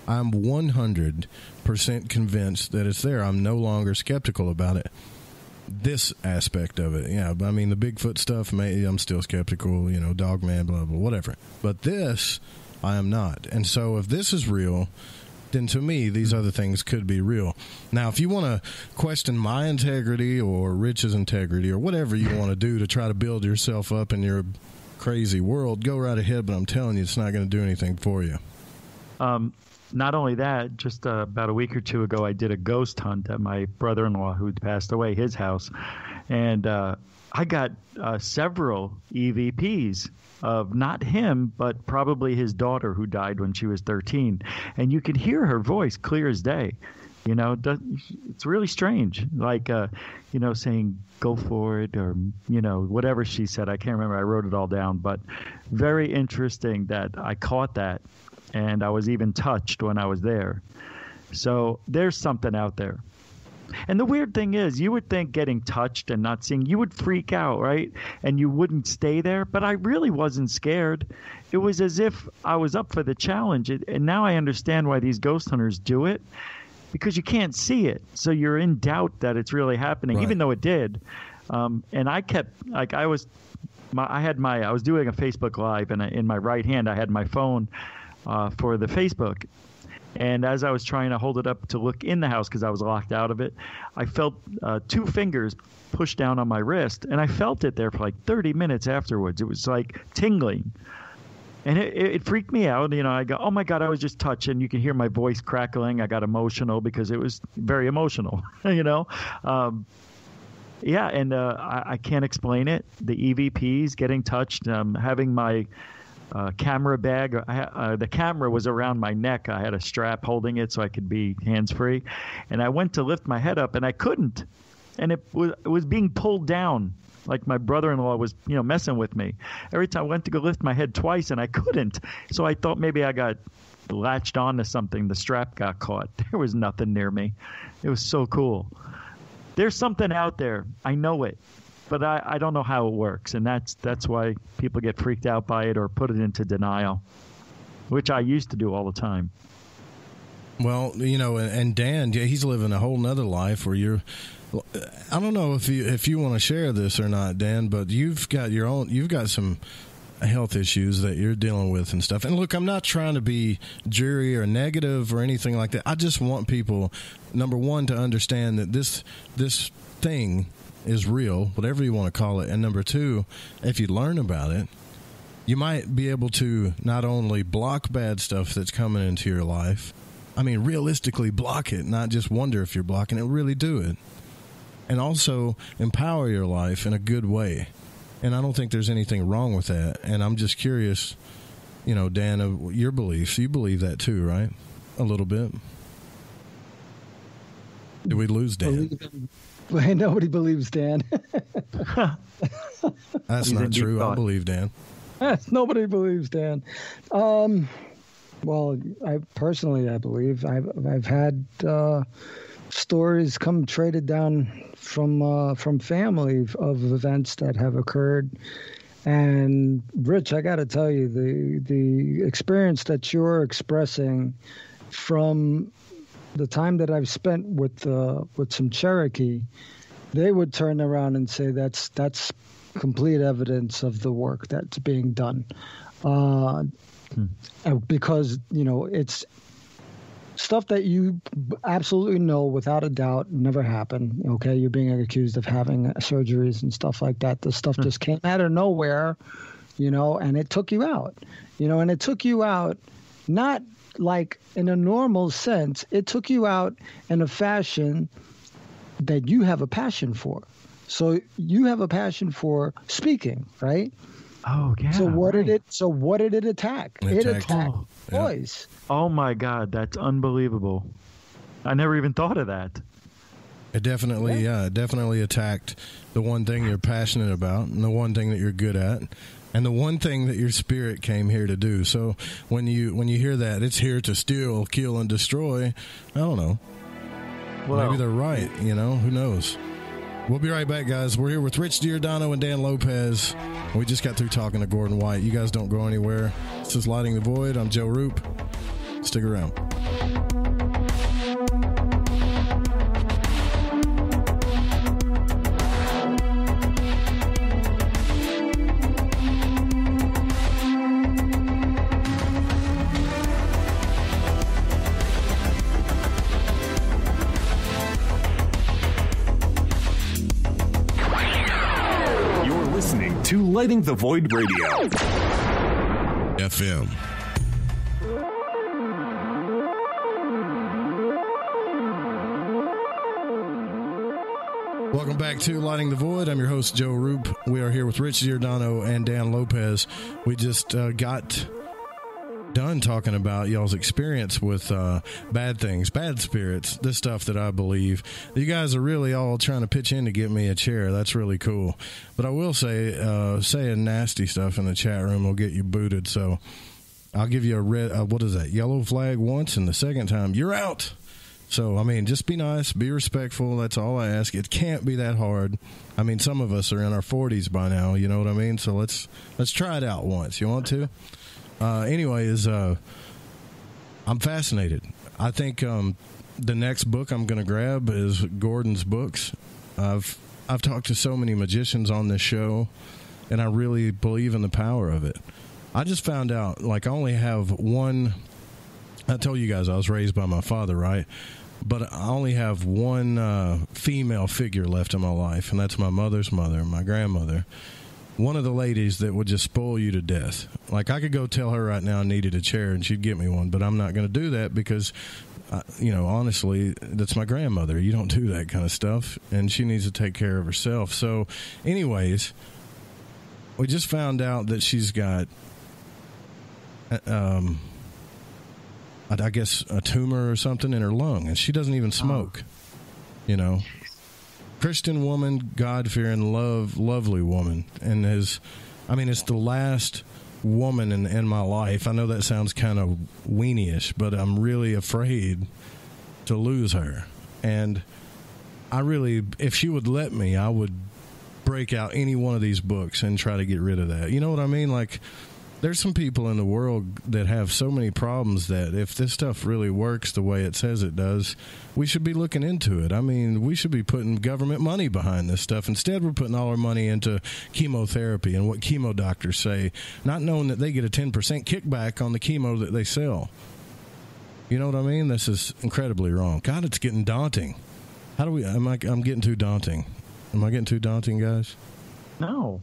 I'm 100% convinced that it's there. I'm no longer skeptical about it. This aspect of it, yeah. I mean, the Bigfoot stuff, I'm still skeptical, Dogman, blah, blah, whatever. But this, I am not. And so if this is real, then to me, these other things could be real. Now, if you want to question my integrity or Rich's integrity or whatever you want to do to try to build yourself up in your crazy world, go right ahead, but I'm telling you, it's not going to do anything for you. Not only that, just about a week or two ago, I did a ghost hunt at my brother-in-law who passed away, his house. And I got several EVPs of not him, but probably his daughter who died when she was 13. And you could hear her voice clear as day. It's really strange. Like, saying, go for it, or, whatever she said. I can't remember. I wrote it all down. But very interesting that I caught that. And I was even touched when I was there. So there's something out there. And the weird thing is, you would think getting touched and not seeing, you would freak out, right? And you wouldn't stay there. But I really wasn't scared. It was as if I was up for the challenge. And now I understand why these ghost hunters do it, because you can't see it. So you're in doubt that it's really happening, right, even though it did. And I kept, like, I was doing a Facebook Live, and in my right hand, I had my phone for the Facebook. And as I was trying to hold it up to look in the house because I was locked out of it, I felt 2 fingers push down on my wrist, and I felt it there for like 30 minutes afterwards. It was like tingling. And it freaked me out. I go, oh, my God, I was just touched. And you can hear my voice crackling. I got emotional because it was very emotional, Yeah, and I can't explain it. The EVPs, getting touched, having my camera bag. The camera was around my neck. I had a strap holding it so I could be hands-free. And I went to lift my head up, and I couldn't. And it was being pulled down, like my brother-in-law was, messing with me. Every time I went to go lift my head twice, and I couldn't. So I thought maybe I got latched onto something. The strap got caught. There was nothing near me. It was so cool. There's something out there. I know it. But I don't know how it works, and that's why people get freaked out by it or put it into denial, which I used to do all the time. Well, and Dan, he's living a whole nother life where I don't know if you want to share this or not, Dan, but you've got some health issues that you're dealing with and stuff. And look, I'm not trying to be dreary or negative or anything like that. I just want people, number one, to understand that this thing is real, whatever you want to call it. And number two, if you learn about it, you might be able to not only block bad stuff that's coming into your life, I mean, realistically block it, not just wonder if you're blocking it, really do it. And also empower your life in a good way. And I don't think there's anything wrong with that. And I'm just curious, Dan, of your beliefs. You believe that too, right? A little bit. Did we lose Dan? Nobody believes Dan. That's not true. I believe Dan. Nobody believes Dan. Well, I believe I've had stories come traded down from family of events that have occurred. And Rich, I got to tell you, the experience that you're expressing from the time that I've spent with some Cherokee, they would turn around and say that's complete evidence of the work that's being done, because it's stuff that you absolutely know without a doubt never happened. Okay, you're being accused of having surgeries and stuff like that. The stuff just came out of nowhere, and it took you out. And it took you out not like in a normal sense. It took you out in a fashion that you have a passion for. So you have a passion for speaking, right? Oh, yeah. So what did it attack? It attacked voice. Oh my God, that's unbelievable. I never even thought of that. It definitely attacked the one thing you're passionate about and the one thing that you're good at and the one thing that your spirit came here to do. So when you hear that it's here to steal, kill, and destroy, I don't know. Well, maybe they're right, who knows? We'll be right back, guys. We're here with Rich Giordano and Dan Lopez. We just got through talking to Gordon White. You guys don't go anywhere. This is Lighting the Void. I'm Joe Roop. Stick around. To Lighting the Void Radio. FM. Welcome back to Lighting the Void. I'm your host, Joe Roop. We are here with Rich Giordano and Dan Lopez. We just got done talking about y'all's experience with bad things, bad spirits, this stuff that I believe. You guys are really all trying to pitch in to get me a chair. That's really cool. But I will say, saying nasty stuff in the chat room will get you booted. So I'll give you a red, yellow flag once, and the second time, you're out. So, I mean, just be nice, be respectful. That's all I ask. It can't be that hard. I mean, some of us are in our 40s by now, you know what I mean? So let's try it out once. You want to? Anyways, I'm fascinated. I think the next book I'm going to grab is Gordon's books. I've talked to so many magicians on this show, and I really believe in the power of it. I just found out, I only have one. I told you guys I was raised by my father, right? But I only have one female figure left in my life, and that's my mother's mother, my grandmother. One of the ladies that would just spoil you to death. I could go tell her right now I needed a chair and she'd get me one, but I'm not going to do that because, honestly, that's my grandmother. You don't do that kind of stuff, and she needs to take care of herself. So, anyways, we just found out that she's got, I guess, a tumor or something in her lung, and she doesn't even smoke, Christian woman, God-fearing, lovely woman, and it's the last woman in my life. I know that sounds kind of weenie-ish, but I'm really afraid to lose her. And if she would let me, I would break out any one of these books and try to get rid of that. You know what I mean? There's some people in the world that have so many problems that if this stuff really works the way it says it does, we should be looking into it. I mean, we should be putting government money behind this stuff. Instead, we're putting all our money into chemotherapy and what chemo doctors say, not knowing that they get a 10% kickback on the chemo that they sell. You know what I mean? This is incredibly wrong. God, it's getting daunting. I'm getting too daunting. Am I getting too daunting, guys? No.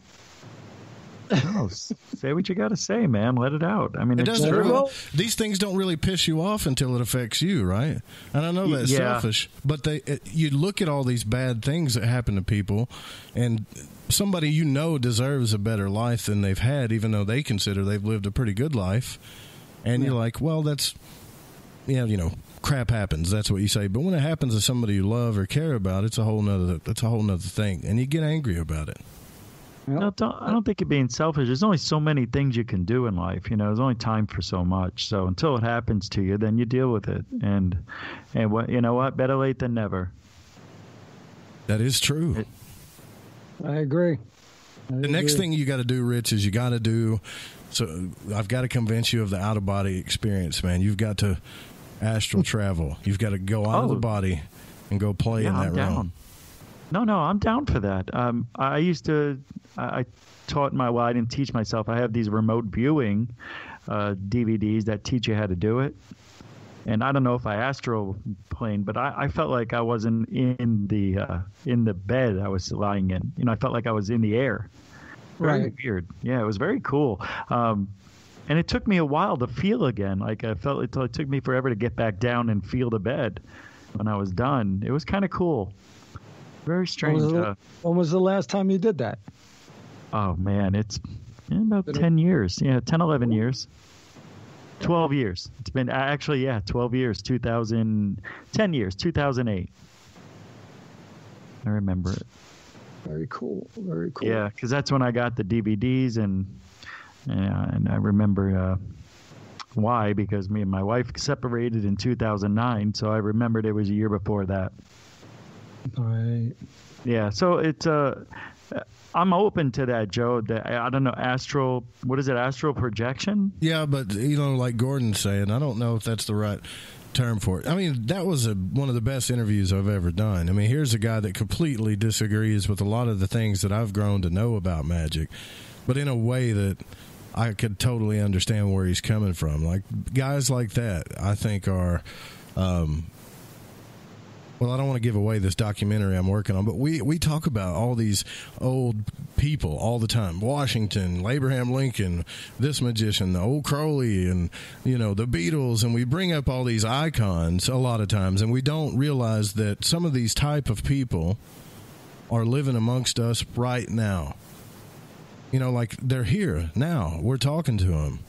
No, say what you got to say, man. Let it out. I mean, it doesn't really, these things don't really piss you off until it affects you, right? And I know that's selfish, but you look at all these bad things that happen to people, and somebody deserves a better life than they've had, even though they consider they've lived a pretty good life. And you're like, well, that's, crap happens. That's what you say. But when it happens to somebody you love or care about, it's a whole nother thing, and you get angry about it. No, I don't think you're being selfish. There's only so many things you can do in life. You know, there's only time for so much. So until it happens to you, then you deal with it. And what, you know what? Better late than never. That is true. I agree. The next thing you got to do, Rich, is you got to do. So I've got to convince you of the out of body experience, man. You've got to astral travel. You've got to go out of the body and go play in that realm. No, I'm down for that. I taught I didn't teach myself. I have these remote viewing DVDs that teach you how to do it. And I don't know if I astral plane, but I felt like I wasn't in the bed I was lying in. You know, I felt like I was in the air. Very weird. Yeah, it was very cool. And it took me a while to feel again. Like I felt it took me forever to get back down and feel the bed when I was done. It was kind of cool. Very strange. When was the last time you did that? Oh, man, it's been about 10 years. Yeah, 10, 11 years. 12 years. It's been 12 years. 10 years, 2008. I remember it. Very cool. Very cool. Yeah, because that's when I got the DVDs, and I remember why, because me and my wife separated in 2009, so I remembered it was a year before that. All right. Yeah, so it's I'm open to that, Joe. I don't know, astral projection? Yeah, but, you know, like Gordon's saying, I don't know if that's the right term for it. I mean, that was one of the best interviews I've ever done. I mean, here's a guy that completely disagrees with a lot of the things that I've grown to know about magic, but in a way that I could totally understand where he's coming from. Like, guys like that, I think are... well, I don't want to give away this documentary I'm working on, but we talk about all these old people all the time. Washington, Abraham Lincoln, this magician, the old Crowley, and, you know, the Beatles, and we bring up all these icons a lot of times, and we don't realize that some of these type of people are living amongst us right now. You know, like, they're here now. We're talking to them.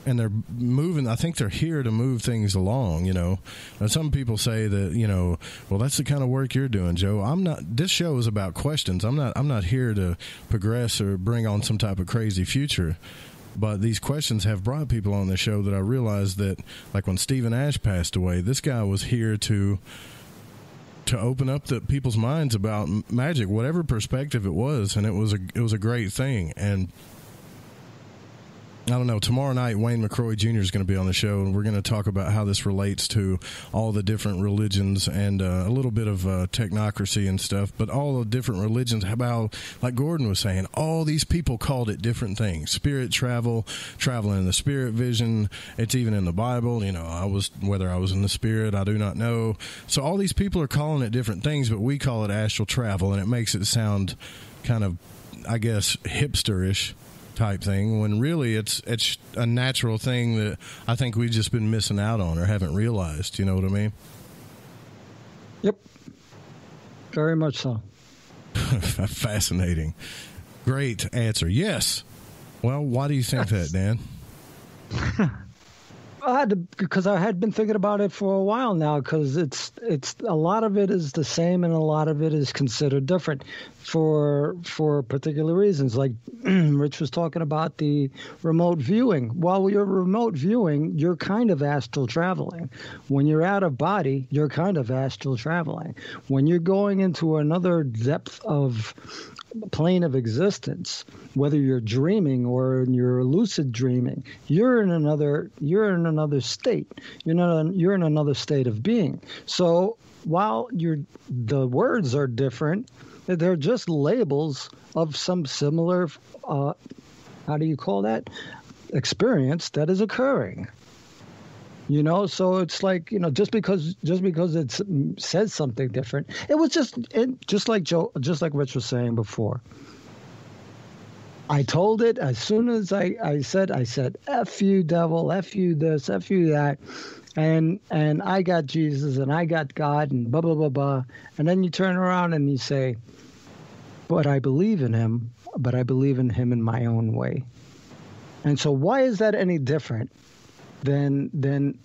And they're moving. I think they're here to move things along, you know. And some people say that, you know, well, that's the kind of work you're doing, Joe. I'm not. This show is about questions. I'm not here to progress or bring on some type of crazy future. But these questions have brought people on the show that I realized that, like when Stephen Ash passed away, this guy was here to open up the people's minds about magic, whatever perspective it was, and it was a great thing. And I don't know, tomorrow night, Wayne McCrory Jr. is going to be on the show, and we're going to talk about how this relates to all the different religions and a little bit of technocracy and stuff, but all the different religions, how, like Gordon was saying, all these people called it different things. Spirit travel, traveling in the spirit vision, it's even in the Bible. You know, whether I was in the spirit, I do not know. So all these people are calling it different things, but we call it astral travel, and it makes it sound kind of, I guess, hipsterish type thing, when really it's a natural thing that I think we've just been missing out on or haven't realized. You know what I mean? Yep. Very much so. Fascinating. Great answer. Yes. Well, why do you think that, Dan? Because I had been thinking about it for a while now, because it's a lot of it is the same and a lot of it is considered different for particular reasons. Like Rich was talking about the remote viewing. While you're remote viewing, you're kind of astral traveling. When you're out of body, you're kind of astral traveling. When you're going into another depth of plane of existence, whether you're dreaming or you're lucid dreaming, you're in another state. You're in another state of being. So while the words are different, they're just labels of some similar how do you call that, experience that is occurring. You know, so it's like, you know, just because it says something different, it was just like Rich was saying before. I told it as soon as I said, F you, devil, F you this, F you that, and I got Jesus and I got God and blah, blah, blah, blah. And then you turn around and you say, but I believe in him, but I believe in him in my own way. And so why is that any different than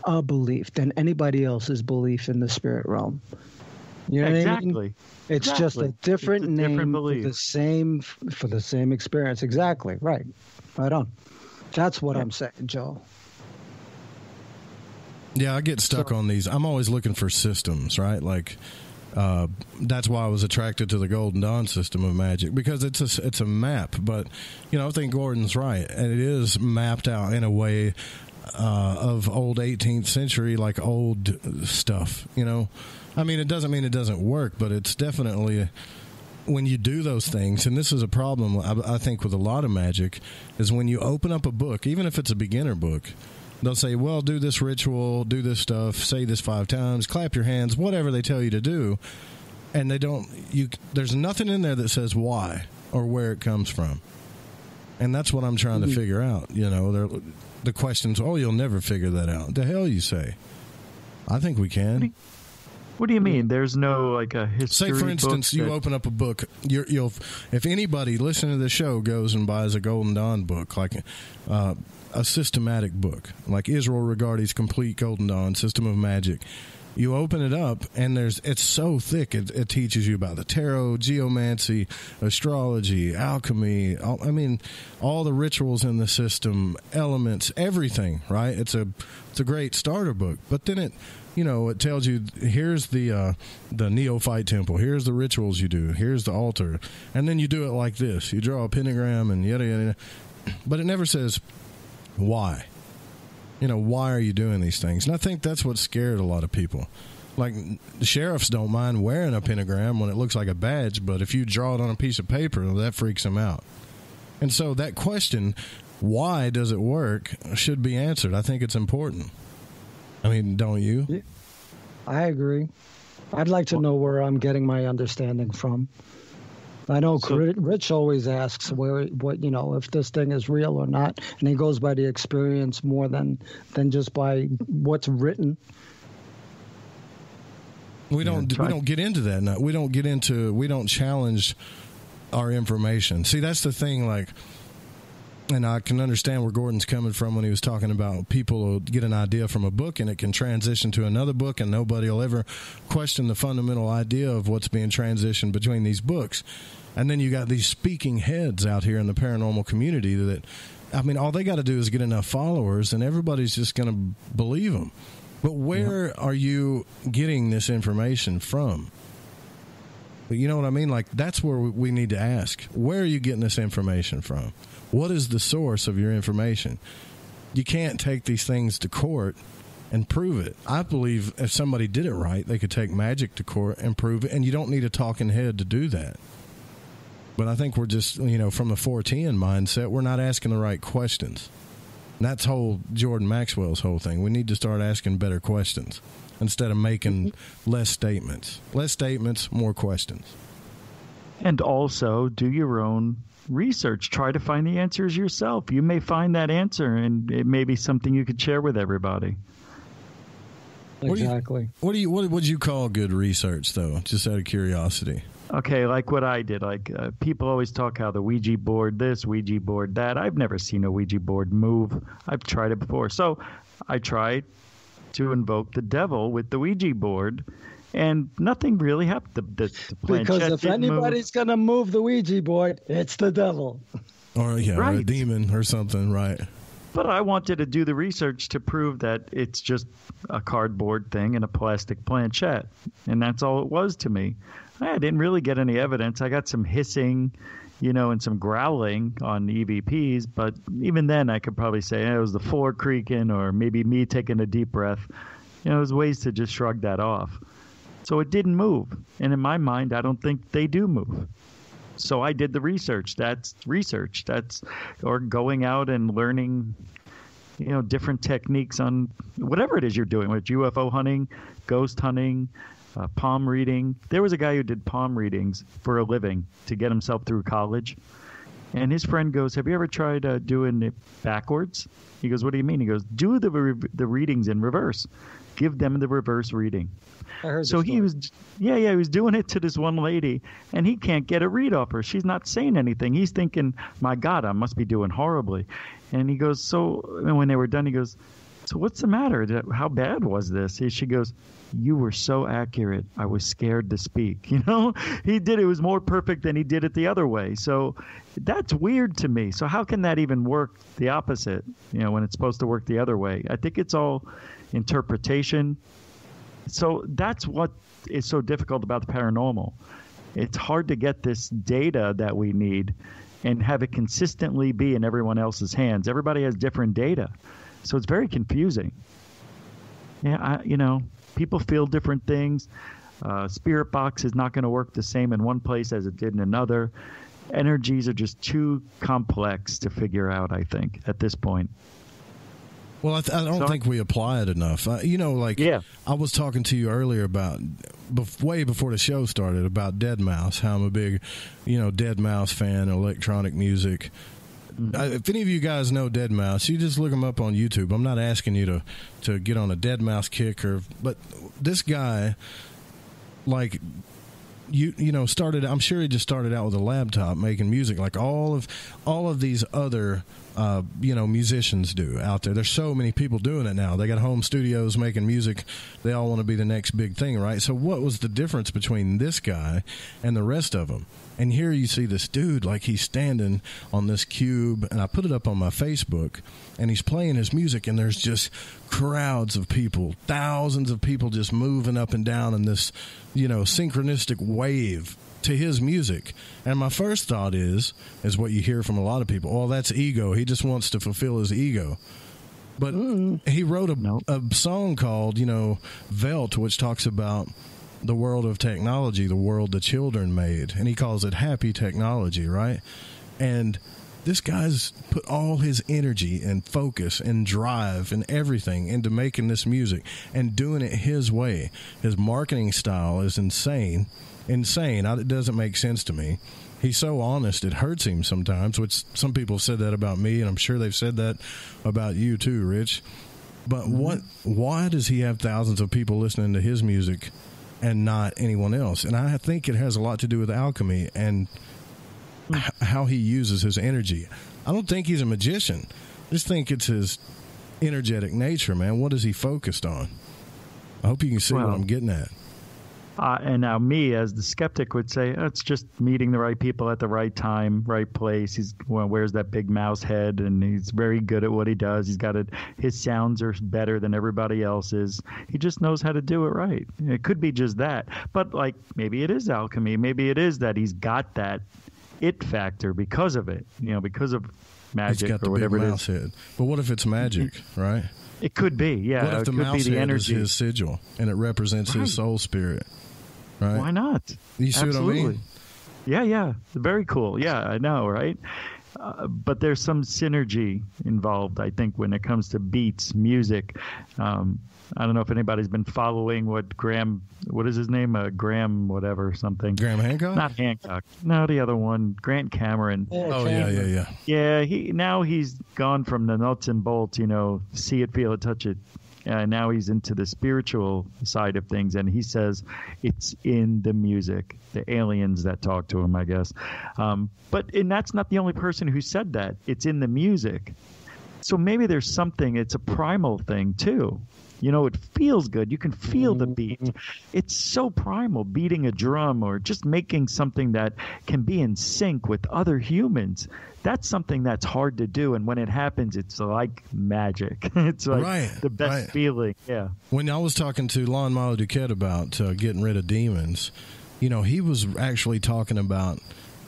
a belief, than anybody else's belief in the spirit realm? You know what I Exactly. mean? It's just a different name for the same experience. Exactly. Right. Right on. That's what I'm saying, Joe. Yeah, I get stuck on these. I'm always looking for systems, right? Like, that's why I was attracted to the Golden Dawn system of magic, because it's a map. But, I think Gordon's right. And it is mapped out in a way of old 18th century, like old stuff, I mean, it doesn't mean it doesn't work, but it's definitely when you do those things, and this is a problem, I think, with a lot of magic, is when you open up a book, even if it's a beginner book, they'll say, well, do this ritual, do this stuff, say this 5 times, clap your hands, whatever they tell you to do, and there's nothing in there that says why or where it comes from. And that's what I'm trying to figure out. The questions, you'll never figure that out. The hell you say? I think we can. What do you mean? There's no a history. Say, for instance, you open up a book. You'll if anybody listening to the show goes and buys a Golden Dawn book, like a systematic book, like Israel Regardie's Complete Golden Dawn System of Magic, you open it up and it's so thick. It teaches you about the tarot, geomancy, astrology, alchemy. All the rituals in the system, elements, everything. Right? It's a great starter book. But then it tells you, here's the neophyte temple, here's the rituals you do, here's the altar, and then you do it like this. You draw a pentagram and yada, yada, yada. But it never says why. Why are you doing these things? And I think that's what scared a lot of people. Like, the sheriffs don't mind wearing a pentagram when it looks like a badge, but if you draw it on a piece of paper, that freaks them out. And so that question, why does it work, should be answered. I think it's important. I mean, don't you? I agree. I'd like to know where I'm getting my understanding from. I know Rich always asks if this thing is real or not, and he goes by the experience more than just by what's written. We don't get into that. No. We don't challenge our information. See, that's the thing. And I can understand where Gordon's coming from when he was talking about people will get an idea from a book and it can transition to another book, and nobody will ever question the fundamental idea of what's being transitioned between these books. And then you got these speaking heads out here in the paranormal community that, all they got to do is get enough followers and everybody's just going to believe them. But where are you getting this information from? You know what I mean? That's where we need to ask. Where are you getting this information from? What is the source of your information? You can't take these things to court and prove it. I believe if somebody did it right, they could take magic to court and prove it, and you don't need a talking head to do that. But I think we're just, from the 410 mindset, we're not asking the right questions. And that's Jordan Maxwell's whole thing. We need to start asking better questions instead of making less statements. Less statements, more questions. And also do your own research. Try to find the answers yourself. You may find that answer, and it may be something you could share with everybody. Exactly. What would you call good research, though? Just out of curiosity. Okay, like what I did. People always talk how the Ouija board this, Ouija board that. I've never seen a Ouija board move. I've tried it before. So I tried to invoke the devil with the Ouija board, and nothing really happened. The because if anybody's going to move the Ouija board, it's the devil. Or a demon or something, right? But I wanted to do the research to prove that it's just a cardboard thing and a plastic planchette, and that's all it was to me. I didn't really get any evidence. I got some hissing, and some growling on EVPs, but even then I could probably say it was the floor creaking or maybe me taking a deep breath. There's ways to just shrug that off. So it didn't move. And in my mind, I don't think they do move. So I did the research. That's research. Or going out and learning, different techniques on whatever it is you're doing, with UFO hunting, ghost hunting, palm reading. There was a guy who did palm readings for a living to get himself through college. And his friend goes, have you ever tried doing it backwards? He goes, what do you mean? He goes, do the readings in reverse. Give them the reverse reading. I heard so he was doing it to this one lady, and he can't get a read off her. She's not saying anything. He's thinking, my God, I must be doing horribly. And he goes, and when they were done, he goes, so what's the matter? How bad was this? She goes, you were so accurate. I was scared to speak. You know, it was more perfect than he did it the other way. So that's weird to me. So how can that even work the opposite, you know, when it's supposed to work the other way? I think it's all interpretation. So that's what is so difficult about the paranormal. It's hard to get this data that we need and have it consistently be in everyone else's hands. Everybody has different data. So it's very confusing. Yeah, people feel different things. Spirit box is not going to work the same in one place as it did in another. Energies are just too complex to figure out, I think, at this point. Well, I don't think we apply it enough. I was talking to you earlier about, way before the show started, about Deadmau5, how I'm a big, Deadmau5 fan, electronic music. If any of you guys know Deadmau5, you just look them up on YouTube. I'm not asking you to get on a Deadmau5 kick, but this guy, like, started. I'm sure he just started out with a laptop making music, like all of these other musicians do out there. There's so many people doing it now. They got home studios making music. They all want to be the next big thing, right? So what was the difference between this guy and the rest of them? And here you see this dude, like, he's standing on this cube, and I put it up on my Facebook, and he's playing his music, and there's just crowds of people, thousands of people just moving up and down in this, synchronistic wave to his music. And my first thought is what you hear from a lot of people. Oh, that's ego. He just wants to fulfill his ego. But he wrote a song called, Velt, which talks about the world of technology, the world the children made. And he calls it happy technology, right? And this guy's put all his energy and focus and drive and everything into making this music and doing it his way. His marketing style is insane. It doesn't make sense to me. He's so honest, it hurts him sometimes, which some people have said that about me, and I'm sure they've said that about you too, Rich. But why does he have thousands of people listening to his music and not anyone else? And I think it has a lot to do with alchemy and how he uses his energy. I don't think he's a magician. I just think it's his energetic nature, man. What is he focused on? I hope you can see what I'm getting at. And now me, as the skeptic, would say, it's just meeting the right people at the right time, right place. He wears that big mouse head, and he's very good at what he does. He's got it. His sounds are better than everybody else's. He just knows how to do it right. It could be just that. But, like, maybe it is alchemy. Maybe it is that he's got that it factor because of it, because of magic or whatever it is. He's got the big mouse head. But what if it's magic, right? It could be, yeah. What if the mouse head is his sigil, and it represents his soul spirit? Right. Why not? You see Absolutely. what I mean? Yeah. Very cool. Yeah, I know, right? But there's some synergy involved, I think, when it comes to beats, music. I don't know if anybody's been following what is his name? Graham whatever something. Graham Hancock? Not Hancock. No, the other one. Grant Cameron. Yeah. Yeah, he's gone from the nuts and bolts, see it, feel it, touch it. Now he's into the spiritual side of things, and he says it's in the music, the aliens that talk to him, I guess. And that's not the only person who said that. It's in the music. So maybe there's something, it's a primal thing, too. It feels good. You can feel the beat. It's so primal, beating a drum or just making something that can be in sync with other humans. That's something that's hard to do, and when it happens, it's like magic. It's like the best feeling. Yeah. When I was talking to Lan Madol about getting rid of demons, he was actually talking about,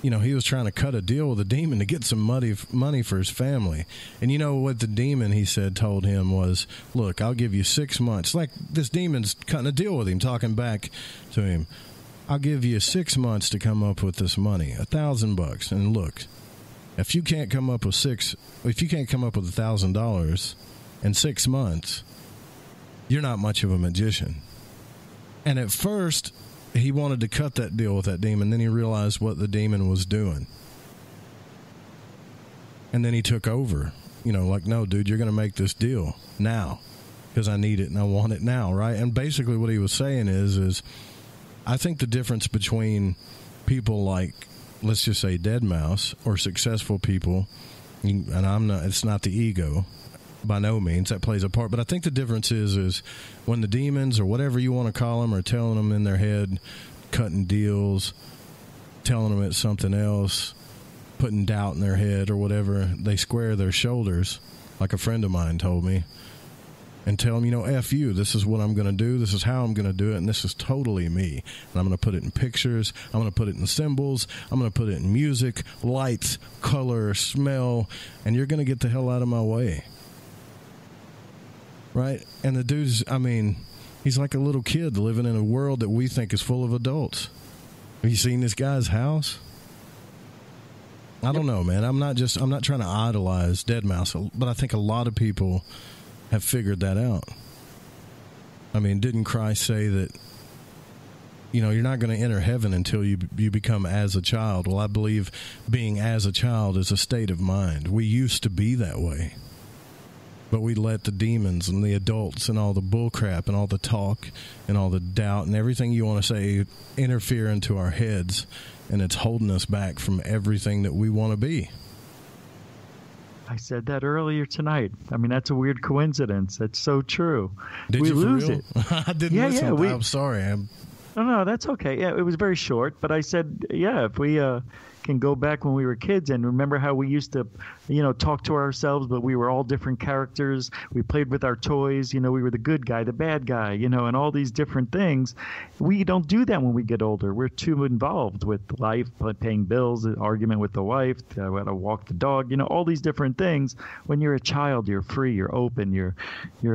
he was trying to cut a deal with a demon to get some money for his family. And what the demon, he said, told him was, look, I'll give you 6 months. Like, this demon's cutting a deal with him, talking back to him. I'll give you 6 months to come up with this money, $1,000. And look, if you can't come up with $1,000 in 6 months, you're not much of a magician. And at first, he wanted to cut that deal with that demon. Then he realized what the demon was doing. And then he took over. Like, no, dude, you're going to make this deal now because I need it and I want it now, right? And basically what he was saying is I think the difference between people like, let's just say Deadmau5 or successful people, and it's not the ego, by no means. That plays a part. But I think the difference is when the demons or whatever you want to call them are telling them in their head, cutting deals, telling them it's something else, putting doubt in their head or whatever, they square their shoulders, like a friend of mine told me, and tell them, F you, this is what I'm going to do, this is how I'm going to do it, and this is totally me. And I'm going to put it in pictures, I'm going to put it in symbols, I'm going to put it in music, lights, color, smell, and you're going to get the hell out of my way. Right? And the dude's, he's like a little kid living in a world that we think is full of adults. Have you seen this guy's house? I don't know, man. I'm not trying to idolize Deadmau5, but I think a lot of people have figured that out. Didn't Christ say that, you're not going to enter heaven until you become as a child? Well, I believe being as a child is a state of mind. We used to be that way. But we let the demons and the adults and all the bullcrap and all the talk and all the doubt and everything you want to say interfere into our heads, and it's holding us back from everything that we want to be. I said that earlier tonight. That's a weird coincidence. That's so true. Did we you lose for real? it. I didn't listen. I'm sorry. No, that's okay. Yeah, it was very short, but I said, if we can go back when we were kids and remember how we used to, talk to ourselves, but we were all different characters. We played with our toys. We were the good guy, the bad guy, and all these different things. We don't do that when we get older. We're too involved with life, paying bills, an argument with the wife, I got to walk the dog, all these different things. When you're a child, you're free, you're open, you're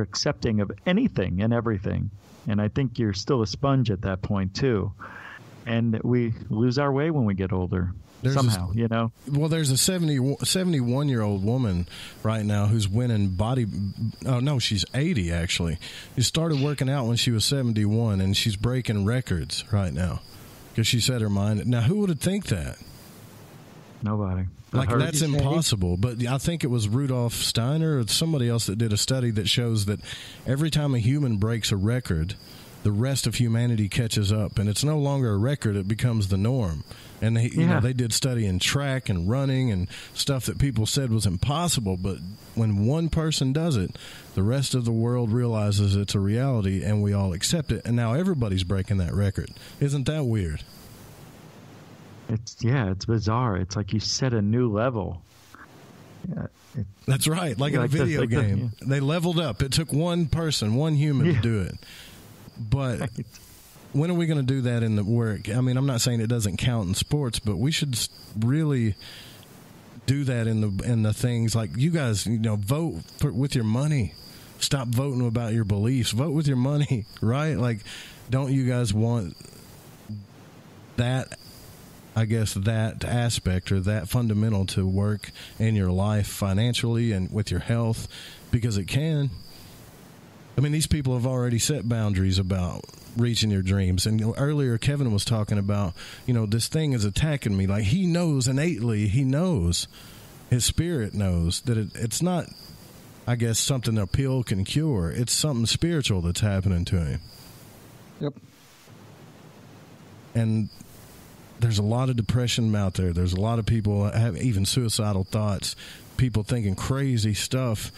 accepting of anything and everything. And I think you're still a sponge at that point, too. And we lose our way when we get older. Somehow, Well, there's a 71-year-old woman right now who's winning she's 80, actually. She started working out when she was 71, and she's breaking records right now because she set her mind. Now, who would think that? Nobody. That's impossible. But I think it was Rudolf Steiner or somebody else that did a study that shows that every time a human breaks a record, the rest of humanity catches up, and it's no longer a record, it becomes the norm. And they did study in track and running and stuff that people said was impossible, but when one person does it, the rest of the world realizes it's a reality, and we all accept it, and now everybody's breaking that record. Isn't that weird? It's bizarre. It's like you set a new level. Yeah, that's right, like in a video game. They leveled up. It took one person, one human to do it. But when are we going to do that in the work? I'm not saying it doesn't count in sports, but we should really do that in the things like you guys, vote with your money. Stop voting about your beliefs. Vote with your money, right? Like, don't you guys want that, I guess, that aspect or that fundamental to work in your life financially and with your health? Because it can. These people have already set boundaries about reaching your dreams. And earlier, Kevin was talking about, this thing is attacking me. Like, he knows innately, his spirit knows that it's not, I guess, something a pill can cure. It's something spiritual that's happening to him. Yep. And there's a lot of depression out there. There's a lot of people that have even suicidal thoughts, people thinking crazy stuff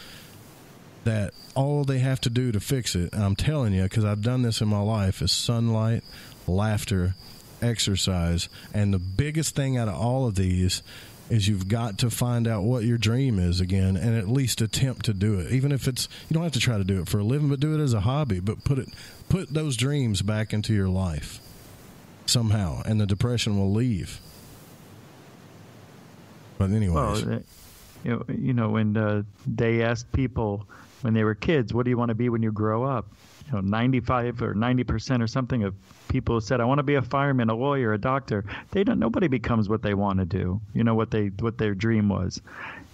that all they have to do to fix it, and I'm telling you, because I've done this in my life, is sunlight, laughter, exercise. And the biggest thing out of all of these is you've got to find out what your dream is again, and at least attempt to do it. Even if you don't have to try to do it for a living, but do it as a hobby. But put those dreams back into your life somehow, and the depression will leave. But anyways. Well, when they asked people when they were kids, what do you want to be when you grow up? 95 or 90% or something of people said, I want to be a fireman, a lawyer, a doctor. Nobody becomes what they want to do, what their dream was.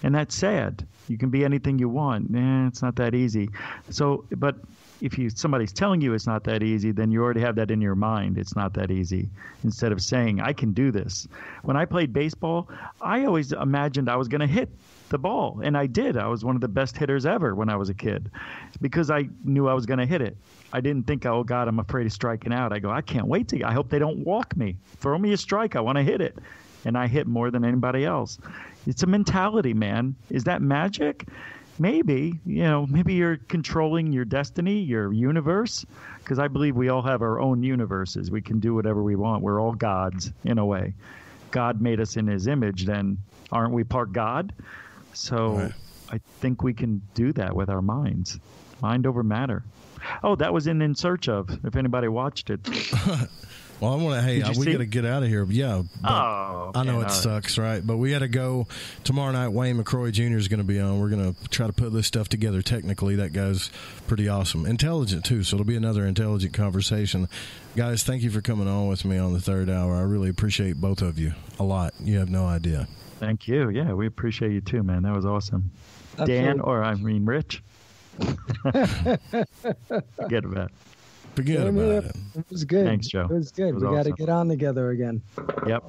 And that's sad. You can be anything you want. It's not that easy. So, but if somebody's telling you it's not that easy, then you already have that in your mind. It's not that easy. Instead of saying, I can do this. When I played baseball, I always imagined I was going to hit the ball. And I did. I was one of the best hitters ever when I was a kid because I knew I was going to hit it. I didn't think, oh, God, I'm afraid of striking out. I go, I can't wait I hope they don't walk me. Throw me a strike. I want to hit it. And I hit more than anybody else. It's a mentality, man. Is that magic? maybe you're controlling your destiny, your universe, because I believe we all have our own universes. We can do whatever we want. We're all gods in a way. God made us in his image, then aren't we part God? So right. I think we can do that with our minds. Mind over matter. Oh, that was in Search Of, if anybody watched it. Well, I want to. Hey, we got to get out of here. Yeah. Okay, I know it sucks, right? But we got to go tomorrow night. Wayne McCrory Jr. is going to be on. We're going to try to put this stuff together. Technically, that guy's pretty awesome, intelligent too. So it'll be another intelligent conversation, guys. Thank you for coming on with me on the third hour. I really appreciate both of you a lot. You have no idea. Thank you. Yeah, we appreciate you too, man. That was awesome. Absolutely. Rich. Forget about it. Forget about it. It was good. Thanks, Joe. It was good. We got to get on together again. Yep.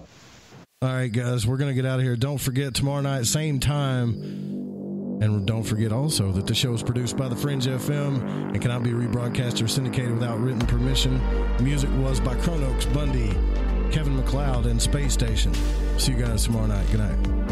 All right, guys, we're going to get out of here. Don't forget, tomorrow night, same time. And don't forget also that the show is produced by the Fringe FM and cannot be rebroadcast or syndicated without written permission. Music was by Chronox, Bundy, Kevin MacLeod, and Space Station. See you guys tomorrow night. Good night.